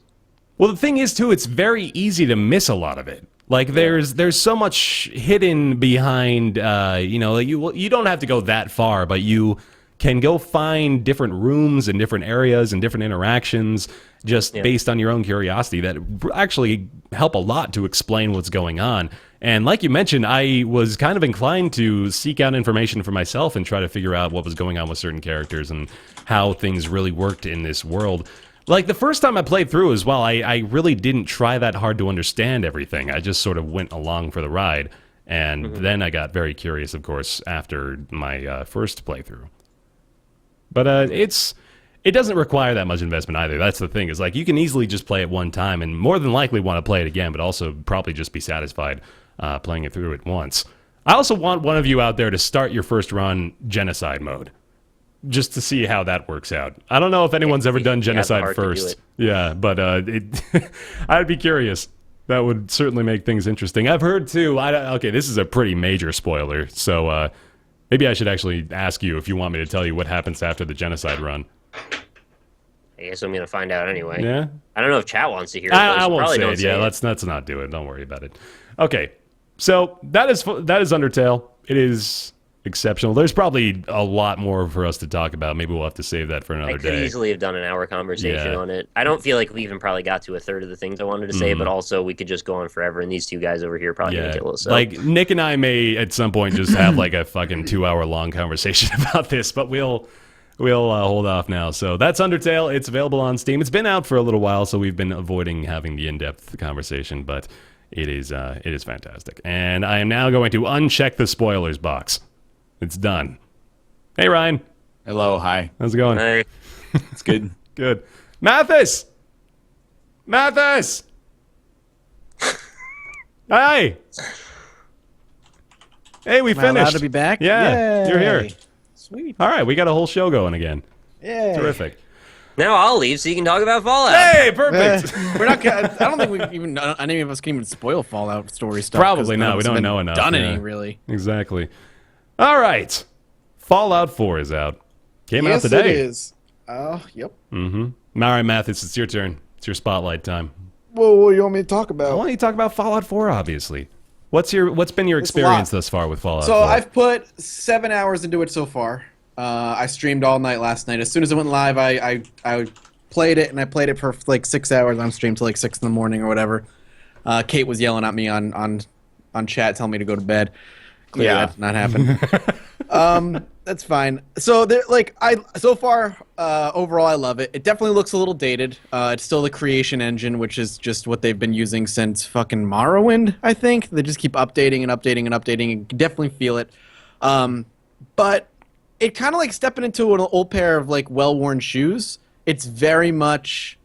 [SPEAKER 1] Well, the thing is, too, it's very easy to miss a lot of it. Like, there's so much hidden behind, you don't have to go that far, but you can go find different rooms and different areas and different interactions just based on your own curiosity that actually help a lot to explain what's going on. And like you mentioned, I was kind of inclined to seek out information for myself and try to figure out what was going on with certain characters and how things really worked in this world. Like, the first time I played through as well, I really didn't try that hard to understand everything. I just sort of went along for the ride. And then I got very curious, of course, after my first playthrough. But it doesn't require that much investment either. That's the thing. Is like, you can easily just play it one time and more than likely want to play it again, but also probably just be satisfied playing it through it once. I also want one of you out there to start your first run genocide mode, just to see how that works out. I don't know if anyone's ever done genocide first. Yeah, but I'd be curious. That would certainly make things interesting. I've heard too. Okay, this is a pretty major spoiler, so maybe I should actually ask you if you want me to tell you what happens after the genocide run.
[SPEAKER 3] I guess I'm gonna find out anyway.
[SPEAKER 1] Yeah.
[SPEAKER 3] I don't know if chat wants to hear it.
[SPEAKER 1] I won't say it. Yeah, let's not do it. Don't worry about it. Okay. So that is Undertale. It is exceptional. There's probably a lot more for us to talk about. Maybe we'll have to save that for another
[SPEAKER 3] I could
[SPEAKER 1] day.
[SPEAKER 3] easily have done an hour conversation
[SPEAKER 1] Yeah.
[SPEAKER 3] on it. I don't feel like we even probably got to a third of the things I wanted to say, but also we could just go on forever, and these two guys over here probably gonna kill us. So.
[SPEAKER 1] Like Nick and I may at some point just have like a fucking 2-hour long conversation about this, but we'll hold off now. So that's Undertale. It's available on Steam. It's been out for a little while, so we've been avoiding having the in-depth conversation, but it is fantastic. And I am now going to uncheck the spoilers box. It's done. Hey, Ryan.
[SPEAKER 2] Hello, hi.
[SPEAKER 1] How's it going?
[SPEAKER 3] Hey.
[SPEAKER 2] It's good.
[SPEAKER 1] Good. Mathas! Hi! Hey, we
[SPEAKER 4] Am I
[SPEAKER 1] finished.
[SPEAKER 4] allowed to be back?
[SPEAKER 1] Yeah, you're here.
[SPEAKER 4] Yay. Sweet.
[SPEAKER 1] All right, we got a whole show going again.
[SPEAKER 4] Yeah.
[SPEAKER 1] Terrific.
[SPEAKER 3] Now I'll leave so you can talk about Fallout.
[SPEAKER 1] Hey, perfect.
[SPEAKER 4] We're not. I don't think we even. Any of us can even spoil Fallout story stuff.
[SPEAKER 1] Probably
[SPEAKER 4] 'cause
[SPEAKER 1] not.
[SPEAKER 4] none of
[SPEAKER 1] We
[SPEAKER 4] us
[SPEAKER 1] don't
[SPEAKER 4] have
[SPEAKER 1] know enough.
[SPEAKER 4] Done
[SPEAKER 1] Yeah.
[SPEAKER 4] any really?
[SPEAKER 1] Exactly. All right. Fallout 4 is out. Came out today.
[SPEAKER 5] Yes, it is. Yep.
[SPEAKER 1] All right, Mathis, it's your turn. It's your spotlight time.
[SPEAKER 5] Well, what do you want me to talk
[SPEAKER 1] I
[SPEAKER 5] about?
[SPEAKER 1] want you to talk about Fallout 4, obviously. What's been your
[SPEAKER 5] It's a
[SPEAKER 1] experience
[SPEAKER 5] lot.
[SPEAKER 1] thus far with Fallout
[SPEAKER 5] So
[SPEAKER 1] 4?
[SPEAKER 5] I've put 7 hours into it so far. I streamed all night last night. As soon as it went live, I played it, and I played it for like 6 hours on stream till like 6 in the morning or whatever. Kate was yelling at me on chat, telling me to go to bed. Clearly
[SPEAKER 2] Yeah.
[SPEAKER 5] that's not happened. That's fine. So so far overall I love it. It definitely looks a little dated. It's still the creation engine, which is just what they've been using since fucking Morrowind, I think. They just keep updating and updating and updating. You can definitely feel it. But it kind of like stepping into an old pair of like well-worn shoes. It's very much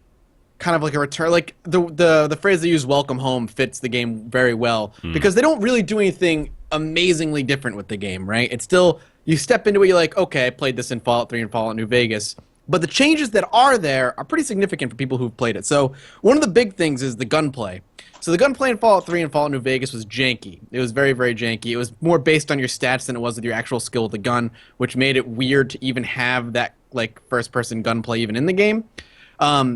[SPEAKER 5] kind of like a return. Like the phrase they use, "welcome home," fits the game very well because they don't really do anything amazingly different with the game, right? It's still, you step into it, you're like, okay, I played this in Fallout 3 and Fallout New Vegas, but the changes that are there are pretty significant for people who've played it. So one of the big things is the gunplay. So the gunplay in Fallout 3 and Fallout New Vegas was janky. It was very, very janky. It was more based on your stats than it was with your actual skill with the gun, which made it weird to even have that like first-person gunplay even in the game.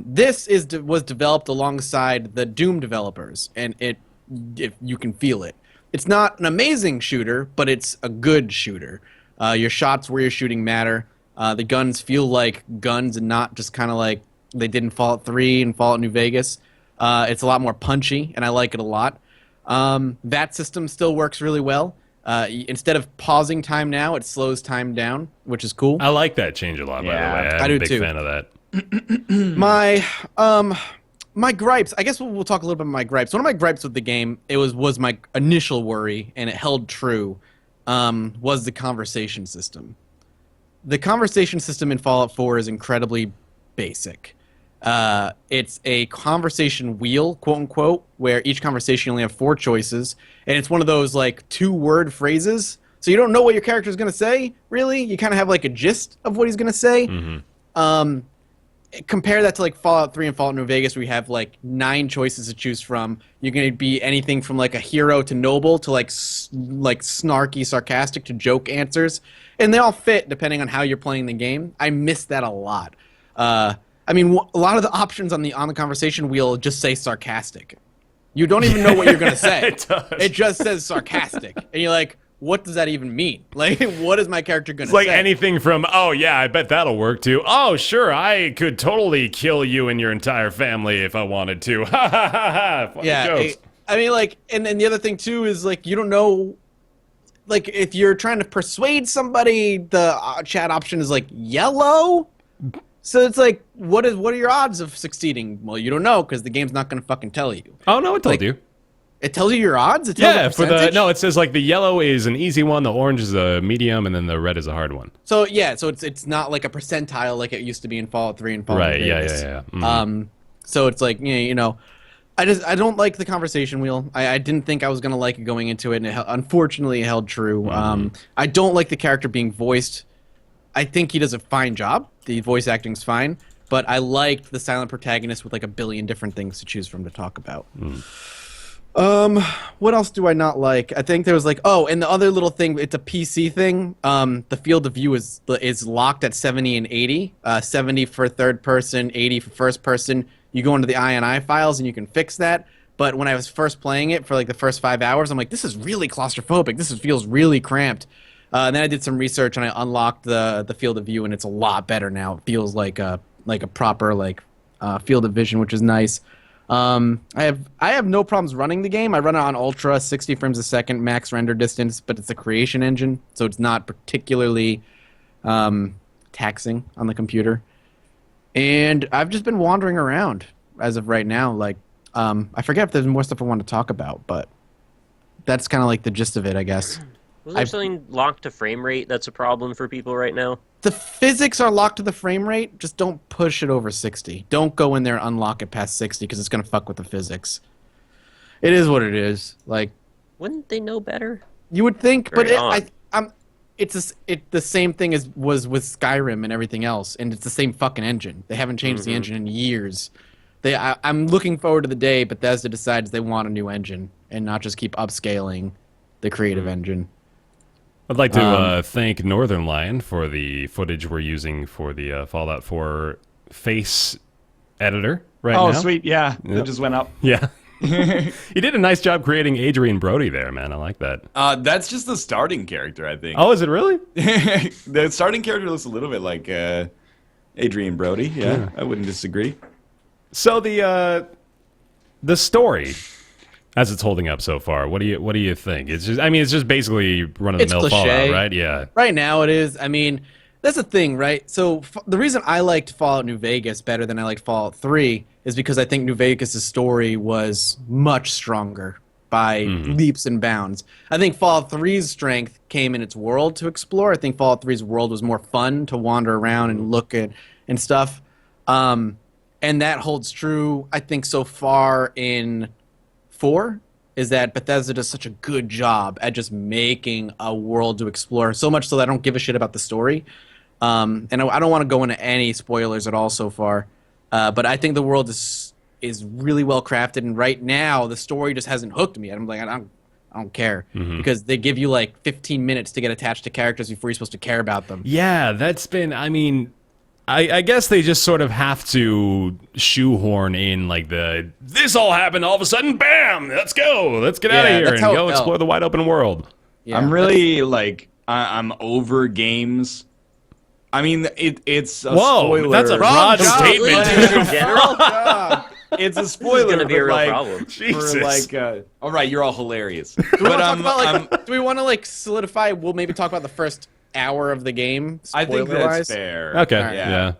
[SPEAKER 5] This was developed alongside the Doom developers, and you can feel it. It's not an amazing shooter, but it's a good shooter. Your shots where you're shooting matter. The guns feel like guns and not just kind of like they did in Fallout 3 and Fallout New Vegas. It's a lot more punchy, and I like it a lot. That system still works really well. Instead of pausing time now, it slows time down, which is cool.
[SPEAKER 1] I like that change a lot, by the
[SPEAKER 2] Yeah,
[SPEAKER 1] way. I'm
[SPEAKER 5] I do
[SPEAKER 1] a big
[SPEAKER 5] too.
[SPEAKER 1] fan of that.
[SPEAKER 5] My gripes, I guess we'll talk a little bit about my gripes. One of my gripes with the game, was my initial worry, and it held true, was the conversation system. The conversation system in Fallout 4 is incredibly basic. It's a conversation wheel, quote unquote, where each conversation you only have 4 choices, and it's one of those like 2-word phrases. So you don't know what your character is going to say, really. You kind of have like a gist of what he's going to say. Compare that to like Fallout 3 and Fallout New Vegas, where you have like 9 choices to choose from. You're going to be anything from like a hero to noble to like snarky, sarcastic to joke answers, and they all fit depending on how you're playing the game. I miss that a lot. I mean, a lot of the options on the conversation wheel just say sarcastic. You don't even know what you're going to say.
[SPEAKER 1] It does.
[SPEAKER 5] It just says sarcastic, and you're like, what does that even mean? Like, what is my character going to
[SPEAKER 1] It's
[SPEAKER 5] say?
[SPEAKER 1] like anything from, oh, yeah, I bet that'll work too. Oh, sure, I could totally kill you and your entire family if I wanted to. Ha ha ha ha. Funny jokes.
[SPEAKER 5] I mean, like, and the other thing too is like you don't know, like if you're trying to persuade somebody, the chat option is like yellow. So it's like, what are your odds of succeeding? Well, you don't know because the game's not going to fucking tell you.
[SPEAKER 1] Oh, no, it told
[SPEAKER 5] like,
[SPEAKER 1] you.
[SPEAKER 5] It tells you your odds. It tells
[SPEAKER 1] Yeah,
[SPEAKER 5] you
[SPEAKER 1] for the
[SPEAKER 5] percentage?
[SPEAKER 1] no, it says like the yellow is an easy one, the orange is a medium, and then the red is a hard one.
[SPEAKER 5] So yeah, so it's not like a percentile like it used to be in Fallout 3 and Fallout
[SPEAKER 1] Right?
[SPEAKER 5] New
[SPEAKER 1] Yeah,
[SPEAKER 5] Vegas.
[SPEAKER 1] yeah, yeah. Mhm.
[SPEAKER 5] So it's like, you know, I don't like the conversation wheel. I didn't think I was gonna like it going into it, and unfortunately it held true. I don't like the character being voiced. I think he does a fine job. The voice acting's fine, but I liked the silent protagonist with like a billion different things to choose from to talk about. What else do I not like? I think there was like, oh, and the other little thing, it's a PC thing. The field of view is locked at 70 and 80. 70 for third person, 80 for first person. You go into the INI files and you can fix that. But when I was first playing it for like the first 5 hours, I'm like, this is really claustrophobic. Feels really cramped. And then I did some research and I unlocked the field of view, and it's a lot better now. It feels like a proper field of vision, which is nice. I have no problems running the game. I run it on ultra, 60 frames a second, max render distance, but it's a creation engine, so it's not particularly taxing on the computer. And I've just been wandering around as of right now. Like, I forget if there's more stuff I want to talk about, but that's kind of like the gist of it, I guess.
[SPEAKER 3] Was there something locked to frame rate that's a problem for people right now?
[SPEAKER 5] The physics are locked to the frame rate. Just don't push it over 60. Don't go in there and unlock it past 60 because it's going to fuck with the physics. It is what it is. Like,
[SPEAKER 3] wouldn't they know better?
[SPEAKER 5] You would think, but
[SPEAKER 3] It's
[SPEAKER 5] the same thing as was with Skyrim and everything else, and it's the same fucking engine. They haven't changed the engine in years. I'm looking forward to the day Bethesda decides they want a new engine and not just keep upscaling the creative engine.
[SPEAKER 1] I'd like to thank Northernlion for the footage we're using for the Fallout 4 face editor now.
[SPEAKER 2] Oh, sweet. Yeah. It just went up.
[SPEAKER 1] Yeah. You did a nice job creating Adrian Brody there, man. I like that.
[SPEAKER 2] That's just the starting character, I think.
[SPEAKER 1] Oh, is it really?
[SPEAKER 2] The starting character looks a little bit like Adrian Brody. Yeah, I wouldn't disagree.
[SPEAKER 1] So the story, as it's holding up so far, what do you think? It's just basically run of the mill Fallout, right? Yeah.
[SPEAKER 5] Right now it is. I mean, that's the thing, right? So the reason I liked Fallout New Vegas better than I liked Fallout 3 is because I think New Vegas' story was much stronger by leaps and bounds. I think Fallout 3's strength came in its world to explore. I think Fallout 3's world was more fun to wander around and look at and stuff. And that holds true, I think, so far in 4, is that Bethesda does such a good job at just making a world to explore, so much so that I don't give a shit about the story. And I don't want to go into any spoilers at all so far, but I think the world is really well crafted, and right now the story just hasn't hooked me. I'm like, I don't care, because they give you like 15 minutes to get attached to characters before you're supposed to care about them.
[SPEAKER 1] Yeah, that's been, I guess they just sort of have to shoehorn in like this all happened all of a sudden, bam, let's go, let's get out of here and go explore the wide open world.
[SPEAKER 2] Yeah, I'm really I'm over games. I mean, it's a spoiler.
[SPEAKER 1] That's a broad statement.
[SPEAKER 3] In general?
[SPEAKER 2] It's a spoiler.
[SPEAKER 3] It's gonna be a real problem.
[SPEAKER 1] Jesus.
[SPEAKER 2] All right, you're all hilarious.
[SPEAKER 5] Do we want to solidify? We'll maybe talk about the first hour of the game.
[SPEAKER 2] I think that's fair.
[SPEAKER 1] Okay.
[SPEAKER 2] Yeah.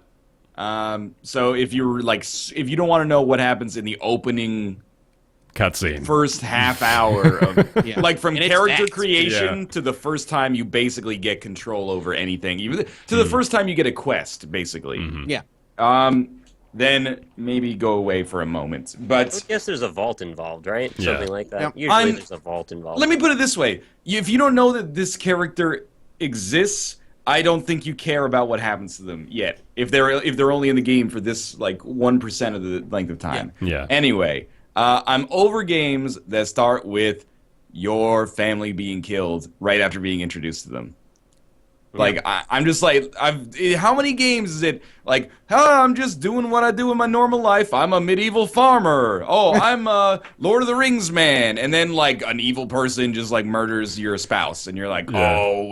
[SPEAKER 2] So if you don't want to know what happens in the opening
[SPEAKER 1] cutscene,
[SPEAKER 2] first half hour of from
[SPEAKER 5] and
[SPEAKER 2] character creation to the first time you basically get control over anything, even to the first time you get a quest, basically. Then maybe go away for a moment. But
[SPEAKER 3] I guess there's a vault involved, right?
[SPEAKER 1] Yeah.
[SPEAKER 3] Something like that.
[SPEAKER 5] Yep.
[SPEAKER 3] Usually there's a vault involved.
[SPEAKER 2] let me put it this way: if you don't know that this character exists, I don't think you care about what happens to them yet. If they're only in the game for this 1% of the length of time.
[SPEAKER 1] Yeah.
[SPEAKER 2] Anyway, I'm over games that start with your family being killed right after being introduced to them. I'm just how many games is it I'm just doing what I do in my normal life. I'm a medieval farmer. Oh, I'm a Lord of the Rings man. And then an evil person just murders your spouse. And you're like, oh,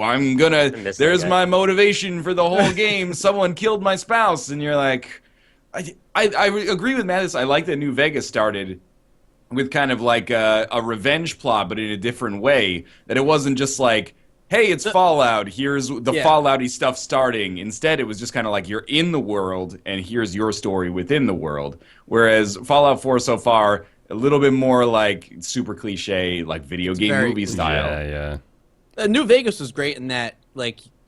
[SPEAKER 2] there's my motivation for the whole game. Someone killed my spouse. And you're like, I agree with Mathas. I like that New Vegas started with kind of a revenge plot, but in a different way. That it wasn't just hey, it's Fallout, here's the Fallout-y stuff starting. Instead, it was just kind of you're in the world, and here's your story within the world. Whereas Fallout 4 so far, a little bit more super cliche, video game movie style.
[SPEAKER 1] Yeah.
[SPEAKER 5] New Vegas was great in that,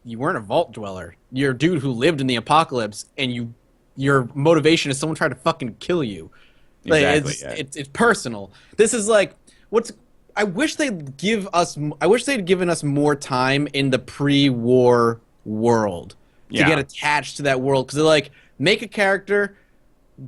[SPEAKER 5] you weren't a vault dweller. You're a dude who lived in the apocalypse, and your motivation is someone trying to fucking kill you.
[SPEAKER 2] Exactly,
[SPEAKER 5] It's personal. This is I wish they'd given us more time in the pre-war world to get attached to that world, because they're make a character.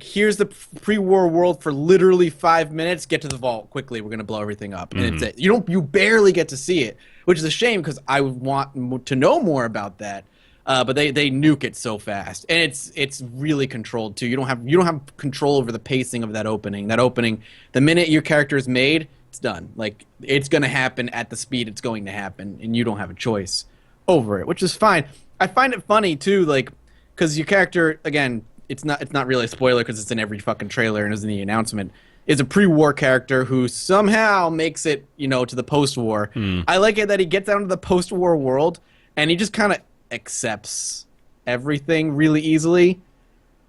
[SPEAKER 5] Here's the pre-war world for literally 5 minutes. Get to the vault quickly. We're gonna blow everything up, and it's it. You barely get to see it, which is a shame because I want to know more about that. but they nuke it so fast, and it's really controlled too. You don't have control over the pacing of that opening. That opening, the minute your character is made, it's done. Like, it's going to happen at the speed it's going to happen, and you don't have a choice over it, which is fine. I find it funny too, like, because your character, again, it's not really a spoiler because it's in every fucking trailer and is in the announcement, is a pre-war character who somehow makes it, to the post-war. I like it that he gets out into the post-war world and he just kind of accepts everything really easily,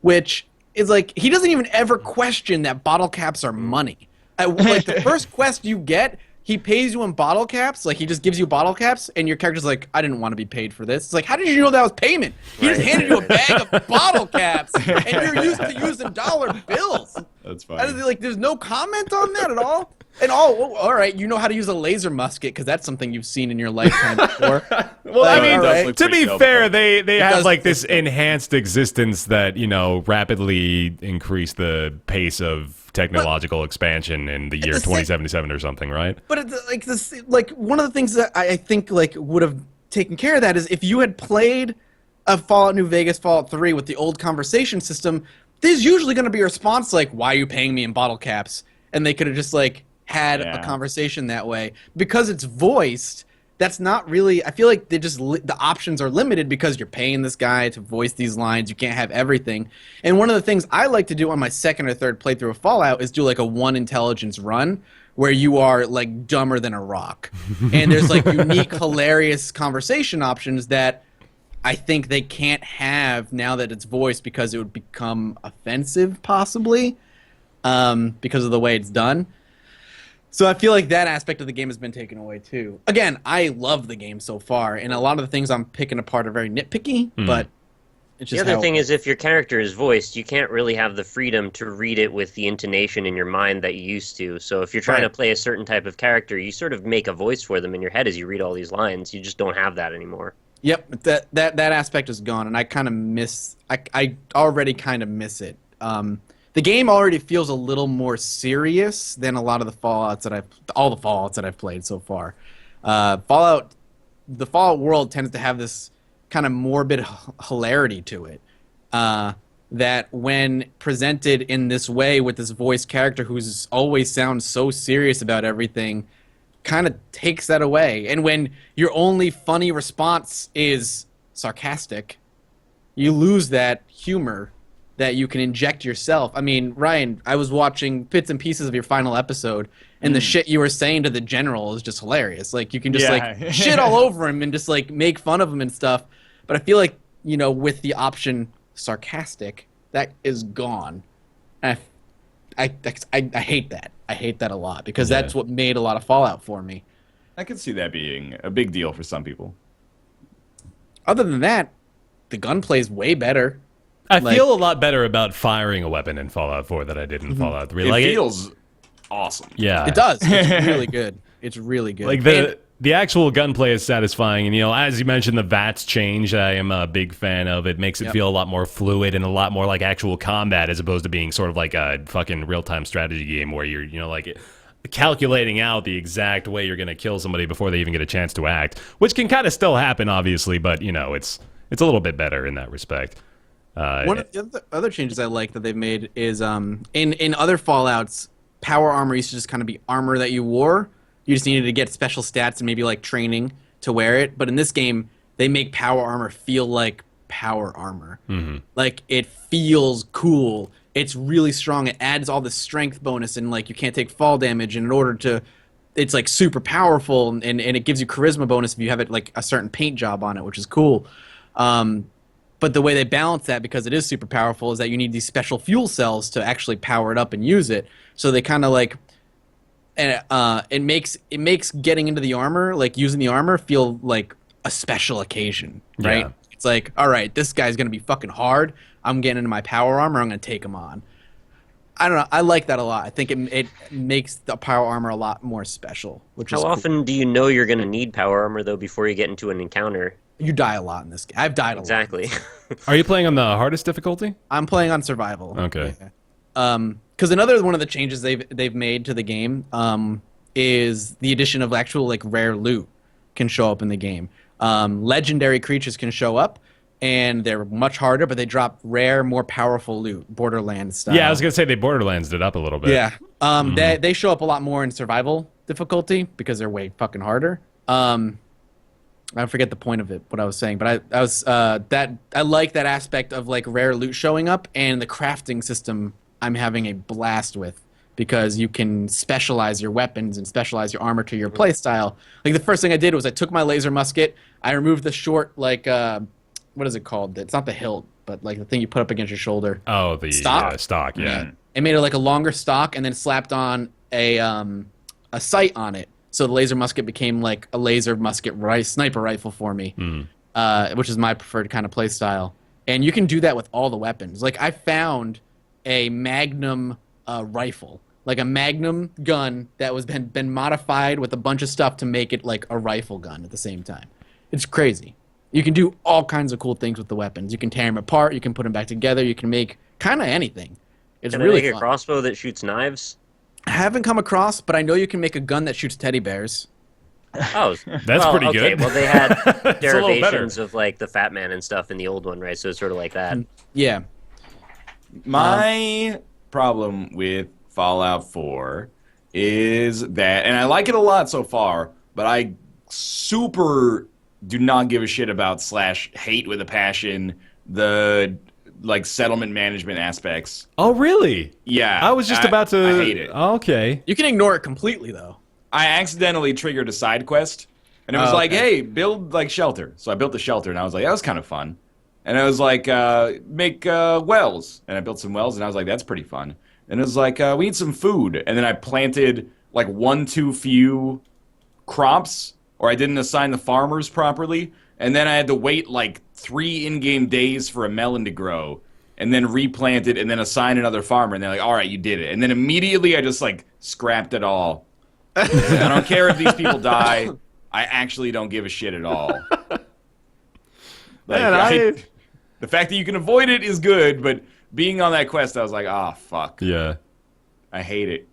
[SPEAKER 5] which is like, he doesn't even ever question that bottle caps are money. Like, the first quest you get, he pays you in bottle caps. Like, he just gives you bottle caps, and your character's like, I didn't want to be paid for this. It's like, how did you know that was payment? He just handed you a bag of bottle caps, and you're used to using dollar bills.
[SPEAKER 2] That's fine.
[SPEAKER 5] Like, there's no comment on that at all? And all right, you know how to use a laser musket because that's something you've seen in your lifetime before.
[SPEAKER 1] Well, I mean,
[SPEAKER 5] right.
[SPEAKER 1] to be fair, they have
[SPEAKER 5] does
[SPEAKER 1] like this enhanced existence that, rapidly increase the pace of technological expansion in the year 2077 or something, right?
[SPEAKER 5] But it's like this, like, one of the things that I think like would have taken care of that is if you had played a Fallout New Vegas, Fallout 3 with the old conversation system, there's usually going to be a response like, why are you paying me in bottle caps? And they could have just like had a conversation that way. Because it's voiced, that's not really, I feel like they just the options are limited because you're paying this guy to voice these lines. You can't have everything. And one of the things I like to do on my second or third playthrough of Fallout is do like a 1 intelligence run where you are like dumber than a rock. And there's like unique, hilarious conversation options that I think they can't have now that it's voiced because it would become offensive possibly because of the way it's done. So I feel like that aspect of the game has been taken away too. Again, I love the game so far, and a lot of the things I'm picking apart are very nitpicky, but it's just
[SPEAKER 3] the other thing is if your character is voiced, you can't really have the freedom to read it with the intonation in your mind that you used to. So if you're trying to play a certain type of character, you sort of make a voice for them in your head as you read all these lines. You just don't have that anymore.
[SPEAKER 5] Yep, that aspect is gone, and I kind of miss. I already kind of miss it. The game already feels a little more serious than a lot of the Fallouts that all the Fallouts that I've played so far. The Fallout world tends to have this kind of morbid hilarity to it. That when presented in this way with this voice character who's always sounds so serious about everything, kind of takes that away. And when your only funny response is sarcastic, you lose that humor that you can inject yourself. I mean, Ryan, I was watching bits and pieces of your final episode, and the shit you were saying to the general is just hilarious. Like, you can just like shit all over him and just like make fun of him and stuff. But I feel like, with the option sarcastic, that is gone. And I hate that. I hate that a lot because that's what made a lot of Fallout for me.
[SPEAKER 2] I could see that being a big deal for some people.
[SPEAKER 5] Other than that, the gunplay is way better.
[SPEAKER 1] I feel a lot better about firing a weapon in Fallout 4 than I did in Fallout 3.
[SPEAKER 2] It feels awesome.
[SPEAKER 1] Yeah.
[SPEAKER 5] It does. It's really good. It's really good.
[SPEAKER 1] Like, the actual gunplay is satisfying, and as you mentioned, the VATS change. I am a big fan of it. Makes it feel a lot more fluid and a lot more like actual combat, as opposed to being sort of like a fucking real-time strategy game where you're, like calculating out the exact way you're going to kill somebody before they even get a chance to act, which can kind of still happen, obviously, but it's a little bit better in that respect.
[SPEAKER 5] One of the other changes I like that they've made is in other Fallouts, power armor used to just kind of be armor that you wore. You just needed to get special stats and maybe like training to wear it. But in this game, they make power armor feel like power armor. Like, it feels cool. It's really strong. It adds all the strength bonus, and like you can't take fall damage. And in order to, it's like super powerful, and it gives you charisma bonus if you have it like a certain paint job on it, which is cool. But the way they balance that, because it is super powerful, is that you need these special fuel cells to actually power it up and use it. So they kind of like, and it makes getting into the armor, like using the armor, feel like a special occasion, right?
[SPEAKER 1] Yeah.
[SPEAKER 5] It's like, all right, this guy's gonna be fucking hard. I'm getting into my power armor. I'm gonna take him on. I don't know. I like that a lot. I think it makes the power armor a lot more special. Which is
[SPEAKER 3] How
[SPEAKER 5] cool.
[SPEAKER 3] often do you know you're going to need power armor, though, before you get into an encounter?
[SPEAKER 5] You die a lot in this game. I've died a lot.
[SPEAKER 3] Exactly.
[SPEAKER 1] Are you playing on the hardest difficulty?
[SPEAKER 5] I'm playing on survival.
[SPEAKER 1] Okay.
[SPEAKER 5] Because another one of the changes they've made to the game is the addition of actual like rare loot can show up in the game. Legendary creatures can show up, and they're much harder, but they drop rare, more powerful loot, Borderlands style.
[SPEAKER 1] Yeah, I was gonna say they Borderlands it up a little bit.
[SPEAKER 5] Yeah. They show up a lot more in survival difficulty because they're way fucking harder. I forget the point of it, what I was saying, but I like that aspect of like rare loot showing up, and the crafting system I'm having a blast with, because you can specialize your weapons and specialize your armor to your playstyle. Like the first thing I did was I took my laser musket, I removed the short, like what is it called? It's not the hilt, but like the thing you put up against your shoulder.
[SPEAKER 1] Oh, the stock, yeah.
[SPEAKER 5] I made it like a longer stock and then slapped on a sight on it. So the laser musket became like a laser musket sniper rifle for me, which is my preferred kind of play style. And you can do that with all the weapons. Like I found a Magnum rifle, like a Magnum gun that was been modified with a bunch of stuff to make it like a rifle gun at the same time. It's crazy. You can do all kinds of cool things with the weapons. You can tear them apart. You can put them back together. You can make kind of anything. It's
[SPEAKER 3] Can
[SPEAKER 5] really
[SPEAKER 3] I make
[SPEAKER 5] fun.
[SPEAKER 3] a crossbow that shoots knives?
[SPEAKER 5] I haven't come across, but I know you can make a gun that shoots teddy bears.
[SPEAKER 3] Oh,
[SPEAKER 1] That's pretty
[SPEAKER 3] okay.
[SPEAKER 1] good.
[SPEAKER 3] Well, they had
[SPEAKER 1] It's a little better.
[SPEAKER 3] derivations of like the Fat Man and stuff in the old one, right? So it's sort of like that.
[SPEAKER 5] Yeah.
[SPEAKER 2] My problem with Fallout 4 is that, and I like it a lot so far, but I super do not give a shit about / hate with a passion the like settlement management aspects.
[SPEAKER 1] Oh, really?
[SPEAKER 2] Yeah.
[SPEAKER 1] I was just about to.
[SPEAKER 2] I hate it.
[SPEAKER 1] Okay.
[SPEAKER 5] You can ignore it completely, though.
[SPEAKER 2] I accidentally triggered a side quest, and it was like, hey, build like shelter. So I built a shelter, and I was like, that was kind of fun. And I was like, make wells, and I built some wells, and I was like, that's pretty fun. And it was like, we need some food, and then I planted like one too few crops, or I didn't assign the farmers properly, and then I had to wait like 3 in-game days for a melon to grow, and then replant it, and then assign another farmer, and they're like, all right, you did it. And then immediately I just like scrapped it all. I don't care if these people die. I actually don't give a shit at all. Like,
[SPEAKER 1] Man,
[SPEAKER 2] the fact that you can avoid it is good, but being on that quest, I was like, ah, fuck.
[SPEAKER 1] Yeah.
[SPEAKER 2] I hate it.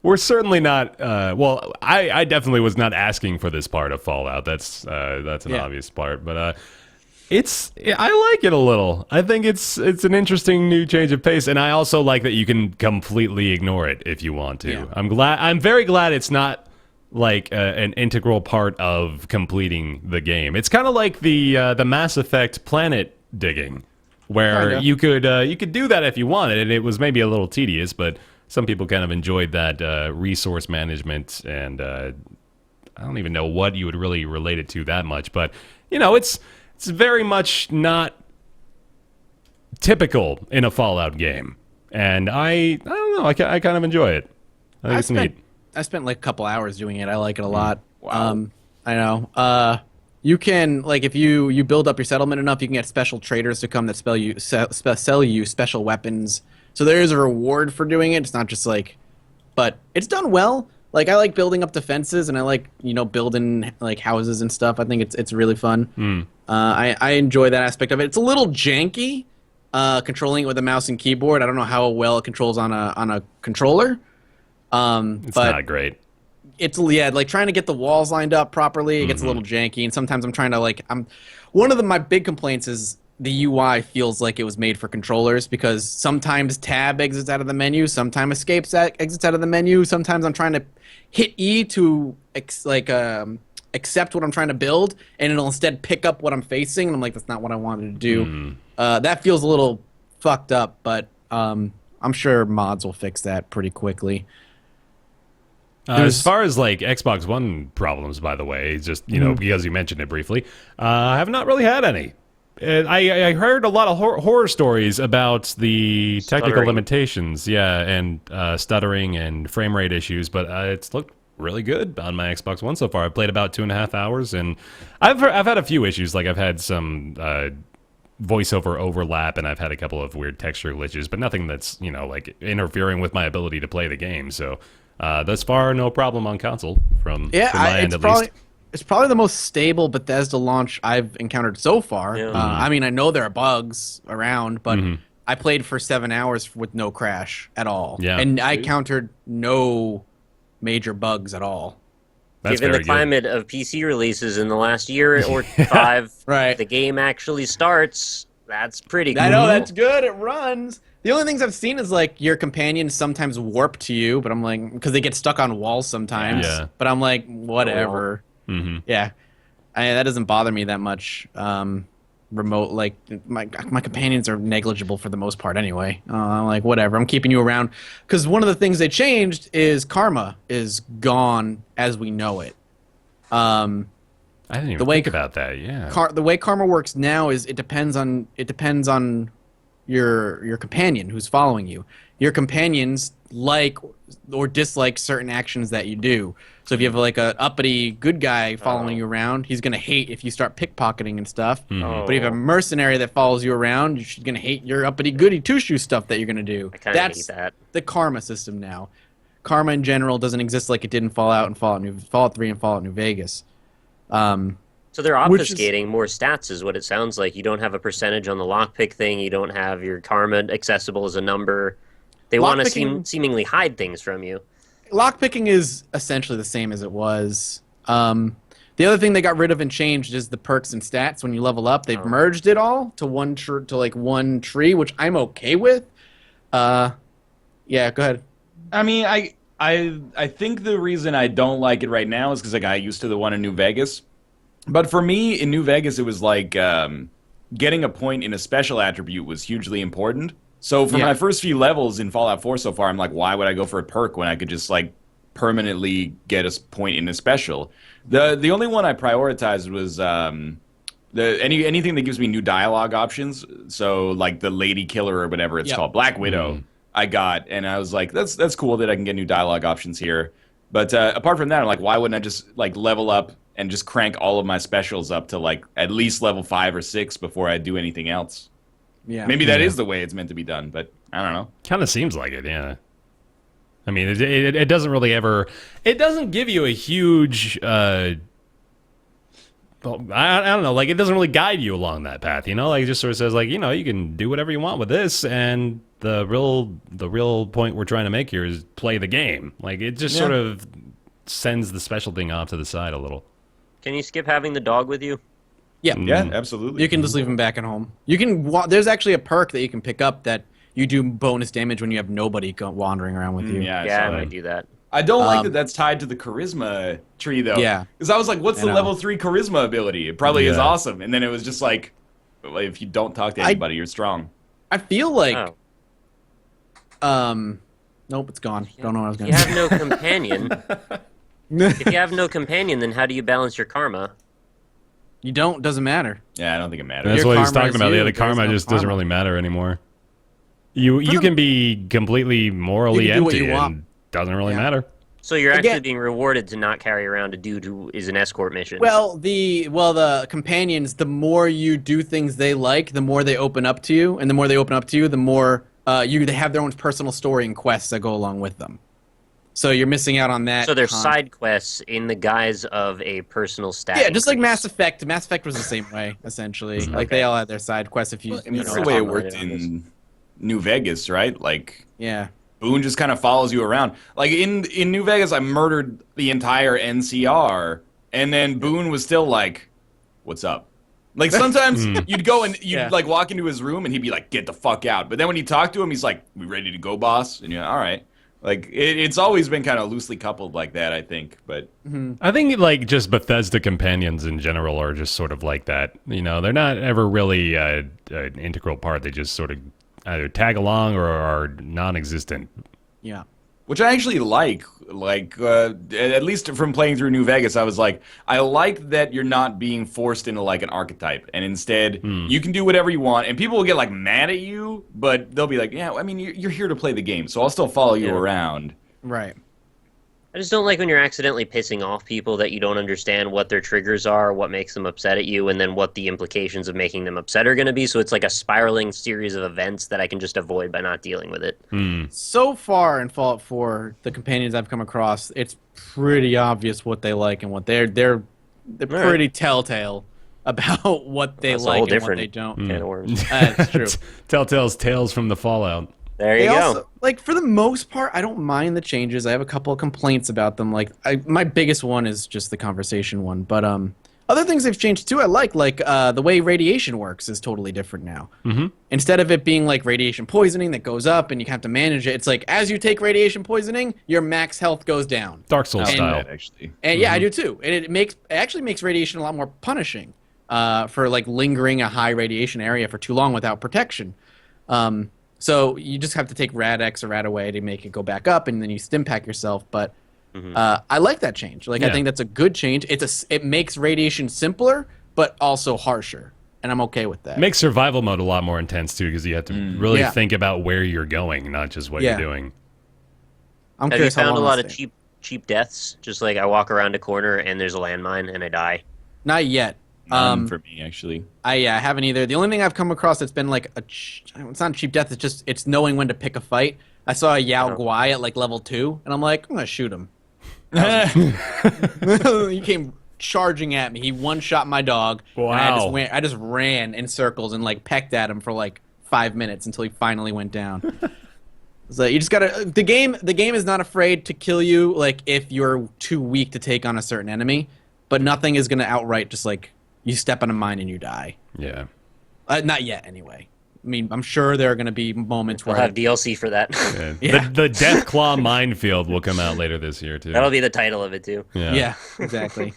[SPEAKER 1] We're certainly not. Well, I definitely was not asking for this part of Fallout. That's an obvious part, but I like it a little. I think it's an interesting new change of pace, and I also like that you can completely ignore it if you want to.
[SPEAKER 5] Yeah.
[SPEAKER 1] I'm very glad it's not like an integral part of completing the game. It's kind of like the Mass Effect planet digging, where you could do that if you wanted, and it was maybe a little tedious, but some people kind of enjoyed that resource management, and I don't even know what you would really relate it to that much, but it's very much not typical in a Fallout game, and I don't know, I kind of enjoy it. I think it's neat.
[SPEAKER 5] I spent like a couple hours doing it. I like it a lot.
[SPEAKER 2] Wow.
[SPEAKER 5] I know. You can, like, if you build up your settlement enough, you can get special traders to come that sell you special weapons. So there is a reward for doing it. It's not just like, but it's done well. Like, I like building up defenses, and I like building like houses and stuff. I think it's really fun. I enjoy that aspect of it. It's a little janky, controlling it with a mouse and keyboard. I don't know how well it controls on a controller.
[SPEAKER 1] It's
[SPEAKER 5] but
[SPEAKER 1] not great.
[SPEAKER 5] It's like trying to get the walls lined up properly. It gets a little janky, and sometimes I'm trying to one of my big complaints is the UI feels like it was made for controllers, because sometimes tab exits out of the menu, sometimes escape exits out of the menu. Sometimes I'm trying to hit E to accept what I'm trying to build, and it'll instead pick up what I'm facing, and I'm like, that's not what I wanted to do. That feels a little fucked up, but I'm sure mods will fix that pretty quickly.
[SPEAKER 1] As far as like Xbox One problems, by the way, just because you mentioned it briefly, I have not really had any. I heard a lot of horror stories about the technical
[SPEAKER 3] Stuttering.
[SPEAKER 1] limitations, and stuttering and frame rate issues, but it's looked really good on my Xbox One so far. I've played about 2.5 hours, and I've had a few issues. Like I've had some voiceover overlap, and I've had a couple of weird texture glitches, but nothing that's like interfering with my ability to play the game. So thus far, no problem on console from my end at least.
[SPEAKER 5] It's probably the most stable Bethesda launch I've encountered so far.
[SPEAKER 3] Yeah.
[SPEAKER 5] I mean, I know there are bugs around, but I played for 7 hours with no crash at all.
[SPEAKER 1] Yeah.
[SPEAKER 5] And I encountered no major bugs at all.
[SPEAKER 1] That's
[SPEAKER 3] Given the
[SPEAKER 1] very good.
[SPEAKER 3] climate of PC releases in the last year or 5,
[SPEAKER 5] Right.
[SPEAKER 3] the game actually starts. That's pretty cool.
[SPEAKER 5] I know that's good. It runs. The only things I've seen is like your companions sometimes warp to you, but I'm like because they get stuck on walls sometimes.
[SPEAKER 1] Yeah.
[SPEAKER 5] But I'm like whatever. Yeah, that doesn't bother me that much. Remote like my companions are negligible for the most part anyway. I'm like whatever. I'm keeping you around because one of the things they changed is karma is gone as we know it.
[SPEAKER 1] I didn't even think about that. Yeah.
[SPEAKER 5] The way karma works now is it depends on your companion who's following you. Your companions like or dislike certain actions that you do. So if you have like a uppity good guy following you around, he's gonna hate if you start pickpocketing and stuff. But if you have a mercenary that follows you around, she's gonna hate your uppity goody two shoe stuff that you're gonna do.
[SPEAKER 3] I kind of hate that.
[SPEAKER 5] The karma system now. Karma in general doesn't exist like it did in Fallout and Fallout 3 and Fallout New Vegas.
[SPEAKER 3] So they're obfuscating more stats is what it sounds like. You don't have a percentage on the lockpick thing. You don't have your karma accessible as a number. They want to seemingly hide things from you.
[SPEAKER 5] Lockpicking is essentially the same as it was. The other thing they got rid of and changed is the perks and stats. When you level up, they've merged it all to one tree, which I'm okay with. Yeah, go ahead.
[SPEAKER 2] I mean, I think the reason I don't like it right now is because I got used to the one in New Vegas. But for me, in New Vegas, it was like getting a point in a special attribute was hugely important. So for my first few levels in Fallout 4 so far, I'm like, why would I go for a perk when I could just like permanently get a point in a special? The only one I prioritized was anything that gives me new dialogue options. So like the Lady Killer or whatever it's called, Black Widow. I got, and I was like, that's cool that I can get new dialogue options here. But apart from that, I'm like, why wouldn't I just like level up and just crank all of my specials up to like at least level 5 or 6 before I do anything else?
[SPEAKER 5] Yeah,
[SPEAKER 2] maybe that is the way it's meant to be done, but I don't know. Kind
[SPEAKER 1] of seems like it, yeah. I mean, it doesn't really ever. It doesn't give you a huge. I don't know. Like, it doesn't really guide you along that path, you know. Like, it just sort of says, like, you know, you can do whatever you want with this, and the real point we're trying to make here is play the game. Like, it just sort of sends the special thing off to the side a little.
[SPEAKER 3] Can you skip having the dog with you?
[SPEAKER 5] Yeah,
[SPEAKER 2] absolutely.
[SPEAKER 5] You can just leave him back at home. You can. There's actually a perk that you can pick up that you do bonus damage when you have nobody wandering around with you.
[SPEAKER 3] I might do that.
[SPEAKER 2] I don't like that that's tied to the charisma tree, though.
[SPEAKER 5] Yeah.
[SPEAKER 2] Because I was like, what's the level 3 charisma ability? It probably is awesome. And then it was just like, if you don't talk to anybody, you're strong.
[SPEAKER 5] I feel like... Nope, it's gone. Don't know what I was going to say.
[SPEAKER 3] If you have no companion... If you have no companion, then how do you balance your karma?
[SPEAKER 5] You don't. Doesn't matter.
[SPEAKER 2] Yeah, I don't think it matters.
[SPEAKER 1] That's what he's talking about. The karma just doesn't really matter anymore. You can be completely morally empty and doesn't really matter.
[SPEAKER 3] So you're actually being rewarded to not carry around a dude who is an escort mission.
[SPEAKER 5] Well, the companions, the more you do things they like, the more they open up to you, and the more they open up to you, the more they have their own personal story and quests that go along with them. So you're missing out on that.
[SPEAKER 3] So there's side quests in the guise of a personal stat.
[SPEAKER 5] Yeah, just like Mass Effect. Mass Effect was the same way, essentially. Like they all had their side quests. If you,
[SPEAKER 2] it's the way it worked in New Vegas, right? Like,
[SPEAKER 5] yeah,
[SPEAKER 2] Boone just kind of follows you around. Like in New Vegas, I murdered the entire NCR, and then Boone was still like, "What's up?" Like sometimes you'd go and you'd like walk into his room, and he'd be like, "Get the fuck out!" But then when you talk to him, he's like, "We ready to go, boss?" And you're like, all right. Like, it's always been kind of loosely coupled like that, I think. But
[SPEAKER 1] I think, like, just Bethesda companions in general are just sort of like that. You know, they're not ever really an integral part. They just sort of either tag along or are non-existent.
[SPEAKER 5] Yeah.
[SPEAKER 2] Which I actually like. Like, at least from playing through New Vegas, I was like, I like that you're not being forced into, like, an archetype. And instead, you can do whatever you want. And people will get, like, mad at you, but they'll be like, yeah, I mean, you're here to play the game, so I'll still follow you around.
[SPEAKER 5] Right.
[SPEAKER 3] I just don't like when you're accidentally pissing off people that you don't understand what their triggers are, what makes them upset at you, and then what the implications of making them upset are going to be. So it's like a spiraling series of events that I can just avoid by not dealing with it.
[SPEAKER 5] So far in Fallout 4, the companions I've come across, it's pretty obvious what they like and what they're pretty telltale about what they like and what they don't.
[SPEAKER 3] Can of worms.
[SPEAKER 5] That's true.
[SPEAKER 1] Telltale's tales from the Fallout.
[SPEAKER 3] There you
[SPEAKER 5] They
[SPEAKER 3] go.
[SPEAKER 5] also, like, for the most part, I don't mind the changes. I have a couple of complaints about them. Like, my biggest one is just the conversation one. But other things they've changed too. I like the way radiation works is totally different now.
[SPEAKER 1] Mm-hmm.
[SPEAKER 5] Instead of it being like radiation poisoning that goes up and you have to manage it, it's like as you take radiation poisoning, your max health goes down.
[SPEAKER 1] Dark Souls
[SPEAKER 2] I like
[SPEAKER 1] style.
[SPEAKER 2] that, actually.
[SPEAKER 5] And yeah, I do too. And it actually makes radiation a lot more punishing for like lingering a high radiation area for too long without protection. So you just have to take Rad-X or Rad-Away to make it go back up, and then you stim pack yourself. But I like that change. Like,
[SPEAKER 1] Yeah.
[SPEAKER 5] I think that's a good change. It makes radiation simpler, but also harsher, and I'm okay with that.
[SPEAKER 1] Makes survival mode a lot more intense too, because you have to really
[SPEAKER 5] Yeah.
[SPEAKER 1] think about where you're going, not just what
[SPEAKER 5] Yeah.
[SPEAKER 1] you're doing.
[SPEAKER 5] I'm
[SPEAKER 3] Have you
[SPEAKER 5] curious how
[SPEAKER 3] found a
[SPEAKER 5] long
[SPEAKER 3] lot
[SPEAKER 5] I'll
[SPEAKER 3] of
[SPEAKER 5] stay.
[SPEAKER 3] cheap deaths? Just like I walk around a corner and there's a landmine and I die.
[SPEAKER 5] Not yet.
[SPEAKER 2] For me, actually.
[SPEAKER 5] I haven't either. The only thing I've come across that's been like it's not a cheap death. It's knowing when to pick a fight. I saw a Yao Guai at like level 2, and I'm like, I'm gonna shoot him. He came charging at me. He one shot my dog.
[SPEAKER 1] Wow.
[SPEAKER 5] And I just ran in circles and like pecked at him for like 5 minutes until he finally went down. So you just gotta. The game is not afraid to kill you like if you're too weak to take on a certain enemy, but nothing is gonna outright just like. You step on a mine and you die.
[SPEAKER 1] Yeah.
[SPEAKER 5] Not yet, anyway. I mean, I'm sure there are going to be moments
[SPEAKER 3] We'll
[SPEAKER 5] where
[SPEAKER 3] have DLC for that.
[SPEAKER 1] Yeah.
[SPEAKER 5] Yeah.
[SPEAKER 1] The Deathclaw Minefield will come out later this year too.
[SPEAKER 3] That'll be the title of it too.
[SPEAKER 5] yeah, exactly.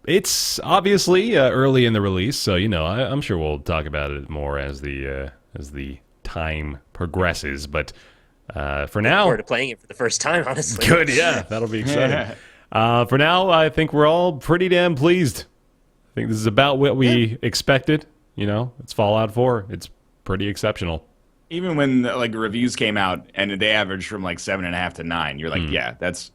[SPEAKER 1] It's obviously early in the release, so I'm sure we'll talk about it more as the time progresses. But for now,
[SPEAKER 3] Forward to playing it for the first time, honestly.
[SPEAKER 1] good, yeah, that'll be exciting. For now, I think we're all pretty damn pleased. I think this is about what we expected. It's Fallout 4. It's pretty exceptional.
[SPEAKER 2] Even when like reviews came out and they averaged from like 7.5 to 9, you're like, yeah, that's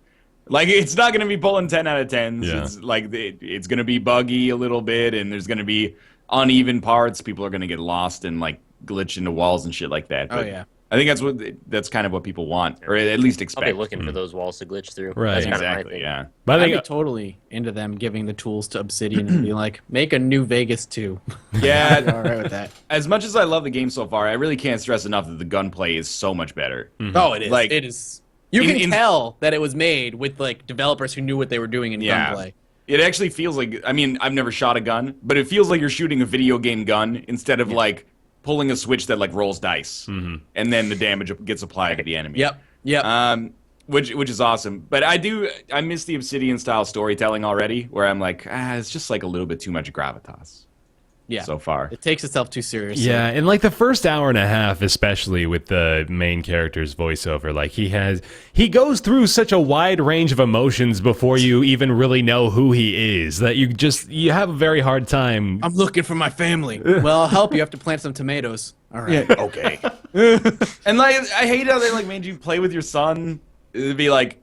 [SPEAKER 2] like it's not going to be pulling 10 out of 10s.
[SPEAKER 1] Yeah.
[SPEAKER 2] It's like it's going to be buggy a little bit, and there's going to be uneven parts. People are going to get lost and like glitch into walls and shit like that.
[SPEAKER 5] Oh,
[SPEAKER 2] But
[SPEAKER 5] yeah.
[SPEAKER 2] I think that's kind of what people want, or at least
[SPEAKER 3] I'll
[SPEAKER 2] expect.
[SPEAKER 3] be looking for those walls to glitch through.
[SPEAKER 1] Right.
[SPEAKER 3] That's kinda my
[SPEAKER 2] Exactly.
[SPEAKER 3] thing.
[SPEAKER 2] Yeah.
[SPEAKER 1] But I
[SPEAKER 5] I'd be
[SPEAKER 1] think
[SPEAKER 5] totally into them giving the tools to Obsidian and be like, make a new Vegas 2.
[SPEAKER 2] Yeah.
[SPEAKER 5] All right with that.
[SPEAKER 2] As much as I love the game so far, I really can't stress enough that the gunplay is so much better.
[SPEAKER 5] Oh, it is.
[SPEAKER 2] Like,
[SPEAKER 5] it is. You can tell that it was made with like developers who knew what they were doing in gunplay.
[SPEAKER 2] It actually feels like, I mean, I've never shot a gun, but it feels like you're shooting a video game gun instead of like pulling a switch that like rolls dice, and then the damage gets applied to the enemy.
[SPEAKER 5] Yep.
[SPEAKER 2] Which is awesome. But I miss the Obsidian style storytelling already, where I'm like, it's just like a little bit too much gravitas.
[SPEAKER 5] Yeah.
[SPEAKER 2] So far.
[SPEAKER 5] It takes itself too seriously.
[SPEAKER 1] Yeah, and like the first hour and a half, especially with the main character's voiceover, like he goes through such a wide range of emotions before you even really know who he is that you have a very hard time.
[SPEAKER 5] I'm looking for my family. Well, I'll help you. You have to plant some tomatoes. All right.
[SPEAKER 2] Okay. And like, I hate how they like made you play with your son. It'd be like,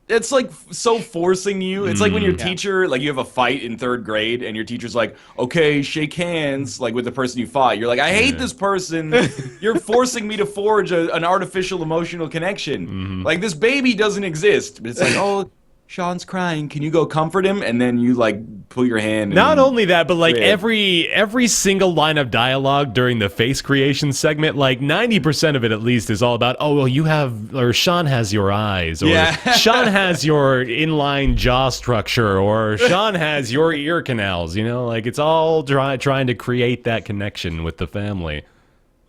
[SPEAKER 2] it's like so forcing you. It's like when your teacher, like you have a fight in 3rd grade and your teacher's like, okay, shake hands, like with the person you fought. You're like, I hate this person. You're forcing me to forge an artificial emotional connection. Like this baby doesn't exist. But it's like, oh, Sean's crying. Can you go comfort him? And then you like pull your hand.
[SPEAKER 1] Not
[SPEAKER 2] and
[SPEAKER 1] only that, but like
[SPEAKER 2] Yeah.
[SPEAKER 1] every single line of dialogue during the face creation segment, like 90% of it at least is all about, oh, well, Sean has your eyes, or
[SPEAKER 2] Yeah.
[SPEAKER 1] Sean has your inline jaw structure, or Sean has your ear canals, like it's all trying to create that connection with the family.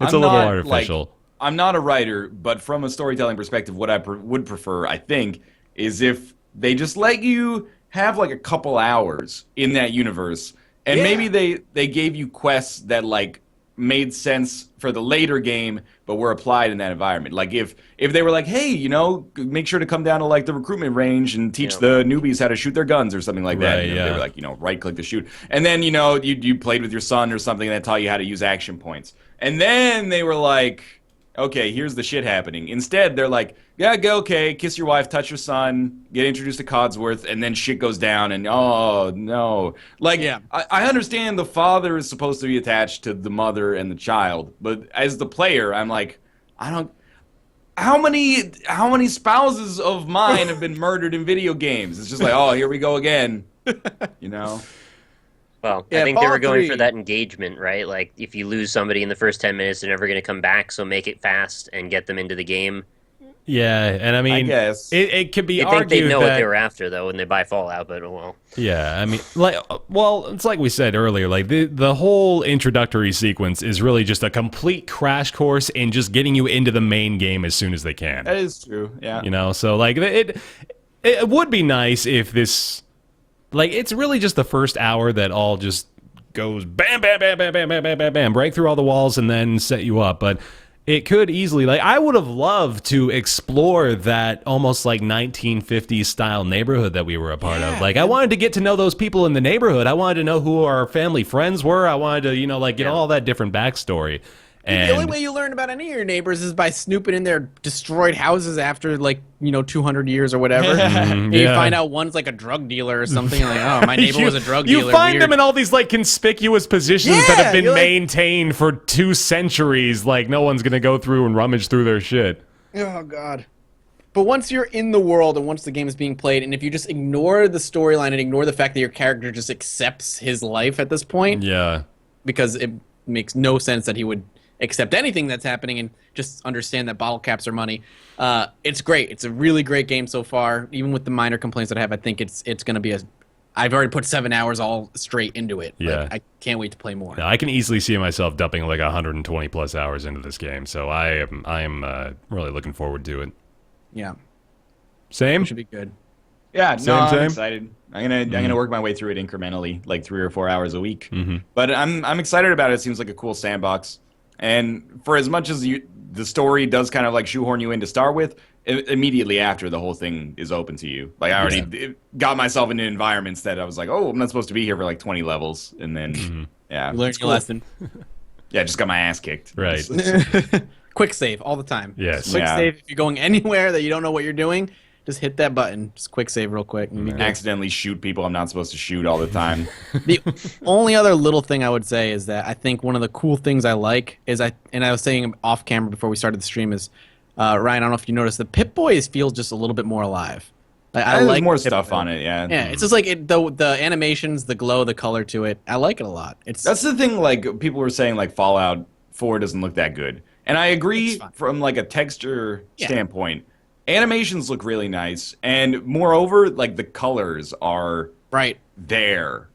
[SPEAKER 1] It's
[SPEAKER 2] I'm
[SPEAKER 1] a little
[SPEAKER 2] not,
[SPEAKER 1] artificial.
[SPEAKER 2] Like, I'm not a writer, but from a storytelling perspective, what I would prefer, I think, is if they just let you have like a couple hours in that universe, and maybe they gave you quests that like made sense for the later game, but were applied in that environment. Like if they were like, hey, make sure to come down to like the recruitment range and teach the newbies how to shoot their guns or something like that.
[SPEAKER 1] Right,
[SPEAKER 2] And
[SPEAKER 1] yeah.
[SPEAKER 2] They were like, right click to shoot, and then you played with your son or something that taught you how to use action points, and then they were like, okay, here's the shit happening. Instead, they're like, yeah, go, okay, kiss your wife, touch your son, get introduced to Codsworth, and then shit goes down, and oh, no. Like, I understand the father is supposed to be attached to the mother and the child, but as the player, I'm like, how many spouses of mine have been murdered in video games? It's just like, oh, here we go again,
[SPEAKER 3] Well,
[SPEAKER 5] Yeah,
[SPEAKER 3] I think they were
[SPEAKER 5] Fallout
[SPEAKER 3] going
[SPEAKER 5] 3.
[SPEAKER 3] for that engagement, right? Like, if you lose somebody in the first 10 minutes, they're never going to come back, so make it fast and get them into the game.
[SPEAKER 1] Yeah, and I mean,
[SPEAKER 2] guess.
[SPEAKER 1] it could be
[SPEAKER 3] You'd think they'd
[SPEAKER 1] argued
[SPEAKER 3] know what
[SPEAKER 1] that
[SPEAKER 3] they were after, though, when they buy Fallout, but oh well.
[SPEAKER 1] yeah, I mean, like, well, it's like we said earlier, like the whole introductory sequence is really just a complete crash course in just getting you into the main game as soon as they can.
[SPEAKER 2] That is true. Yeah.
[SPEAKER 1] You know, so like it would be nice if this, like, it's really just the first hour that all just goes bam, bam, bam, bam, bam, bam, bam, bam, bam, break through all the walls and then set you up, but. It could easily, like, I would have loved to explore that almost like 1950s style neighborhood that we were a part of. Like, I wanted to get to know those people in the neighborhood. I wanted to know who our family friends were. I wanted to, you know, like, get all that different backstory. And
[SPEAKER 5] The only way you learn about any of your neighbors is by snooping in their destroyed houses after, like, 200 years or whatever. And you find out one's like a drug dealer or something. You're like, oh, my neighbor was a drug dealer.
[SPEAKER 1] You find
[SPEAKER 5] Weird.
[SPEAKER 1] them in all these like conspicuous positions that have been
[SPEAKER 5] you're like-
[SPEAKER 1] maintained for 2 centuries. Like, no one's gonna go through and rummage through their shit.
[SPEAKER 5] Oh, God. But once you're in the world and once the game is being played, and if you just ignore the storyline and ignore the fact that your character just accepts his life at this point,
[SPEAKER 1] Yeah.
[SPEAKER 5] because it makes no sense that he would accept anything that's happening and just understand that bottle caps are money. It's great. It's a really great game so far. Even with the minor complaints that I have, I think it's going to be I've already put 7 hours all straight into it.
[SPEAKER 1] Yeah.
[SPEAKER 5] Like, I can't wait to play more.
[SPEAKER 1] I can easily see myself dumping like 120 plus hours into this game, so I am really looking forward to it.
[SPEAKER 5] Yeah.
[SPEAKER 1] Same.
[SPEAKER 5] It should be good.
[SPEAKER 2] Yeah,
[SPEAKER 1] Same,
[SPEAKER 2] no, I'm
[SPEAKER 1] same?
[SPEAKER 2] excited. I'm gonna work my way through it incrementally, like 3 or 4 hours a week.
[SPEAKER 1] Mm-hmm.
[SPEAKER 2] But I'm excited about it. It seems like a cool sandbox. And for as much as the story does kind of like shoehorn you in to start with, immediately after the whole thing is open to you. Like I already got myself into environments that I was like, oh, I'm not supposed to be here for like 20 levels, and then yeah,
[SPEAKER 5] You learned
[SPEAKER 2] it's
[SPEAKER 5] your
[SPEAKER 2] cool.
[SPEAKER 5] lesson.
[SPEAKER 2] Yeah, just got my ass kicked.
[SPEAKER 1] Right.
[SPEAKER 5] Quick save all the time.
[SPEAKER 1] Yes.
[SPEAKER 5] Quick
[SPEAKER 2] Yeah.
[SPEAKER 5] save if you're going anywhere that you don't know what you're doing. Just hit that button. Just quick save real quick. And be good.
[SPEAKER 2] Accidentally shoot people I'm not supposed to shoot all the time.
[SPEAKER 5] The only other little thing I would say is that I think one of the cool things I like is I was saying off camera before we started the stream is Ryan, I don't know if you noticed the Pip-Boy feels just a little bit more alive. Like, I
[SPEAKER 2] There's
[SPEAKER 5] like
[SPEAKER 2] more
[SPEAKER 5] Pip-Boy.
[SPEAKER 2] stuff on it. Yeah.
[SPEAKER 5] Yeah, it's just like the animations, the glow, the color to it. I like it a lot.
[SPEAKER 2] That's the thing. Like people were saying, like Fallout 4 doesn't look that good, and I agree from like a texture standpoint. Animations look really nice, and moreover, like the colors are
[SPEAKER 5] right
[SPEAKER 2] there,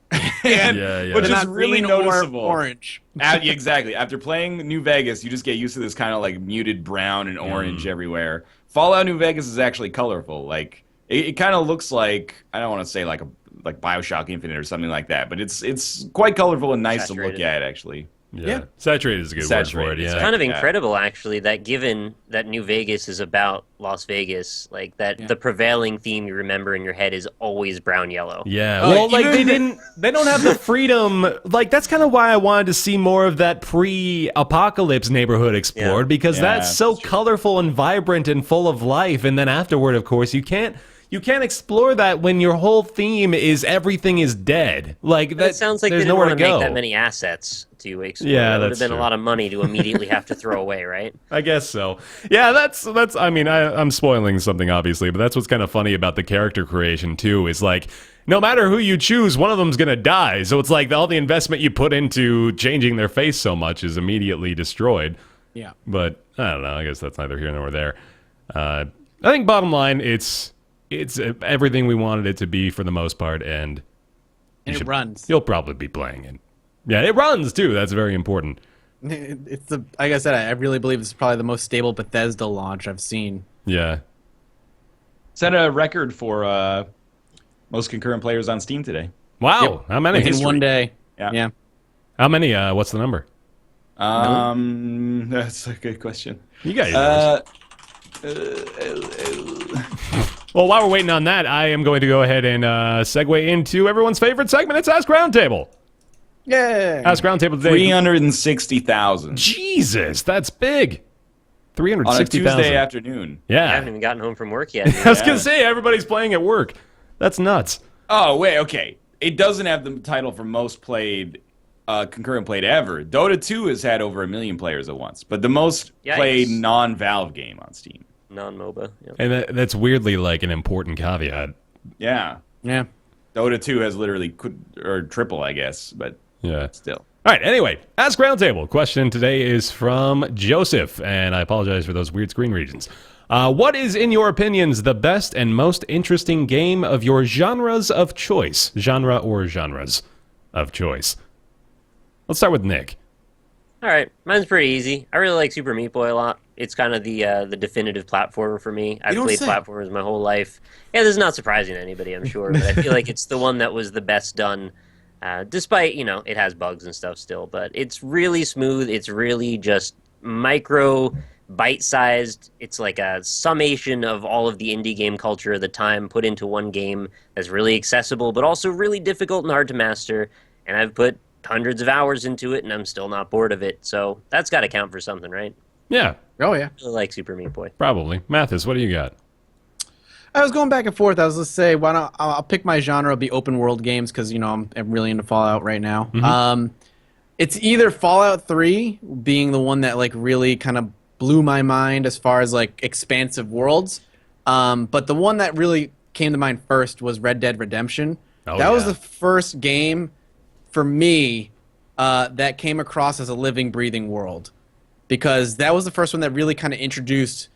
[SPEAKER 1] Yeah.
[SPEAKER 2] which
[SPEAKER 5] They're
[SPEAKER 2] is
[SPEAKER 5] not
[SPEAKER 2] really
[SPEAKER 5] green or
[SPEAKER 2] noticeable.
[SPEAKER 5] orange.
[SPEAKER 2] Exactly. After playing New Vegas, you just get used to this kind of like muted brown and orange everywhere. Fallout New Vegas is actually colorful. Like it kind of looks like, I don't want to say like BioShock Infinite or something like that, but it's quite colorful and nice to look
[SPEAKER 3] Saturated.
[SPEAKER 2] at actually.
[SPEAKER 1] Yeah. Saturated is a good word for it.
[SPEAKER 2] Saturated,
[SPEAKER 1] Yeah.
[SPEAKER 3] It's kind of
[SPEAKER 2] Yeah.
[SPEAKER 3] incredible, actually, that given that New Vegas is about Las Vegas, like that the prevailing theme you remember in your head is always brown yellow.
[SPEAKER 1] Yeah, well, like
[SPEAKER 2] even-
[SPEAKER 1] they don't have the freedom. Like that's kind of why I wanted to see more of that pre-apocalypse neighborhood explored because
[SPEAKER 2] Yeah,
[SPEAKER 1] that's so
[SPEAKER 2] that's true.
[SPEAKER 1] colorful and vibrant and full of life. And then afterward, of course, you can't explore that when your whole theme is everything is dead. Like
[SPEAKER 3] But
[SPEAKER 1] that
[SPEAKER 3] it sounds like they
[SPEAKER 1] there's
[SPEAKER 3] didn't
[SPEAKER 1] nowhere
[SPEAKER 3] want
[SPEAKER 1] to
[SPEAKER 3] to
[SPEAKER 1] go.
[SPEAKER 3] make that many assets to explore.
[SPEAKER 1] Yeah,
[SPEAKER 3] that would
[SPEAKER 1] that's
[SPEAKER 3] have been
[SPEAKER 1] true.
[SPEAKER 3] a lot of money to immediately have to throw away, right?
[SPEAKER 1] I guess so. Yeah, that's. I mean, I'm spoiling something obviously, but that's what's kind of funny about the character creation too. Is like, no matter who you choose, one of them's gonna die. So it's like all the investment you put into changing their face so much is immediately destroyed.
[SPEAKER 5] Yeah.
[SPEAKER 1] But I don't know. I guess that's neither here nor there. I think bottom line, it's everything we wanted it to be for the most part, and
[SPEAKER 5] And it runs.
[SPEAKER 1] you'll probably be playing it. Yeah, it runs too. That's very important.
[SPEAKER 5] It's like I said, I really believe it's probably the most stable Bethesda launch I've seen.
[SPEAKER 1] Yeah.
[SPEAKER 2] Set a record for most concurrent players on Steam today.
[SPEAKER 1] Wow.
[SPEAKER 5] Yep.
[SPEAKER 1] How many?
[SPEAKER 5] In one day.
[SPEAKER 2] Yeah.
[SPEAKER 1] How many? What's the number?
[SPEAKER 2] That's a good question.
[SPEAKER 1] You guys. Well, while we're waiting on that, I am going to go ahead and segue into everyone's favorite segment. It's Ask Roundtable.
[SPEAKER 5] Yeah.
[SPEAKER 1] Ask Roundtable today.
[SPEAKER 2] 360,000
[SPEAKER 1] Jesus, that's big.
[SPEAKER 2] on a
[SPEAKER 1] 360,000.
[SPEAKER 2] Tuesday afternoon.
[SPEAKER 3] I
[SPEAKER 1] Yeah.
[SPEAKER 3] haven't even gotten home from work yet.
[SPEAKER 1] I was going to say, everybody's playing at work. That's nuts.
[SPEAKER 2] Oh, wait, okay. It doesn't have the title for most played, concurrent played ever. Dota 2 has had over 1 million players at once, but the most
[SPEAKER 3] Yikes.
[SPEAKER 2] played non-Valve game on Steam.
[SPEAKER 3] Non-MOBA. Yep.
[SPEAKER 1] And that's weirdly like an important caveat.
[SPEAKER 2] Yeah.
[SPEAKER 5] Yeah.
[SPEAKER 2] Dota 2 has literally or triple, I guess, but
[SPEAKER 1] Yeah.
[SPEAKER 2] still.
[SPEAKER 1] All right, anyway, Ask Roundtable. Question today is from Joseph, and I apologize for those weird screen regions. What is, in your opinions, the best and most interesting game of your genres of choice? Genre or genres of choice? Let's start with Nick.
[SPEAKER 3] All right, mine's pretty easy. I really like Super Meat Boy a lot. It's kind of the definitive platformer for me. I've
[SPEAKER 5] don't
[SPEAKER 3] played
[SPEAKER 5] say.
[SPEAKER 3] platformers my whole life. Yeah, this is not surprising to anybody, I'm sure, but I feel like it's the one that was the best done. Despite, it has bugs and stuff still, but it's really smooth. It's really just micro, bite-sized. It's like a summation of all of the indie game culture of the time put into one game that's really accessible, but also really difficult and hard to master. And I've put hundreds of hours into it, and I'm still not bored of it. So that's got to count for something, right?
[SPEAKER 1] Yeah,
[SPEAKER 5] Oh yeah.
[SPEAKER 3] I really like Super Meat Boy.
[SPEAKER 1] probably. Mathas, what do you got?
[SPEAKER 5] I was going back and forth. I was gonna say, why not? I'll pick my genre. It'll be open world games because I'm really into Fallout right now. It's either Fallout 3 being the one that like really kind of blew my mind as far as like expansive worlds, but the one that really came to mind first was Red Dead Redemption.
[SPEAKER 1] Oh,
[SPEAKER 5] that was
[SPEAKER 1] yeah.
[SPEAKER 5] the first game for me that came across as a living, breathing world, because that was the first one that really kind of introduced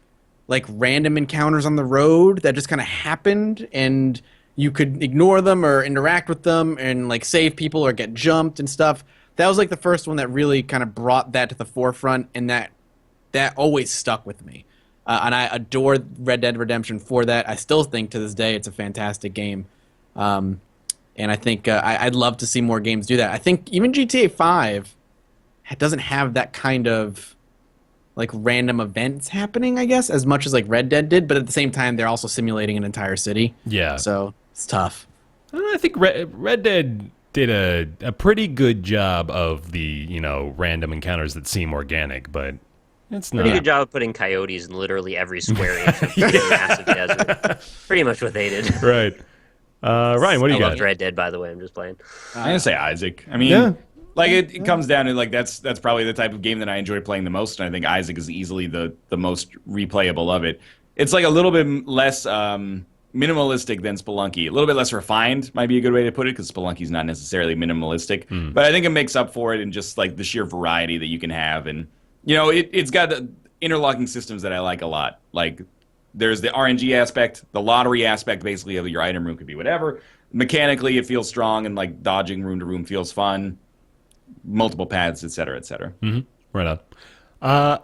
[SPEAKER 5] like random encounters on the road that just kind of happened, and you could ignore them or interact with them and like save people or get jumped and stuff. That was like the first one that really kind of brought that to the forefront, and that always stuck with me. And I adored Red Dead Redemption for that. I still think to this day it's a fantastic game. And I think I'd love to see more games do that. I think even GTA 5 doesn't have that kind of like random events happening, I guess, as much as like Red Dead did, but at the same time they're also simulating an entire city.
[SPEAKER 1] Yeah.
[SPEAKER 5] So it's tough.
[SPEAKER 1] I think Red Dead did a pretty good job of the, random encounters that seem organic, but it's not.
[SPEAKER 3] Pretty good job of putting coyotes in literally every square inch of the massive desert. Pretty much what they did.
[SPEAKER 1] Right. Ryan, what do
[SPEAKER 3] I
[SPEAKER 1] you
[SPEAKER 3] loved
[SPEAKER 1] got?
[SPEAKER 3] Red Dead, by the way. I'm just playing.
[SPEAKER 2] I'm gonna say Isaac. I mean,
[SPEAKER 1] Yeah.
[SPEAKER 2] like it comes down to like that's probably the type of game that I enjoy playing the most, and I think Isaac is easily the most replayable of it. It's like a little bit less minimalistic than Spelunky, a little bit less refined might be a good way to put it, because Spelunky's not necessarily minimalistic, but I think it makes up for it in just like the sheer variety that you can have, and it's got the interlocking systems that I like a lot. Like there's the RNG aspect, the lottery aspect, basically of your item room could be whatever. Mechanically, it feels strong, and like dodging room to room feels fun. Multiple paths, etc., etc.
[SPEAKER 1] Right on.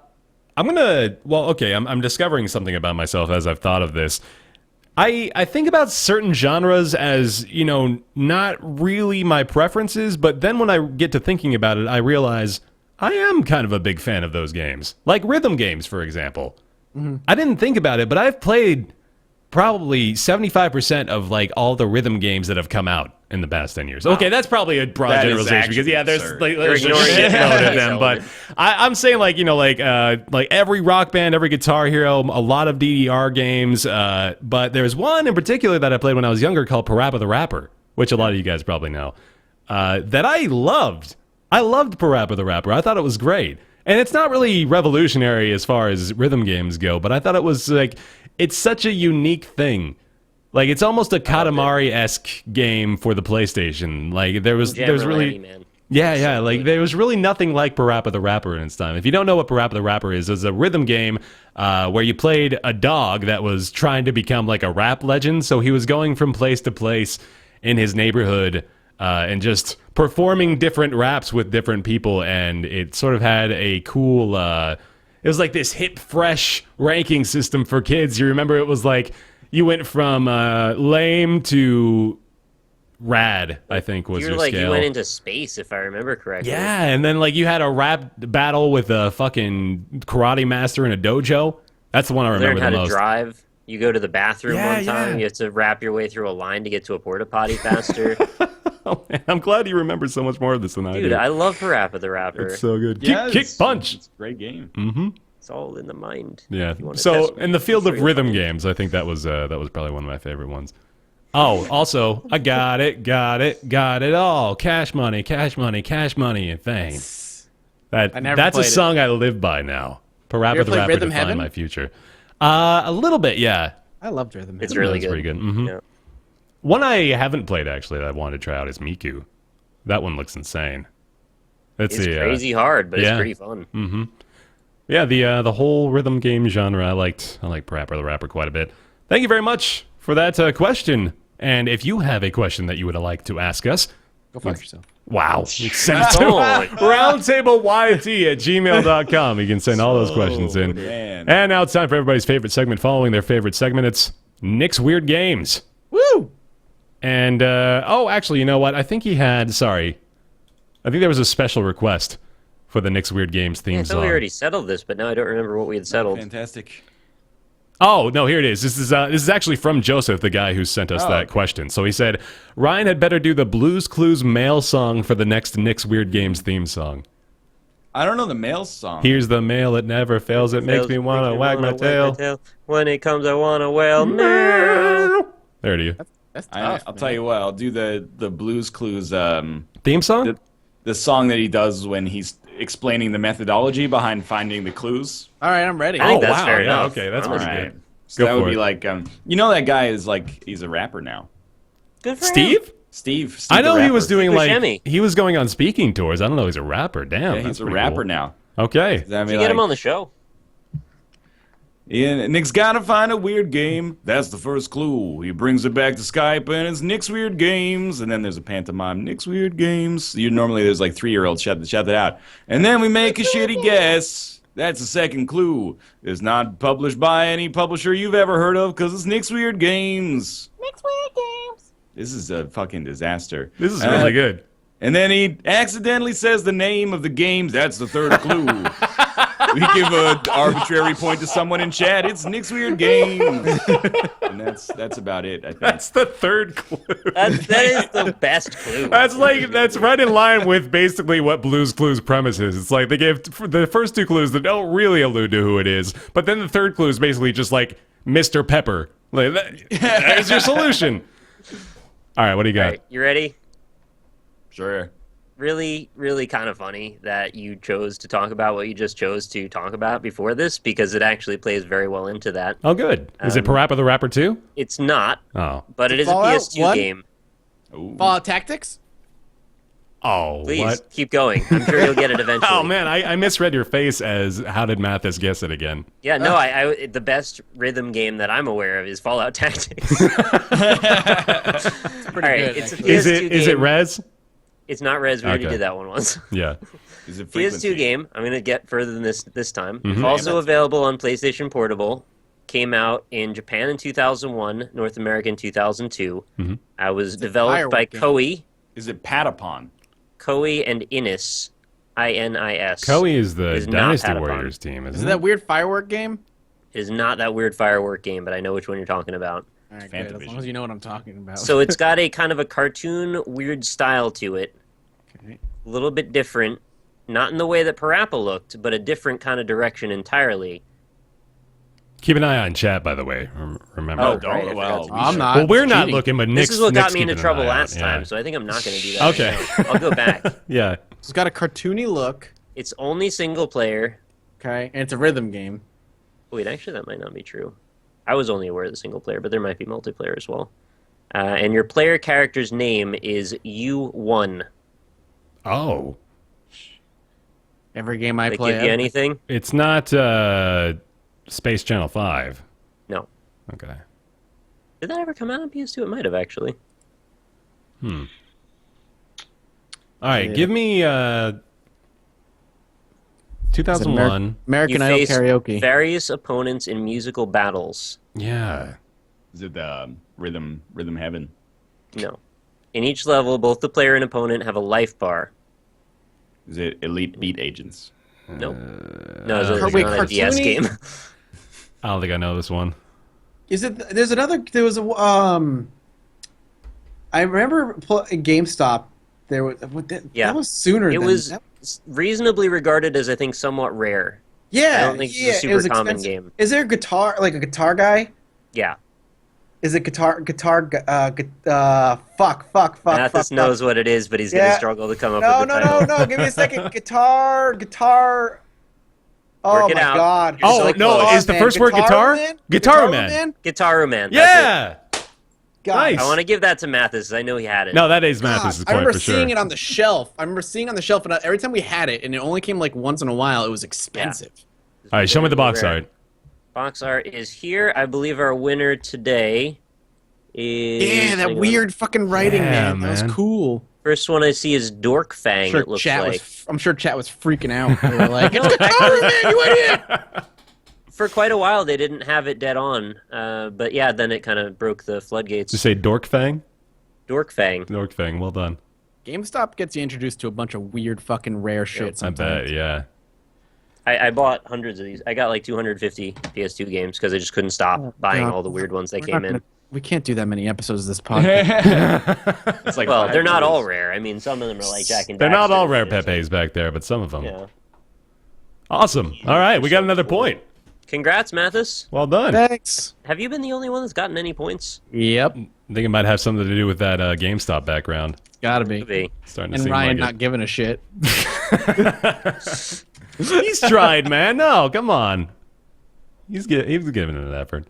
[SPEAKER 1] I'm discovering something about myself as I've thought of this. I think about certain genres as, not really my preferences, but then when I get to thinking about it, I realize I am kind of a big fan of those games. Like rhythm games, for example. I didn't think about it, but I've played probably 75% of like all the rhythm games that have come out in the past 10 years. Okay, that's probably a broad
[SPEAKER 2] That is
[SPEAKER 1] generalization because
[SPEAKER 2] actually
[SPEAKER 1] there's
[SPEAKER 2] absurd.
[SPEAKER 1] there's a
[SPEAKER 3] You're ignoring
[SPEAKER 1] shitload
[SPEAKER 3] it.
[SPEAKER 1] of them, but I'm saying like every Rock Band, every Guitar Hero, a lot of DDR games, but there's one in particular that I played when I was younger called Parappa the Rapper, which a lot of you guys probably know, that I loved. I loved Parappa the Rapper. I thought it was great. And it's not really revolutionary as far as rhythm games go, but I thought it was like, it's such a unique thing. Like it's almost a Katamari-esque game for the PlayStation. Like there was really,
[SPEAKER 3] man.
[SPEAKER 1] yeah, like there was really nothing like Parappa the Rapper in its time. If you don't know what Parappa the Rapper is, it's a rhythm game where you played a dog that was trying to become like a rap legend. So he was going from place to place in his neighborhood and just performing different raps with different people, and it sort of had a cool. It was like this hip, fresh ranking system for kids. You remember it was like. You went from lame to rad, I think was your scale.
[SPEAKER 3] You went into space, if I remember correctly.
[SPEAKER 1] Yeah, and then like you had a rap battle with a fucking karate master in a dojo. That's the one I remember
[SPEAKER 3] Learn
[SPEAKER 1] the
[SPEAKER 3] how
[SPEAKER 1] most.
[SPEAKER 3] to drive. You go to the bathroom one time.
[SPEAKER 1] Yeah.
[SPEAKER 3] You have to wrap your way through a line to get to a porta potty faster.
[SPEAKER 1] Oh, man, I'm glad you remember so much more of this than I
[SPEAKER 3] Dude,
[SPEAKER 1] do.
[SPEAKER 3] I love Parappa the Rapper.
[SPEAKER 1] It's so good.
[SPEAKER 2] Yeah,
[SPEAKER 1] Kick punch.
[SPEAKER 2] It's a great game.
[SPEAKER 3] It's all in the mind.
[SPEAKER 1] Yeah.
[SPEAKER 3] If you wanna
[SPEAKER 1] So
[SPEAKER 3] test me,
[SPEAKER 1] in the field
[SPEAKER 3] feel
[SPEAKER 1] of
[SPEAKER 3] free to
[SPEAKER 1] rhythm
[SPEAKER 3] call me.
[SPEAKER 1] games, I think that was probably one of my favorite ones. Oh, also, I got it all. Cash money, cash money, cash money, and fame.
[SPEAKER 5] I never
[SPEAKER 1] That's a
[SPEAKER 5] played it.
[SPEAKER 1] song I live by now. Parappa
[SPEAKER 5] ever
[SPEAKER 1] the
[SPEAKER 5] played
[SPEAKER 1] Rapper
[SPEAKER 5] Rhythm
[SPEAKER 1] defined
[SPEAKER 5] Heaven?
[SPEAKER 1] my future. A little bit, yeah.
[SPEAKER 5] I loved Rhythm.
[SPEAKER 3] It's
[SPEAKER 5] Heaven.
[SPEAKER 3] really
[SPEAKER 1] That's
[SPEAKER 3] good.
[SPEAKER 1] pretty good. Mhm.
[SPEAKER 3] Yeah.
[SPEAKER 1] One I haven't played, actually, that I wanted to try out is Miku. That one looks insane.
[SPEAKER 3] It's crazy hard, but
[SPEAKER 1] yeah.
[SPEAKER 3] it's pretty fun.
[SPEAKER 1] Yeah, the whole rhythm game genre, I like Parappa the Rapper quite a bit. Thank you very much for that question. And if you have a question that you would like to ask us,
[SPEAKER 5] Go fuck yourself.
[SPEAKER 1] wow, send it to roundtableyt@gmail.com. You can send all those questions in.
[SPEAKER 2] Man.
[SPEAKER 1] And now it's time for everybody's favorite segment. Following their favorite segment, it's Nick's Weird Games.
[SPEAKER 5] Woo!
[SPEAKER 1] And, actually, you know what? I think there was a special request for the Nick's Weird Games theme
[SPEAKER 3] I
[SPEAKER 1] song.
[SPEAKER 3] thought we already settled this, but now I don't remember what we had settled.
[SPEAKER 2] Fantastic.
[SPEAKER 1] Oh, no, here it is. This is actually from Joseph, the guy who sent us that question. So he said, Ryan had better do the Blues Clues mail song for the next Nick's Weird Games theme song.
[SPEAKER 2] I don't know the male song.
[SPEAKER 1] Here's the mail, it never fails. It makes me want to wag my tail.
[SPEAKER 3] When it comes, I want to wail. Meow.
[SPEAKER 1] There it is.
[SPEAKER 5] That's tough.
[SPEAKER 2] I'll tell you what. I'll do the Blues Clues
[SPEAKER 1] Theme song?
[SPEAKER 2] the song that he does when he's explaining the methodology behind finding the clues.
[SPEAKER 5] All right, I'm ready.
[SPEAKER 3] I think that's
[SPEAKER 1] wow.
[SPEAKER 3] fair
[SPEAKER 1] Yeah,
[SPEAKER 3] enough.
[SPEAKER 1] okay, that's
[SPEAKER 2] All
[SPEAKER 1] pretty
[SPEAKER 2] right.
[SPEAKER 1] good.
[SPEAKER 2] So
[SPEAKER 1] Go
[SPEAKER 2] that would
[SPEAKER 1] for
[SPEAKER 2] be
[SPEAKER 1] it.
[SPEAKER 2] like, that guy is like, he's a rapper now.
[SPEAKER 3] Good for him.
[SPEAKER 1] Steve?
[SPEAKER 2] Steve
[SPEAKER 1] I know
[SPEAKER 2] the
[SPEAKER 1] he was
[SPEAKER 2] rapper.
[SPEAKER 1] doing
[SPEAKER 3] Buscemi.
[SPEAKER 1] he was going on speaking tours. I don't know he's a rapper. Damn,
[SPEAKER 2] Yeah,
[SPEAKER 1] that's
[SPEAKER 2] he's a
[SPEAKER 1] pretty
[SPEAKER 2] rapper
[SPEAKER 1] cool.
[SPEAKER 2] now.
[SPEAKER 1] Okay.
[SPEAKER 2] Does that mean,
[SPEAKER 3] You get him on the show.
[SPEAKER 2] Yeah, Nick's gotta find a weird game. That's the first clue. He brings it back to Skype, and it's Nick's Weird Games. And then there's a pantomime, Nick's Weird Games. Normally there's like 3-year-olds shout that out. And then we make a shitty guess. That's the second clue. It's not published by any publisher you've ever heard of, because it's Nick's Weird Games.
[SPEAKER 6] Nick's Weird Games.
[SPEAKER 2] This is a fucking disaster.
[SPEAKER 1] This is really good.
[SPEAKER 2] And then he accidentally says the name of the games. That's the third clue. We give an arbitrary point to someone in chat. It's Nick's Weird Games. And that's about it, I think.
[SPEAKER 1] That's the third clue.
[SPEAKER 3] That is the best clue.
[SPEAKER 1] That's right in line with basically what Blue's Clues premise is. It's like they give the first two clues that don't really allude to who it is, but then the third clue is basically just like Mr. Pepper. Like there's your solution. All right, what do you got?
[SPEAKER 3] All right, you ready?
[SPEAKER 2] Sure.
[SPEAKER 3] Really, really kind of funny that you chose to talk about what you just chose to talk about before this, because it actually plays very well into that.
[SPEAKER 1] Oh, good. Is it Parappa the Rapper too?
[SPEAKER 3] It's not,
[SPEAKER 1] Oh.
[SPEAKER 3] but it is a
[SPEAKER 5] Fallout
[SPEAKER 3] PS2
[SPEAKER 5] 1?
[SPEAKER 3] game.
[SPEAKER 2] Ooh.
[SPEAKER 5] Fallout Tactics?
[SPEAKER 1] Oh,
[SPEAKER 3] Please,
[SPEAKER 1] what?
[SPEAKER 3] keep going. I'm sure you'll get it eventually.
[SPEAKER 1] Oh man, I misread your face as how did Mathas guess it again?
[SPEAKER 3] Yeah, no, I the best rhythm game that I'm aware of is Fallout Tactics. All right,
[SPEAKER 5] good,
[SPEAKER 3] it's a PS2
[SPEAKER 1] Is
[SPEAKER 3] game.
[SPEAKER 1] it Rez?
[SPEAKER 3] It's not Res. We already
[SPEAKER 1] Okay.
[SPEAKER 3] did that one once.
[SPEAKER 1] Yeah.
[SPEAKER 2] Is it frequency?
[SPEAKER 3] PS2 game. I'm going to get further than this time.
[SPEAKER 1] Mm-hmm.
[SPEAKER 3] Also available on PlayStation Portable. Came out in Japan in 2001, North America in 2002.
[SPEAKER 1] Mm-hmm.
[SPEAKER 3] I was developed by
[SPEAKER 5] firework game.
[SPEAKER 3] Koei.
[SPEAKER 2] Is it Patapon?
[SPEAKER 3] Koei and Inis. INIS.
[SPEAKER 1] Koei is the
[SPEAKER 3] Is not
[SPEAKER 1] Dynasty
[SPEAKER 3] Patapon.
[SPEAKER 1] Warriors team, isn't
[SPEAKER 5] Is
[SPEAKER 1] it?
[SPEAKER 5] that weird firework game?
[SPEAKER 3] Is not that weird firework game, but I know which one you're talking about.
[SPEAKER 5] All right, good. As long as you know what I'm talking about.
[SPEAKER 3] So it's got a kind of a cartoon, weird style to it.
[SPEAKER 5] Okay.
[SPEAKER 3] A little bit different. Not in the way that Parappa looked, but a different kind of direction entirely.
[SPEAKER 1] Keep an eye on chat, by the way. Remember.
[SPEAKER 3] Oh,
[SPEAKER 2] don't.
[SPEAKER 3] right, I forgot to be
[SPEAKER 5] I'm
[SPEAKER 3] sure.
[SPEAKER 5] not.
[SPEAKER 1] Well, we're not
[SPEAKER 5] cheating.
[SPEAKER 1] looking, but Nick's
[SPEAKER 3] This is what got
[SPEAKER 1] Nick's
[SPEAKER 3] me into
[SPEAKER 1] keeping an
[SPEAKER 3] trouble
[SPEAKER 1] eye out.
[SPEAKER 3] last
[SPEAKER 1] Yeah.
[SPEAKER 3] time, so I think I'm not going to do that.
[SPEAKER 1] Okay.
[SPEAKER 3] right now. I'll go back.
[SPEAKER 1] Yeah.
[SPEAKER 5] It's got a cartoony look.
[SPEAKER 3] It's only single player.
[SPEAKER 5] Okay, and it's a rhythm game.
[SPEAKER 3] Wait, actually, that might not be true. I was only aware of the single player, but there might be multiplayer as well. And your player character's name is U1.
[SPEAKER 1] Oh.
[SPEAKER 5] Every game I
[SPEAKER 3] They
[SPEAKER 5] play.
[SPEAKER 3] give you anything?
[SPEAKER 1] It's not Space Channel 5.
[SPEAKER 3] No.
[SPEAKER 1] Okay.
[SPEAKER 3] Did that ever come out on PS2? It might have, actually.
[SPEAKER 1] All right,
[SPEAKER 5] Yeah.
[SPEAKER 1] give me 2001.
[SPEAKER 5] American
[SPEAKER 3] You
[SPEAKER 5] Idol
[SPEAKER 3] face
[SPEAKER 5] karaoke.
[SPEAKER 3] various opponents in musical battles.
[SPEAKER 1] Yeah.
[SPEAKER 2] Is it Rhythm Heaven?
[SPEAKER 3] No. In each level, both the player and opponent have a life bar.
[SPEAKER 2] Is it Elite Beat Agents?
[SPEAKER 3] Nope. No, it's
[SPEAKER 5] wait,
[SPEAKER 3] not a DS
[SPEAKER 5] cartoony?
[SPEAKER 3] game.
[SPEAKER 1] I don't think I know this one.
[SPEAKER 5] Is it? There's another. There was a. I remember GameStop. There was.
[SPEAKER 3] Yeah.
[SPEAKER 5] That was sooner.
[SPEAKER 3] It
[SPEAKER 5] than,
[SPEAKER 3] was
[SPEAKER 5] that-
[SPEAKER 3] reasonably regarded as, I think, somewhat rare.
[SPEAKER 5] Yeah.
[SPEAKER 3] I don't think it's a
[SPEAKER 5] yeah,
[SPEAKER 3] super
[SPEAKER 5] it was
[SPEAKER 3] common
[SPEAKER 5] expensive.
[SPEAKER 3] game.
[SPEAKER 5] Is there a guitar, like a guitar guy?
[SPEAKER 3] Yeah.
[SPEAKER 5] Is it fuck.
[SPEAKER 3] Mathis knows what it is, but he's going to
[SPEAKER 5] Yeah.
[SPEAKER 3] struggle to come up
[SPEAKER 5] No,
[SPEAKER 3] with the
[SPEAKER 5] no,
[SPEAKER 3] title.
[SPEAKER 5] no, no. Give me a second. Guitar. Oh
[SPEAKER 3] Work it
[SPEAKER 5] my
[SPEAKER 3] out.
[SPEAKER 5] god.
[SPEAKER 3] You're
[SPEAKER 1] Oh,
[SPEAKER 3] so
[SPEAKER 1] no,
[SPEAKER 3] close.
[SPEAKER 1] is the first word guitar?
[SPEAKER 5] Man?
[SPEAKER 1] Guitar Man.
[SPEAKER 3] Guitar Man. That's it.
[SPEAKER 1] Yeah.
[SPEAKER 5] God.
[SPEAKER 1] Nice.
[SPEAKER 3] I want to give that to Mathas. I know he had it.
[SPEAKER 1] No, that is Mathis'
[SPEAKER 5] I
[SPEAKER 1] point
[SPEAKER 5] remember
[SPEAKER 1] for sure.
[SPEAKER 5] seeing it on the shelf. And every time we had it, and it only came like once in a while, it was expensive.
[SPEAKER 1] All right, show me the box
[SPEAKER 3] Rare.
[SPEAKER 1] art.
[SPEAKER 3] Box art is here. I believe our winner today is...
[SPEAKER 5] Yeah, that
[SPEAKER 3] hang on.
[SPEAKER 5] weird fucking writing,
[SPEAKER 1] Yeah,
[SPEAKER 5] man. That
[SPEAKER 1] man.
[SPEAKER 5] was cool.
[SPEAKER 3] First one I see is Dork Fang, it looks like.
[SPEAKER 5] I'm sure chat was freaking out. They were like, it's Kataru, man, you idiot!
[SPEAKER 3] For quite a while, they didn't have it dead on. But yeah, then it kind of broke the floodgates.
[SPEAKER 1] Did you say Dork Fang?
[SPEAKER 3] Dork Fang.
[SPEAKER 1] Dork Fang, well done.
[SPEAKER 5] GameStop gets you introduced to a bunch of weird fucking rare shit
[SPEAKER 1] I
[SPEAKER 5] sometimes.
[SPEAKER 1] bet, yeah.
[SPEAKER 3] I bought hundreds of these. I got like 250 PS2 games because I just couldn't stop buying
[SPEAKER 5] God.
[SPEAKER 3] all the weird ones that
[SPEAKER 5] We're
[SPEAKER 3] came
[SPEAKER 5] not
[SPEAKER 3] in.
[SPEAKER 5] gonna- We can't do that many episodes of this podcast.
[SPEAKER 2] It's like
[SPEAKER 3] Well,
[SPEAKER 2] 5
[SPEAKER 3] they're not
[SPEAKER 2] years.
[SPEAKER 3] all rare. I mean, some of them are like Jack and
[SPEAKER 1] They're not all rare
[SPEAKER 3] Daxter.
[SPEAKER 1] Pepes back there, but some of them.
[SPEAKER 3] Yeah.
[SPEAKER 1] Awesome. All right, we got another point.
[SPEAKER 3] Congrats, Mathas.
[SPEAKER 1] Well done.
[SPEAKER 5] Thanks.
[SPEAKER 3] Have you been the only one that's gotten any points?
[SPEAKER 5] Yep.
[SPEAKER 1] I think it might have something to do with that GameStop background.
[SPEAKER 5] Gotta be.
[SPEAKER 3] Could be.
[SPEAKER 1] Starting to
[SPEAKER 5] And
[SPEAKER 1] seem
[SPEAKER 5] Ryan
[SPEAKER 1] like
[SPEAKER 5] not giving a shit.
[SPEAKER 1] it. He's tried, man. No, come on. He was giving it an effort.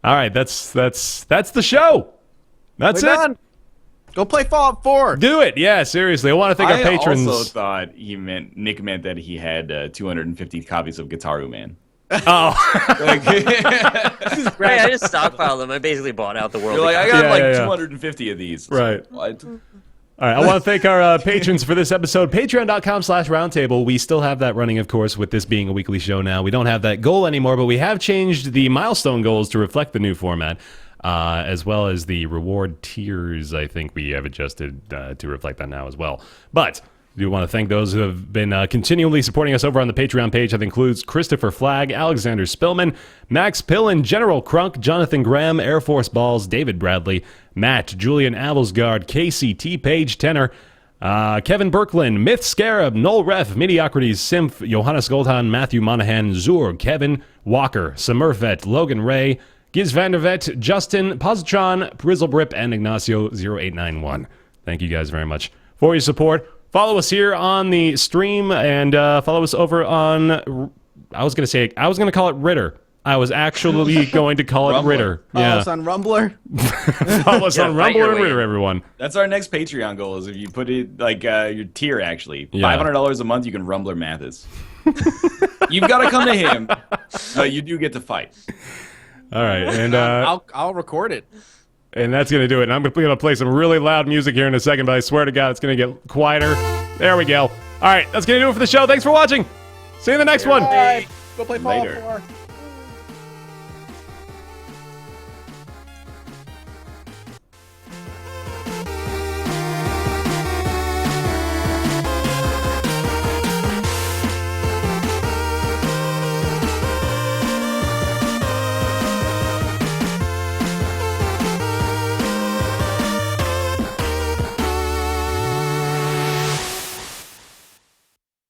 [SPEAKER 1] All right, that's the show. That's
[SPEAKER 5] We're
[SPEAKER 1] it.
[SPEAKER 5] done. Go play Fallout 4.
[SPEAKER 1] Do it. Yeah, seriously. I want to thank our patrons.
[SPEAKER 2] I also thought Nick meant that he had 250 copies of Guitaru Man.
[SPEAKER 1] Oh.
[SPEAKER 2] Like,
[SPEAKER 3] Right, I just stockpiled them. I basically bought out the world.
[SPEAKER 2] you're like, I
[SPEAKER 3] account.
[SPEAKER 2] got
[SPEAKER 1] Yeah, yeah, yeah.
[SPEAKER 2] 250 of these. It's
[SPEAKER 1] Right.
[SPEAKER 2] like, what?
[SPEAKER 1] All right, I want to thank our patrons for this episode. Patreon.com/roundtable. We still have that running, of course, with this being a weekly show now. We don't have that goal anymore, but we have changed the milestone goals to reflect the new format, as well as the reward tiers. I think we have adjusted to reflect that now as well. But I do want to thank those who have been continually supporting us over on the Patreon page. That includes Christopher Flagg, Alexander Spillman, Max Pillin, General Crunk, Jonathan Graham, Air Force Balls, David Bradley, Matt, Julian Avelsgaard, Casey, T-Page, Tenor, Kevin Berkland, Myth Scarab, Noel Ref, Mediocrities, Symph, Johannes Goldhan, Matthew Monahan, Zur, Kevin, Walker, Samurvet, Logan Ray, Giz Vandervet, Justin, Positron, Brizzlebrip, and Ignacio0891. Thank you guys very much for your support. Follow us here on the stream and follow us over on, I was going to call it Ritter. I was actually going to call it
[SPEAKER 2] Rumbler.
[SPEAKER 1] Ritter.
[SPEAKER 5] Follow
[SPEAKER 1] Yeah.
[SPEAKER 5] us on Rumbler.
[SPEAKER 1] Follow us
[SPEAKER 3] Yeah,
[SPEAKER 1] on
[SPEAKER 3] fight
[SPEAKER 1] Rumble
[SPEAKER 3] your
[SPEAKER 1] and
[SPEAKER 3] way
[SPEAKER 1] Ritter,
[SPEAKER 3] in.
[SPEAKER 1] everyone.
[SPEAKER 2] That's our next Patreon goal is if you put it like your tier actually.
[SPEAKER 1] Yeah.
[SPEAKER 2] $500 a month, you can Rumbler Mathas. You've got to come to him, but you do get to fight.
[SPEAKER 1] All right, and
[SPEAKER 5] I'll record it.
[SPEAKER 1] and that's gonna do it. And I'm gonna play some really loud music here in a second, but I swear to God, it's gonna get quieter. There we go. All right, that's gonna do it for the show. Thanks for watching. See you in the next one.
[SPEAKER 5] All right. Go play Fallout
[SPEAKER 2] Later.
[SPEAKER 5] 4.